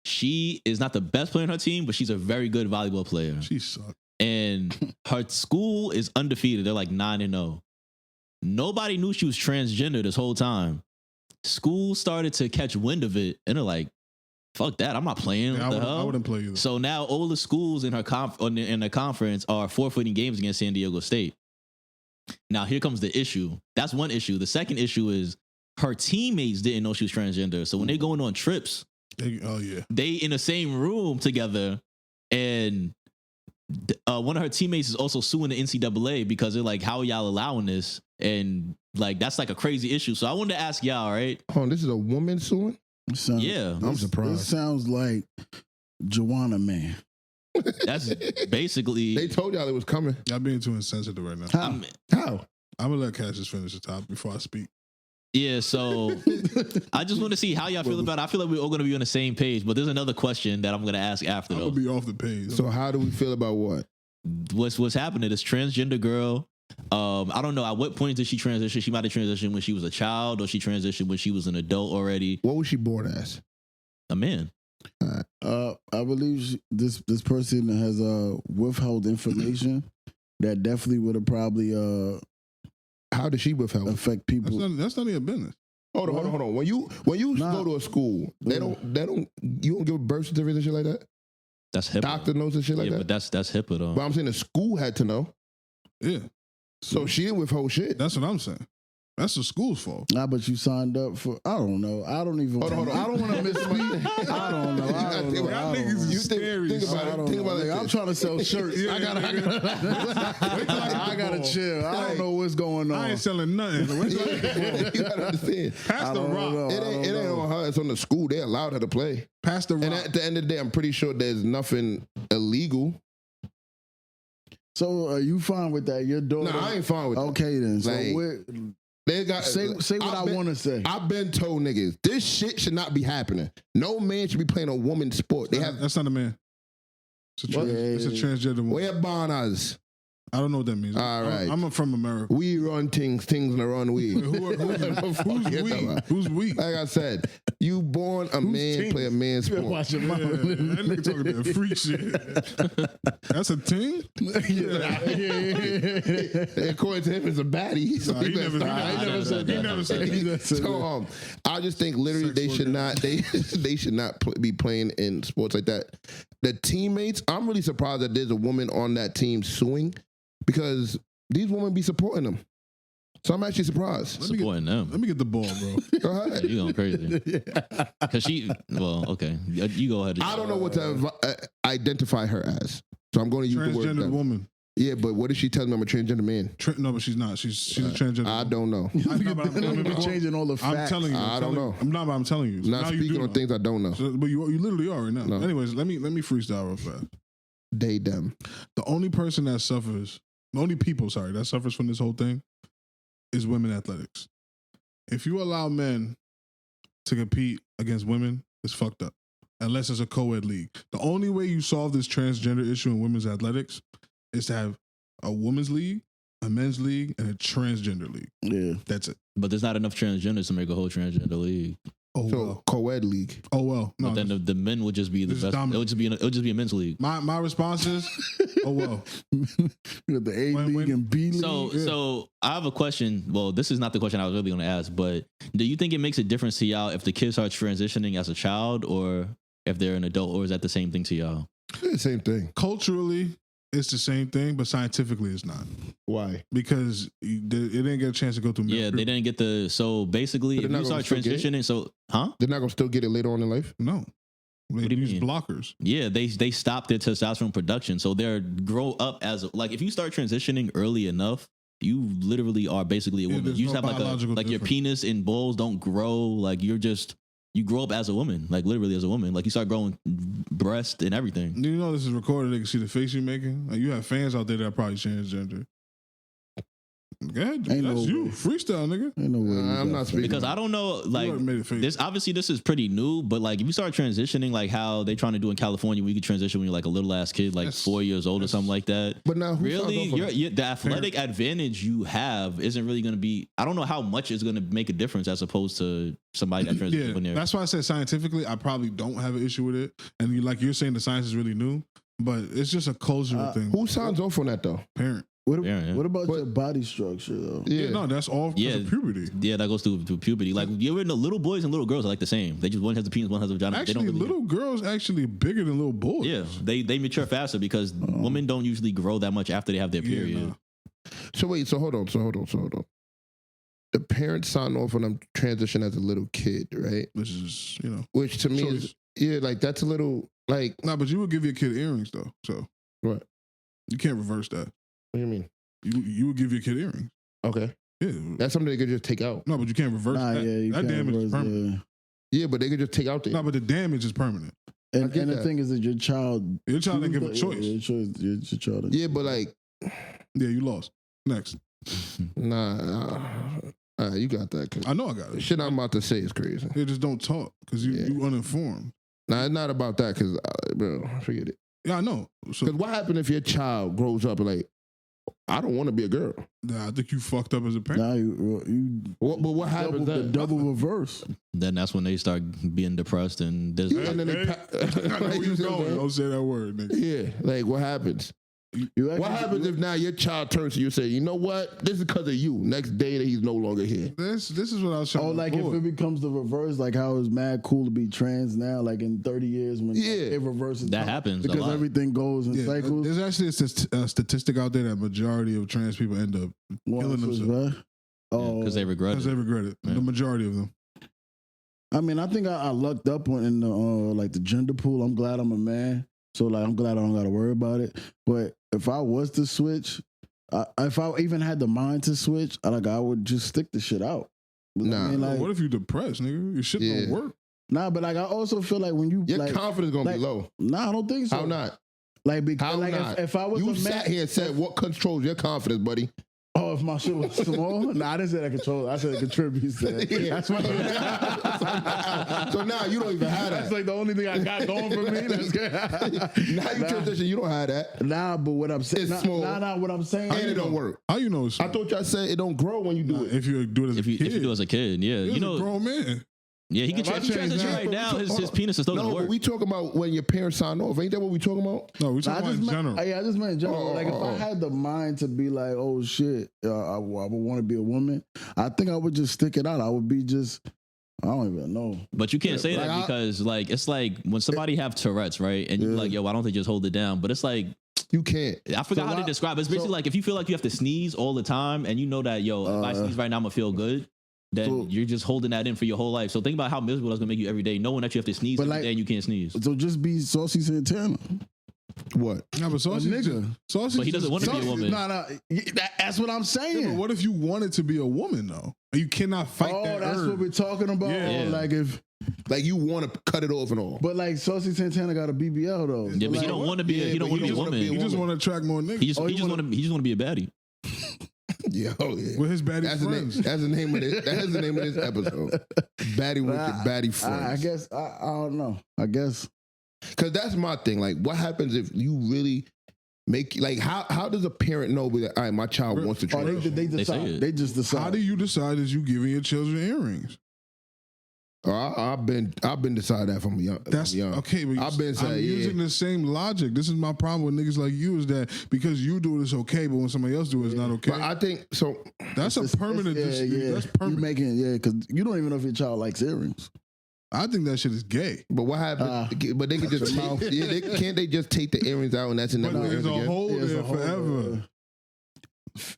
She is not the best player on her team, but she's a very good volleyball player. She sucked. And her school is undefeated. They're like 9-0. Nobody knew she was transgender this whole time. School started to catch wind of it, and they're like, "Fuck that! I'm not playing." Yeah, What the I hell? wouldn't play either. So now all the schools in her in the conference are forfeiting games against San Diego State. Now here comes the issue. That's one issue. The second issue is her teammates didn't know she was transgender. So when they're going on trips, Oh yeah. they in the same room together, and one of her teammates is also suing the NCAA because they're like, "How are y'all allowing this?" And like that's like a crazy issue. So I wanted to ask y'all, right? Oh, this is a woman suing? Yeah, I'm surprised. This sounds like Joanna Man. that's basically. They told y'all it was coming. Y'all being too insensitive right now. How? How? I'm gonna let Cassius finish the topic before I speak. Yeah, so I just want to see how y'all feel about it. I feel like we're all going to be on the same page, but there's another question that I'm going to ask after I'm though. gonna be off the page. So how do we feel about what? What's happening? This transgender girl. I don't know at what point did she transition. She might have transitioned when she was a child, or she transitioned when she was an adult already. What was she born as? A man. I believe this person has withheld information that definitely would have probably How did she withhold? affect people. that's not even business. Hold on. When you Nah. go to a school, you don't give birth certificates and shit like that? That's HIPAA. Doctor knows and shit like yeah, that? but that's HIPAA though. But I'm saying the school had to know. Yeah, So she didn't withhold shit. that's what I'm saying. That's the school's fault. Nah, but you signed up for. I don't know. I don't even. Hold on. I don't want to misspeak. I don't know. I don't know. Y'all niggas is You scary. think about I it. don't Think know. about it. Nigga, I'm trying to sell shirts. Yeah, I gotta chill. I don't know what's going on. I ain't selling nothing. You gotta understand. Pass the don't rock. know. It ain't on her. It's on the school. They allowed her to play. Pass the rock. And at the end of the day, I'm pretty sure there's nothing illegal. So are you fine with that? Your daughter. No, I ain't fine with that. Okay then. So Like, They got say what I want to say. I've been told niggas this shit should not be happening. No man should be playing a woman's sport. They have That's not a man. It's a, What? it's a transgender woman. where bananas. I don't know what that means. All right. I'm from America. We run things in the run we. Who's we? Like I said, you born a man, team? play a man sport. Watch your Yeah, mouth. that nigga talking that freak shit. That's a team? According to him, it's a baddie. So Nah, he never said that. So I just think literally they should not be playing in sports like that. The teammates, I'm really surprised that there's a woman on that team suing because these women be supporting them. So I'm actually surprised. Supporting them. Let me get the ball, bro. Go ahead. You going crazy? Cause okay, you go ahead. I don't know what to identify her as, so I'm going to use the word Transgender woman. Yeah, but what if she tells me I'm a transgender man? No, but she's not. She's a transgender. I don't know. I'm changing all the facts. I'm telling you. I don't know. I'm telling you. I'm not speaking on things I don't know. So, but you literally are right now. No. Anyways, let me freestyle real fast. They, them. The only people that suffers from this whole thing is women athletics. If you allow men to compete against women, it's fucked up. Unless it's a co-ed league. The only way you solve this transgender issue in women's athletics is to have a women's league, a men's league, and a transgender league. Yeah. That's it. But there's not enough transgenders to make a whole transgender league. Oh So well. co-ed league. Oh well. No, But then the men would just be the this is best. dominant. It would just be a men's league. my response is, oh well. You got the A league and B league. So I have a question. Well, this is not the question I was really going to ask, but do you think it makes a difference to y'all if the kids are transitioning as a child or if they're an adult, or is that the same thing to y'all? Same thing. Culturally, it's the same thing, but scientifically, it's not. Why? Because it didn't get a chance to go through. Yeah, they didn't get the. So basically, But if they're you not start gonna still get it? transitioning, so They're not gonna still get it later on in life. No. They do you use mean? blockers. Yeah, they stop their testosterone production, so they're grow up as like if you start transitioning early enough, you literally are basically a Yeah, woman. there's You just no have like biological your difference. penis and balls don't grow. Like you grow up as a woman, like literally as a woman. Like you start growing breast and everything. You know this is recorded. They can see the face you're making. Like, you have fans out there that are probably transgender. Go ahead, dude. Ain't That's no you. way. Freestyle, nigga. Ain't no way. you I'm got not that. speaking. Because I don't know, like already made it fake. this is pretty new, but like if you start transitioning, like how they trying to do in California, we could transition when you're like a little ass kid, like Yes. 4 years old or Yes. something like that. But now, who Really, signs off on that? the athletic advantage you have isn't really going to be. I don't know how much is going to make a difference as opposed to somebody that transitions when Yeah, they're. that's why I said scientifically, I probably don't have an issue with it. And you're saying the science is really new, but it's just a cultural thing. Who signs off on that though? Parent? Yeah. What about your body structure though? Yeah, no, that's all because of puberty. Yeah, that goes through puberty. Like you're in the little boys and little girls are like the same. They just one has a penis, one has a vagina. They Actually, don't really, little girls actually bigger than little boys. yeah, they mature faster because women don't usually grow that much after they have their Yeah, period. nah. So wait, so hold on. The parents sign off on them transition as a little kid, right? Which is, Which to me is like that's a little like nah, but you would give your kid earrings though. So what? you can't reverse that. What do you mean? You would give your kid earrings. Okay, Yeah. that's something they could just take out. No, but you can't reverse Nah, that. yeah, you That can't damage is reverse, permanent. Yeah, but they could just take out the. No, but the damage is permanent. And, I get and the that. thing is that your child, Your child didn't give a Yeah, choice. your child. Yeah, but like, Yeah, you lost. Next. nah, you got that. 'Cause I know I got the it. shit I'm about to say is crazy. They just don't talk because you uninformed. Nah, it's not about that. Cause bro, forget it. Yeah, I know. So Cause what happened if your child grows up and like, I don't want to be a girl. nah, I think you fucked up as a parent. Now you But what happens double, the then? double reverse. Then that's when they start being depressed and there's And then they I know where you going. Don't say that word, nigga. Yeah, like what happens? You What happens if now your child turns to you and say, you know what? This is because of you. Next day that he's no longer here. This is what I was trying Oh, to like if avoid. it becomes the reverse, like how it's mad cool to be trans now, like in 30 years when Yeah. it reverses. That happens a because lot. everything goes in Yeah, cycles. there's actually a statistic out there that majority of trans people end up killing themselves Oh, because they regret because they it. regret it. Yeah. The majority of them. I mean, I think I lucked up in the like the gender pool. I'm glad I'm a man, so like I'm glad I don't got to worry about it. But if I was to switch, if I even had the mind to switch, I would just stick the shit out. Nah. I mean, like, What if you depressed, nigga? Your shit Yeah. don't work. nah, but like I also feel like when you Your like, confidence gonna like- be low. nah, I don't think so. How not? Like because How like not? if I was You a man, sat here and said, what controls your confidence, buddy? Oh, if my shit was small? Nah, I didn't say that control. I said it contributes to it. That's what So now you don't even have That's that. like the only thing I got going for me. That's good. Now you transition, you don't have that. Nah, but what I'm saying, It's small. what I'm saying. And it don't work. How you know it's I thought y'all said it don't grow when you do it. if you do it as a If you kid. do it as a kid, yeah, You're you a know, grown man. yeah, he can If I change transition that- right now. Hold His on. penis is still gonna No, work. but we talk about when your parents sign off. Ain't that what we talking about? No, we Nah, talking about in general. I just meant in general. Oh, like if I had the mind to be like, oh shit, I would want to be a woman. I think I would just stick it out. I would be just, I don't even know. But you can't say like that because like it's like when somebody have Tourette's, right? And you're like, yo, why don't they just hold it down? But it's like You can't. I forgot So how to why- describe it. It's basically so- like if you feel like you have to sneeze all the time and you know that, yo, if I sneeze right now, I'm gonna feel good. Then So- you're just holding that in for your whole life. So think about how miserable that's gonna make you every day, knowing that you have to sneeze But every like- day and you can't sneeze. So just be Saucy Santana. What? Yeah, but Saucy, nigga. Saucy But he doesn't want to be a Saucy- woman. Nah, that's what I'm saying. Yeah, but what if you wanted to be a woman though? You cannot fight Oh, that that's urge. what we're talking about. Yeah. Or like if, Like you want to cut it off and all. but like Saucy Santana got a BBL though. Yeah, but like, he don't want to be. Yeah, He don't but want to he be a just wanna woman. be a He just woman. want to attract more niggas He just Oh, he you just wanna- want to he just want to be a baddie. Yeah, oh yeah. with his baddie That's the name. friends. That's the name of this. That's the name of this episode. Baddie with your baddie friends. I guess I don't know. I guess Because that's my thing. Like, what happens if you really make like how does a parent know that all right, my child wants to oh, try? they They say decide. it. They just decide. How do you decide that you giving your children earrings? I've been decided that from young. That's young. okay. But I've been I'm saying, yeah. using the same logic. This is my problem with niggas like you is that because you do it, it's okay, but when somebody else do it, it's not okay. But I think so. That's a permanent. That's You permanent. making because you don't even know if your child likes earrings. I think that shit is gay. But what happens? But they can just mouth. can't they just take the earrings out and that's in But never there's earrings a again? hole There's there a whole, forever.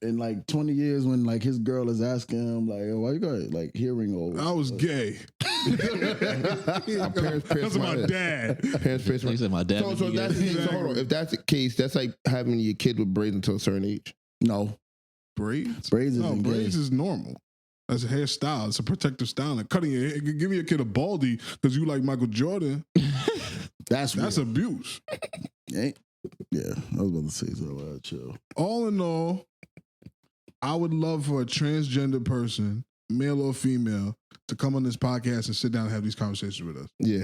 In like 20 years, when like his girl is asking him like, oh, "Why you got like hearing over?" I was gay. My parents That's pierced my my head. dad. Parents pierced my Like I said, my dad. So, would so be that's gay. the case. So hold on. If that's the case, that's like having your kid with braids until a certain age. No, Braids? braids No, isn't braids gay. is normal. That's a hairstyle. It's a protective style. Like cutting your hair. Give me a kid a baldy because you like Michael Jordan. That's That's weird. abuse. Yeah, I was about to say so. Chill. All in all, I would love for a transgender person, male or female, to come on this podcast and sit down and have these conversations with us. Yeah.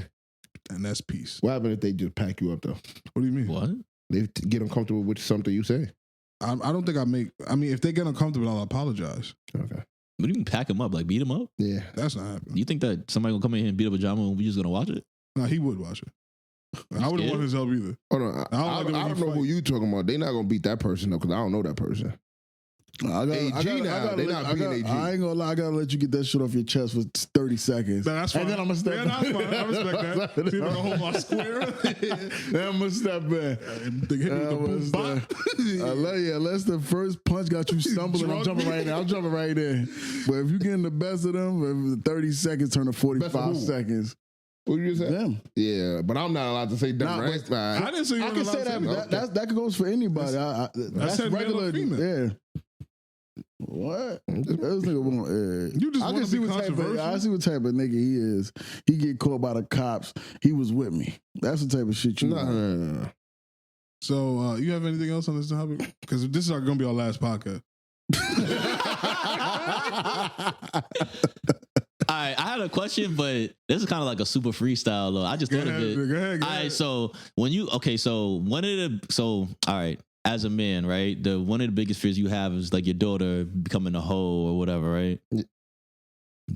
And that's peace. What happens if they just pack you up though? What do you mean? What? They get uncomfortable with something you say. I don't think if they get uncomfortable, I'll apologize. Okay. What do you mean pack him up? Like beat him up? Yeah. That's not happening. You think that somebody gonna come in here and beat up a Jama and we just gonna watch it? No, he would watch it. I wouldn't scared? want his help either. Hold on. I don't I like the way don't you know who fight. you talking about. They not gonna beat that person though, because I don't know that person. AG now. They not beating AG. I ain't gonna lie. I gotta let you get that shit off your chest for 30 seconds. That's fine. And then I'm gonna step Yeah, that's fine. I respect that. See if I can hold my square. Then I'm gonna step back. They hit me with the boom bop. Unless the first punch got you stumbling, I'm Drunk jumping me. right in. I'm jumping right in. But if you getting the best of them, 30 seconds turn to Best 45 of who? seconds. What you just say? Them. Yeah, but I'm not allowed to say dumb, Nah, right? but- I didn't say you I were can allowed say to that. say But that goes for anybody. That's said male or regular. female. Yeah. What? This nigga won't. You just I wanna can see be what type of. controversial? I see what type of nigga he is. He get caught by the cops. He was with me. That's the type of shit you. No. So, you have anything else on this topic? Because this is going to be our last podcast. All right, I had a question, but this is kind of like a super freestyle. Though. I just Go thought ahead, of it. go ahead, go All right, ahead. so when you all right, as a man, right, one of the biggest fears you have is like your daughter becoming a hoe or whatever, right?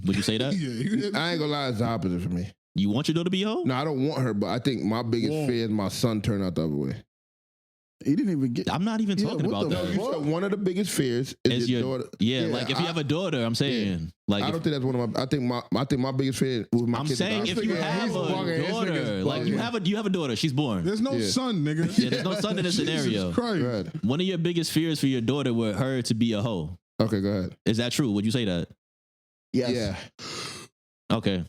Would you say that? Yeah, I ain't gonna lie, it's the opposite for me. You want your daughter to be a hoe? No, I don't want her, but I think my biggest Yeah. fear is my son turn out the other way. He didn't even get. I'm not even Yeah, talking what about the that. You said one of the biggest fears is Is your your daughter. yeah, like if you have a daughter, I'm saying like I if- don't think that's one of my. I think my biggest fear with my I'm kids. saying is if you the opposite. have He's a bugging. His daughter, nigga's like you bugging. have a daughter, she's born. There's no Yeah. son, nigga. Yeah, there's no son in this scenario. Jesus Christ. Go ahead. One of your biggest fears for your daughter were her to be a hoe. Okay, go ahead. Is that true? Would you say that? Yes. Yeah. Okay.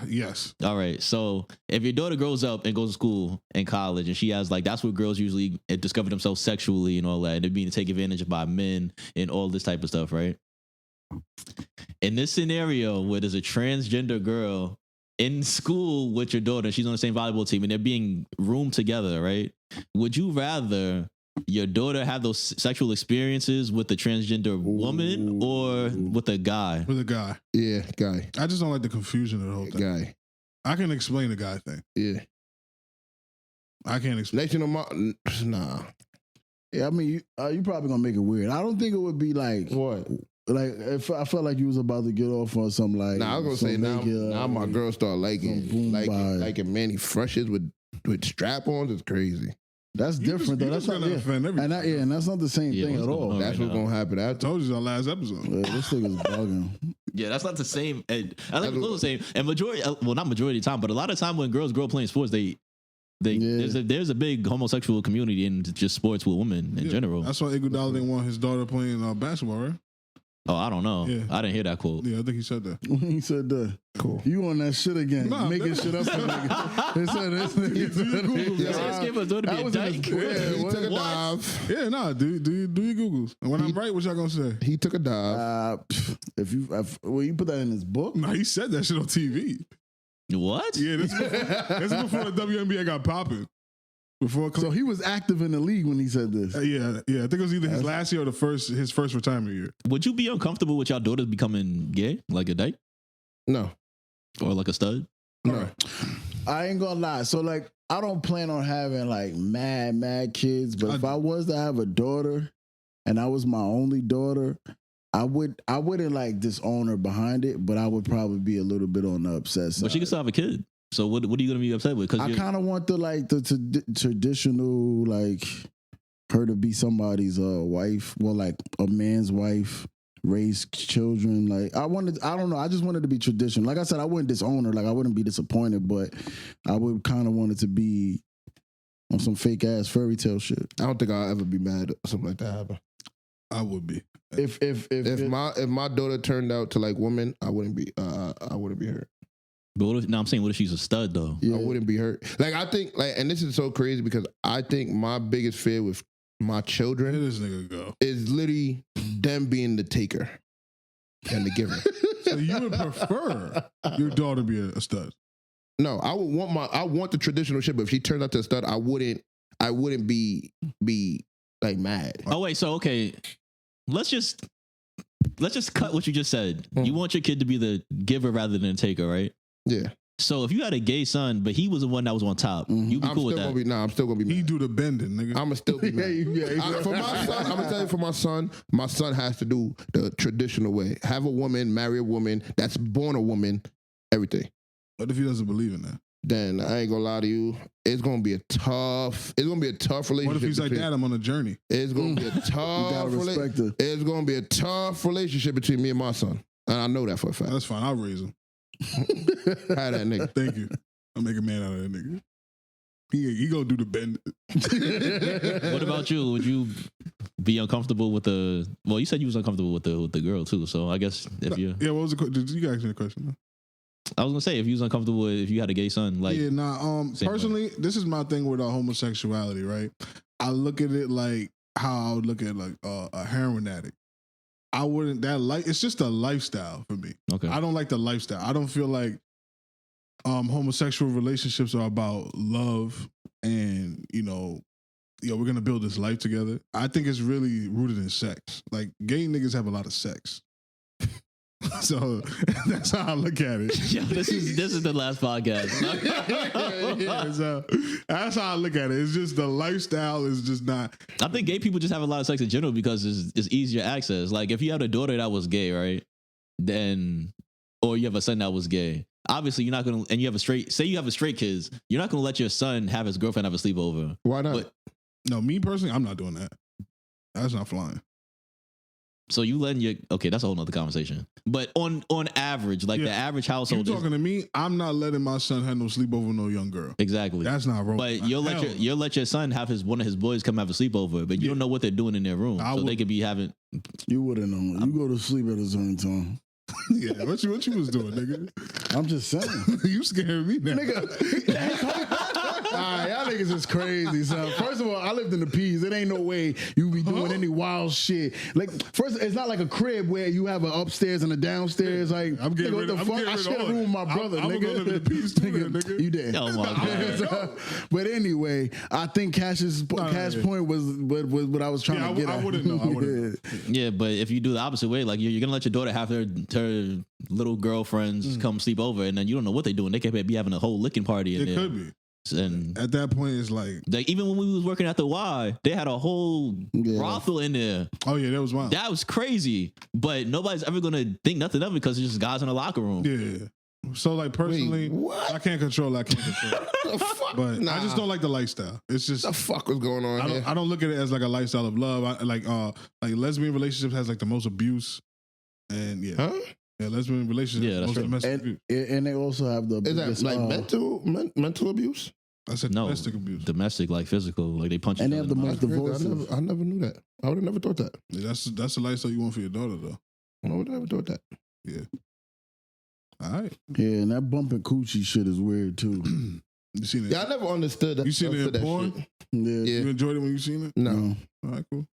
Yes. All right. So if your daughter grows up and goes to school and college and she has like, that's where girls usually discover themselves sexually and all that, and they're being taken advantage of by men and all this type of stuff, right? In this scenario where there's a transgender girl in school with your daughter, she's on the same volleyball team and they're being roomed together, right? Would you rather your daughter have those sexual experiences with the transgender woman or with a guy? With a guy. Yeah, guy. I just don't like the confusion of the whole thing. Guy. I can explain the guy thing. Yeah. I can't explain. Next to my, nah. Yeah, I mean, you probably gonna make it weird. I don't think it would be like What? like if I felt like you was about to get off on something like. Nah, I was gonna say now my girl start liking Manny Freshes with strap-ons is crazy. That's different though. That's not offend everybody. and that's not the same thing at all. That's what's gonna happen. I told you our last episode. Yeah, this nigga's bugging. Yeah, that's not the same. And I think it's the same. And majority, well, not majority of the time, but a lot of time when girls grow up playing sports, there's a big homosexual community in just sports with women in general. That's why Iguodala didn't want his daughter playing basketball, right? Oh, I don't know. Yeah. I didn't hear that quote. Yeah, I think he said that. He said that. Cool. You on that shit again? Nah, making shit up. He said this nigga. That was a dyke. He took a dive. Yeah, nah, do your Googles. And when I'm right, what y'all gonna say? He took a dive. Well, you put that in his book. Nah, he said that shit on TV. What? Yeah, this is before the WNBA got popping. So he was active in the league when he said this. Yeah. I think it was either his last year or his first retirement year. Would you be uncomfortable with your daughters becoming gay, like a dyke No. or like a stud? No. I ain't gonna lie. So like, I don't plan on having like mad kids. But if I was to have a daughter, and I was my only daughter, I wouldn't like disown her behind it, but I would probably be a little bit on the upset side. But she can still have a kid. So what are you gonna be upset with? I kind of want the traditional, like her to be somebody's wife. Well, like a man's wife, raise children. Like I don't know. I just wanted to be traditional. Like I said, I wouldn't disown her. Like I wouldn't be disappointed, but I would kind of want it to be on some fake ass fairy tale shit. I don't think I'll ever be mad if something like that happen. I would be. If my daughter turned out to like women, I wouldn't be hurt. But I'm saying, what if she's a stud though? Yeah. I wouldn't be hurt. Like I think, and this is so crazy because I think my biggest fear with my children this nigga go is literally them being the taker and the giver. So you would prefer your daughter be a stud? No, I want the traditional shit. But if she turns out to a stud, I wouldn't be like mad. Oh wait, so okay, let's just cut what you just said. You want your kid to be the giver rather than the taker, right? Yeah. So if you had a gay son, but he was the one that was on top, you'd be cool with that. I'm still gonna be mad. He do the bending, nigga. I'ma still be mad. For my son, I'm gonna tell you, for my son has to do the traditional way. Have a woman, marry a woman that's born a woman, everything. What if he doesn't believe in that? Then I ain't gonna lie to you. It's gonna be a tough relationship. What if he's like, Dad, I'm on a journey? It's gonna be a tough It's gonna be a tough relationship between me and my son. And I know that for a fact. That's fine. I'll raise him. How that nigga. Thank you. I'll make a man out of that nigga. He gonna do the bend. What about you? Would you be uncomfortable with well, you said you was uncomfortable with the girl too, so I guess if you what was the question? Did you ask me a question? I was gonna say, if you was uncomfortable if you had a gay son, like personally, this is my thing with homosexuality, right? I look at it like how I would look at like a heroin addict. I wouldn't it's just a lifestyle for me. Okay. I don't like the lifestyle. I don't feel like homosexual relationships are about love and we're gonna build this life together. I think it's really rooted in sex. Like gay niggas have a lot of sex. So that's how I look at it. Yeah, this is the last podcast. So that's how I look at it. It's just the lifestyle is just not. I think gay people just have a lot of sex in general because it's easier access. Like if you had a daughter that was gay, right? Then, or you have a son that was gay. Obviously, you're not gonna, and you have straight kids. You're not gonna let your son have his girlfriend have a sleepover. Why not? No, me personally, I'm not doing that. That's not flying. So you letting okay, that's a whole nother conversation. But on average, like the average household, you talking to me? I'm not letting my son have no sleepover with no young girl. Exactly. That's not wrong. But you'll let your son have one of his boys come have a sleepover, but you don't know what they're doing in their room, they could be having. You wouldn't know. You go to sleep at a certain time. Yeah, what you was doing, nigga? I'm just saying. You scaring me now, nigga. All right, y'all niggas is crazy, son. First of all, I lived in the P's. It ain't no way you be doing any wild shit. Like, first, it's not like a crib where you have an upstairs and a downstairs. Like, I'm getting nigga, rid of. what the fuck? I share a room with my brother, I'm nigga. gonna live in the P's too, nigga. You did. Oh my God. But anyway, I think Cash point was what I was trying to get at. I wouldn't know. I wouldn't. Yeah, but if you do the opposite way, like you're gonna let your daughter have her little girlfriends come sleep over, and then you don't know what they're doing. They could be having a whole licking party in It there. could be. And At that point, it's like even when we was working at the Y, they had a whole brothel in there. oh yeah, that was wild. That was crazy. But nobody's ever gonna think nothing of it because it's just guys in the locker room. Yeah. So like personally, Wait, what? I can't control. The fuck? But Nah. I just don't like the lifestyle. It's just What the fuck was going on here? I don't look at it as like a lifestyle of love. I like lesbian relationships has like the most abuse, and Huh? yeah, lesbian relationships Yeah, that's most true. domestic abuse. And they also have the Is that biggest, like mental abuse? I said No, domestic abuse. domestic, like physical, like they punch. And each they other have the in most mouth. divorces. I never knew that. I would have never thought that. Yeah, that's the lifestyle you want for your daughter though. I would have never thought that. All right, Yeah, and that bumping coochie shit is weird too. you seen it? Yeah, I never understood that. You seen it in understood that porn? shit. Yeah. Yeah. You enjoyed it when you seen it? No. All right, cool.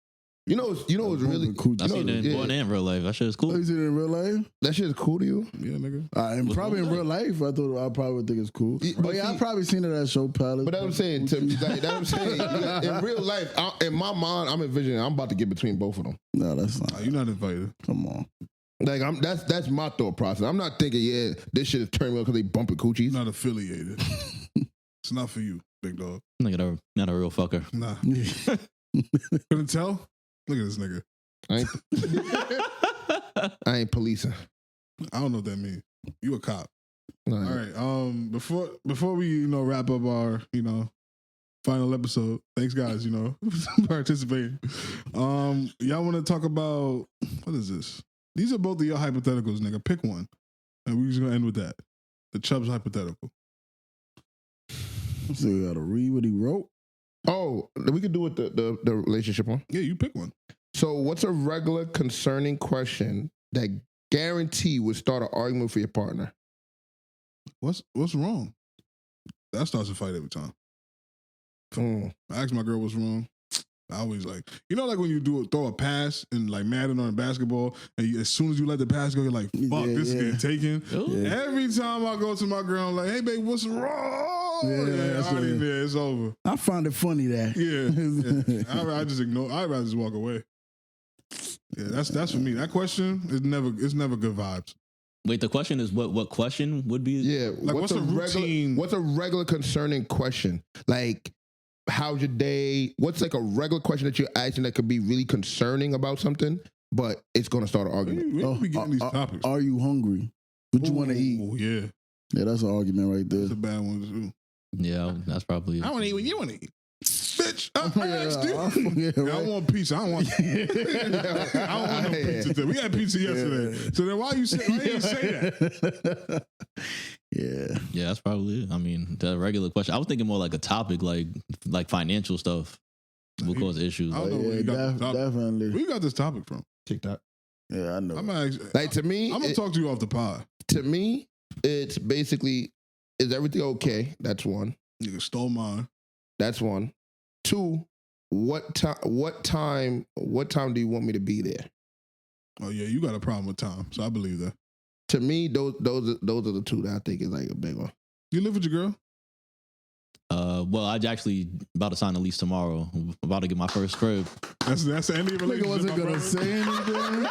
You know what's really Bumping coochie. I seen it in yeah. porn and real life. That shit is Oh, cool. you seen it in real life? that shit is cool to you? Yeah, nigga. And Was probably in it? real life, I probably would think it's cool. Yeah, But but yeah, see- I probably seen it at Show Palace. But that's what I'm saying. That I'm saying. In real life, in my mind, I'm envisioning I'm about to get between both of them. No, that's not. You're not invited. Come on. Like that's my thought process. I'm not thinking, yeah, this shit is turning me on because they bumping coochies. You're not affiliated. It's not for you, big dog. Nigga, not a real fucker. Nah. Couldn't tell? Look at this nigga. I ain't policing. I don't know what that means. You a cop. All All right. Before we wrap up our final episode. Thanks, guys. For participating. Y'all want to talk about what is this? These are both of your hypotheticals, nigga. Pick one, and we're just gonna end with that. The Chubbz hypothetical. So you gotta read what he wrote. Oh, we could do it the relationship one. Yeah, you pick one. So, what's a regular concerning question that guarantee would start an argument for your partner? What's wrong? That starts a fight every time. Mm. I ask my girl what's wrong. I always like when you throw a pass in like Madden or in basketball, and as soon as you let the pass go, you're like, fuck, Yeah, this is yeah. getting taken. Yeah. Every time I go to my girl, I'm like, hey, babe, what's wrong? Yeah, that's what it is. Yeah, it's over. I find it funny that. Yeah. I just ignore. I'd rather just walk away. Yeah, that's for me. That question is never good vibes. Wait, the question is what question would be? Yeah. Like, what's a routine- What's a regular concerning question? Like, how's your day? What's like a regular question that you're asking that could be really concerning about something, but it's going to start an argument? We be getting these topics. Are you hungry? What you want to eat? Oh, yeah. Yeah, that's an argument right there. That's a bad one, too. Yeah, that's probably it. I want to eat what you want to eat. Bitch, I asked you. Yeah, I right. want pizza. I don't want no pizza today. We had pizza yesterday. So then why you didn't say that? Yeah. Yeah, that's probably it. I mean, the regular question. I was thinking more like a topic, like financial stuff will cause issues. I don't know where you got this topic. Definitely. Where you got this topic from? TikTok. Yeah, I know. I'm gonna Like to me, talk to you off the pod. to me, it's basically, is everything okay? That's one. Nigga stole mine. That's one. Two, what time do you want me to be there? Oh yeah, you got a problem with time, so I believe that. To me, those are the two that I think is like a big one. You live with your girl? Well, I actually about to sign a lease tomorrow. I'm about to get my first crib. That's the end of your Nigga relationship. wasn't my gonna brother? say anything.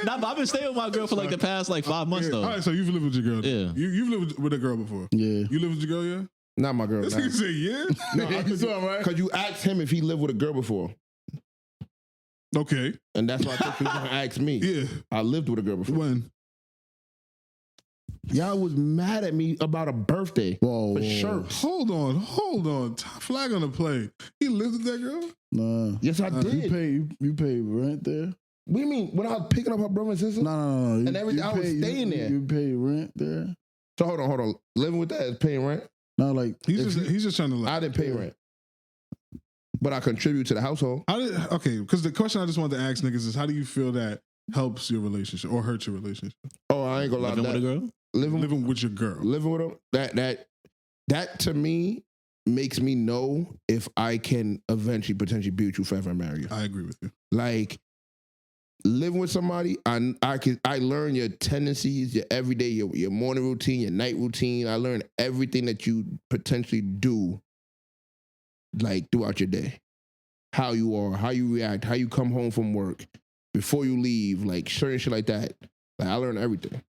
Nah, but I've been staying with my girl for like the past 5 months Yeah. though. All right, so you've lived with your girl. Yeah. You've lived with a girl before. Yeah. You lived with your girl, yeah? Not my girl. This Nah. nigga say yeah. Because you asked him if he lived with a girl before. Okay. And that's why I think he's going to ask me. Yeah. I lived with a girl before. When? Y'all was mad at me about a birthday Whoa. for shirts. Hold on. Flag on the play. He lived with that girl? Nah. Yes, I You did. pay rent there? What do you mean? When I was picking up her brother and sister? No. And everything, I was staying there. You pay rent there? So hold on. Living with that is paying rent? No, like He's just trying to like. I didn't pay rent. But I contribute to the household. Because the question I just wanted to ask niggas is how do you feel that helps your relationship or hurts your relationship? Oh, I ain't gonna lie. Living with a girl? Living Living with your girl. with them. That to me makes me know if I can eventually potentially be with you forever and marry you. I agree with you. Like living with somebody, I learn your tendencies, your everyday, your morning routine, your night routine. I learn everything that you potentially do, like throughout your day, how you are, how you react, how you come home from work, before you leave, like certain shit like that. Like I learn everything.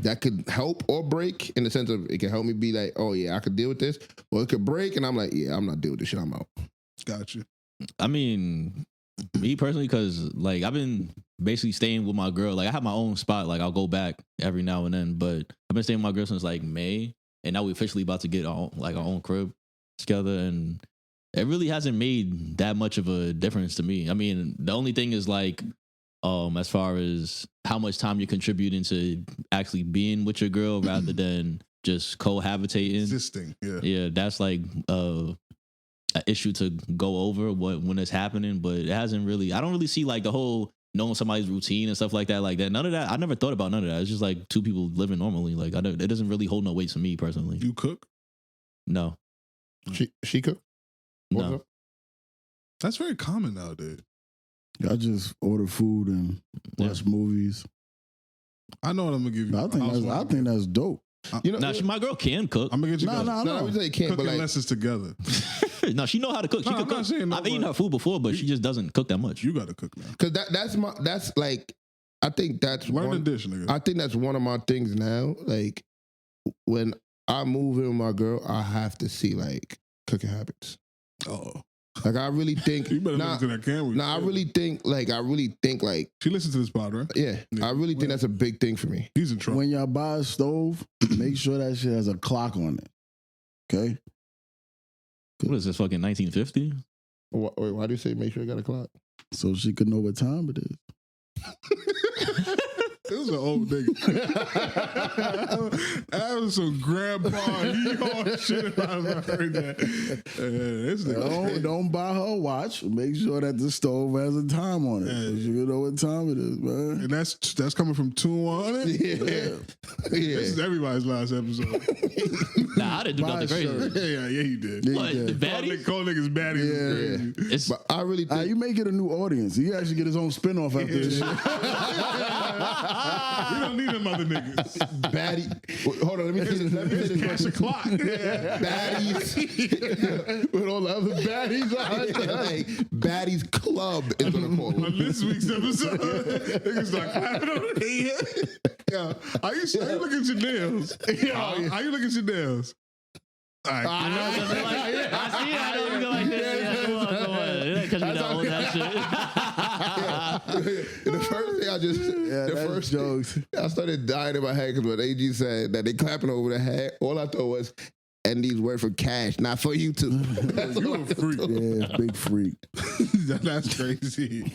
That could help or break in the sense of it can help me be like, oh yeah, I could deal with this, or it could break and I'm like, yeah, I'm not dealing with this shit. I'm out. Gotcha. I mean, me personally, because like I've been basically staying with my girl. Like I have my own spot. Like I'll go back every now and then, but I've been staying with my girl since like May, and now we officially about to get our own crib together, and it really hasn't made that much of a difference to me. I mean, the only thing is like, as far as how much time you're contributing to actually being with your girl rather than just cohabitating. Existing, yeah. Yeah, that's like an issue to go over when it's happening, but it hasn't really. I don't really see like the whole knowing somebody's routine and stuff like that. Like that, none of that. I never thought about none of that. It's just like two people living normally. Like it doesn't really hold no weight to me personally. You cook? No, She cook? no. That's very common nowadays. I just order food and watch movies. I know what I'm gonna give you. I think that's dope. You know, Now my girl can cook. I'm gonna get you. No, guys. no, I would say can't, but Cooking like lessons together. No, she know how to cook. She No, can I'm not cook. saying no, I've eaten but- her food before, but she just doesn't cook that much. You got to cook now. because that's like I think that's Learn one, the dish, nigga. I think that's one of my things now. Like when I move in with my girl, I have to see like cooking habits. Oh, Like I really think you better nah, listen to that camera. nah, I really think like She listens to this pod, right? yeah, Yeah. I really think that's a big thing for me. He's in trouble. When y'all buy a stove, make sure that shit has a clock on it. Okay? What is this, fucking 1950? Wait, why do you say make sure you got a clock? So she could know what time it is. This is an old nigga. That was some grandpa hee-haw shit if I've ever heard that. This nigga. Don't buy her a watch. Make sure that the stove has a time on it. So she can know what time it is, man. And that's coming from Toon 100? Yeah. This is everybody's last episode. Nah, I didn't do Buy nothing a shirt. crazy. yeah, you did. Yeah, What? yeah. The baddies? Call niggas baddies. Yeah. Is crazy. It's But I really think You make it a new audience. He actually get his own spinoff after this shit. We don't need them other niggas. baddie. Hold on, let me say this. Let me say this. Catch the clock. Baddies with all the other baddies on it. Like, Baddies Club is gonna call On them. this week's episode, niggas start clapping on their head. Yo, how you look at your nails? How you look at your nails? All right. I see how you go like this. Yeah, come on. Catch me that old ass shit. The first thing I just, Yeah, the that's first jokes. I started dying in my head because when AG said that they clapping over the head, all I thought was, and these were for cash, not for YouTube. That's You all a I freak. thought. Yeah, big freak. That's crazy.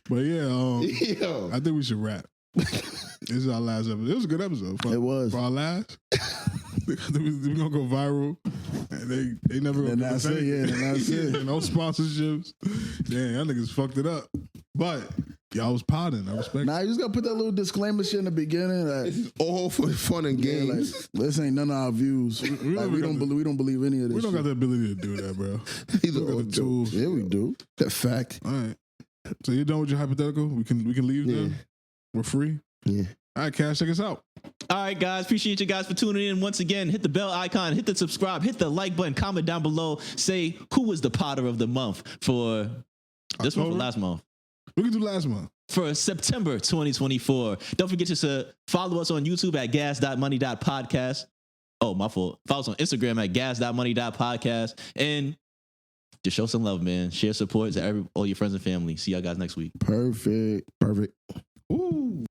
But yeah, Yo. I think we should wrap. This is our last episode. It was a good episode. It was. For our last. We're gonna go viral. And they never And gonna that's it, yeah, and that's it. No sponsorships. Damn, y'all niggas fucked it up. But y'all was potting. I respect Now you just gotta put that little disclaimer shit in the beginning. This Like, is all for fun and yeah, like, games. this ain't none of our views. Like, we don't believe any of this. We don't got shit. the ability to do that, bro. These are Look at all the tools. jokes. Yeah, we do. The fact. All right. So you're done with your hypothetical? We can leave Yeah. now? We're free? Yeah. All right, Cash, check us out. All right, guys. Appreciate you guys for tuning in once again. Hit the bell icon, hit the subscribe, hit the like button, comment down below. Say who was the Potter of the month for this one for October? last month. We can do last month. For September 2024. Don't forget to follow us on YouTube at gas.money.podcast. Oh, my fault. Follow us on Instagram at gas.money.podcast. And just show some love, man. Share support to all your friends and family. See y'all guys next week. Perfect. Perfect. Ooh.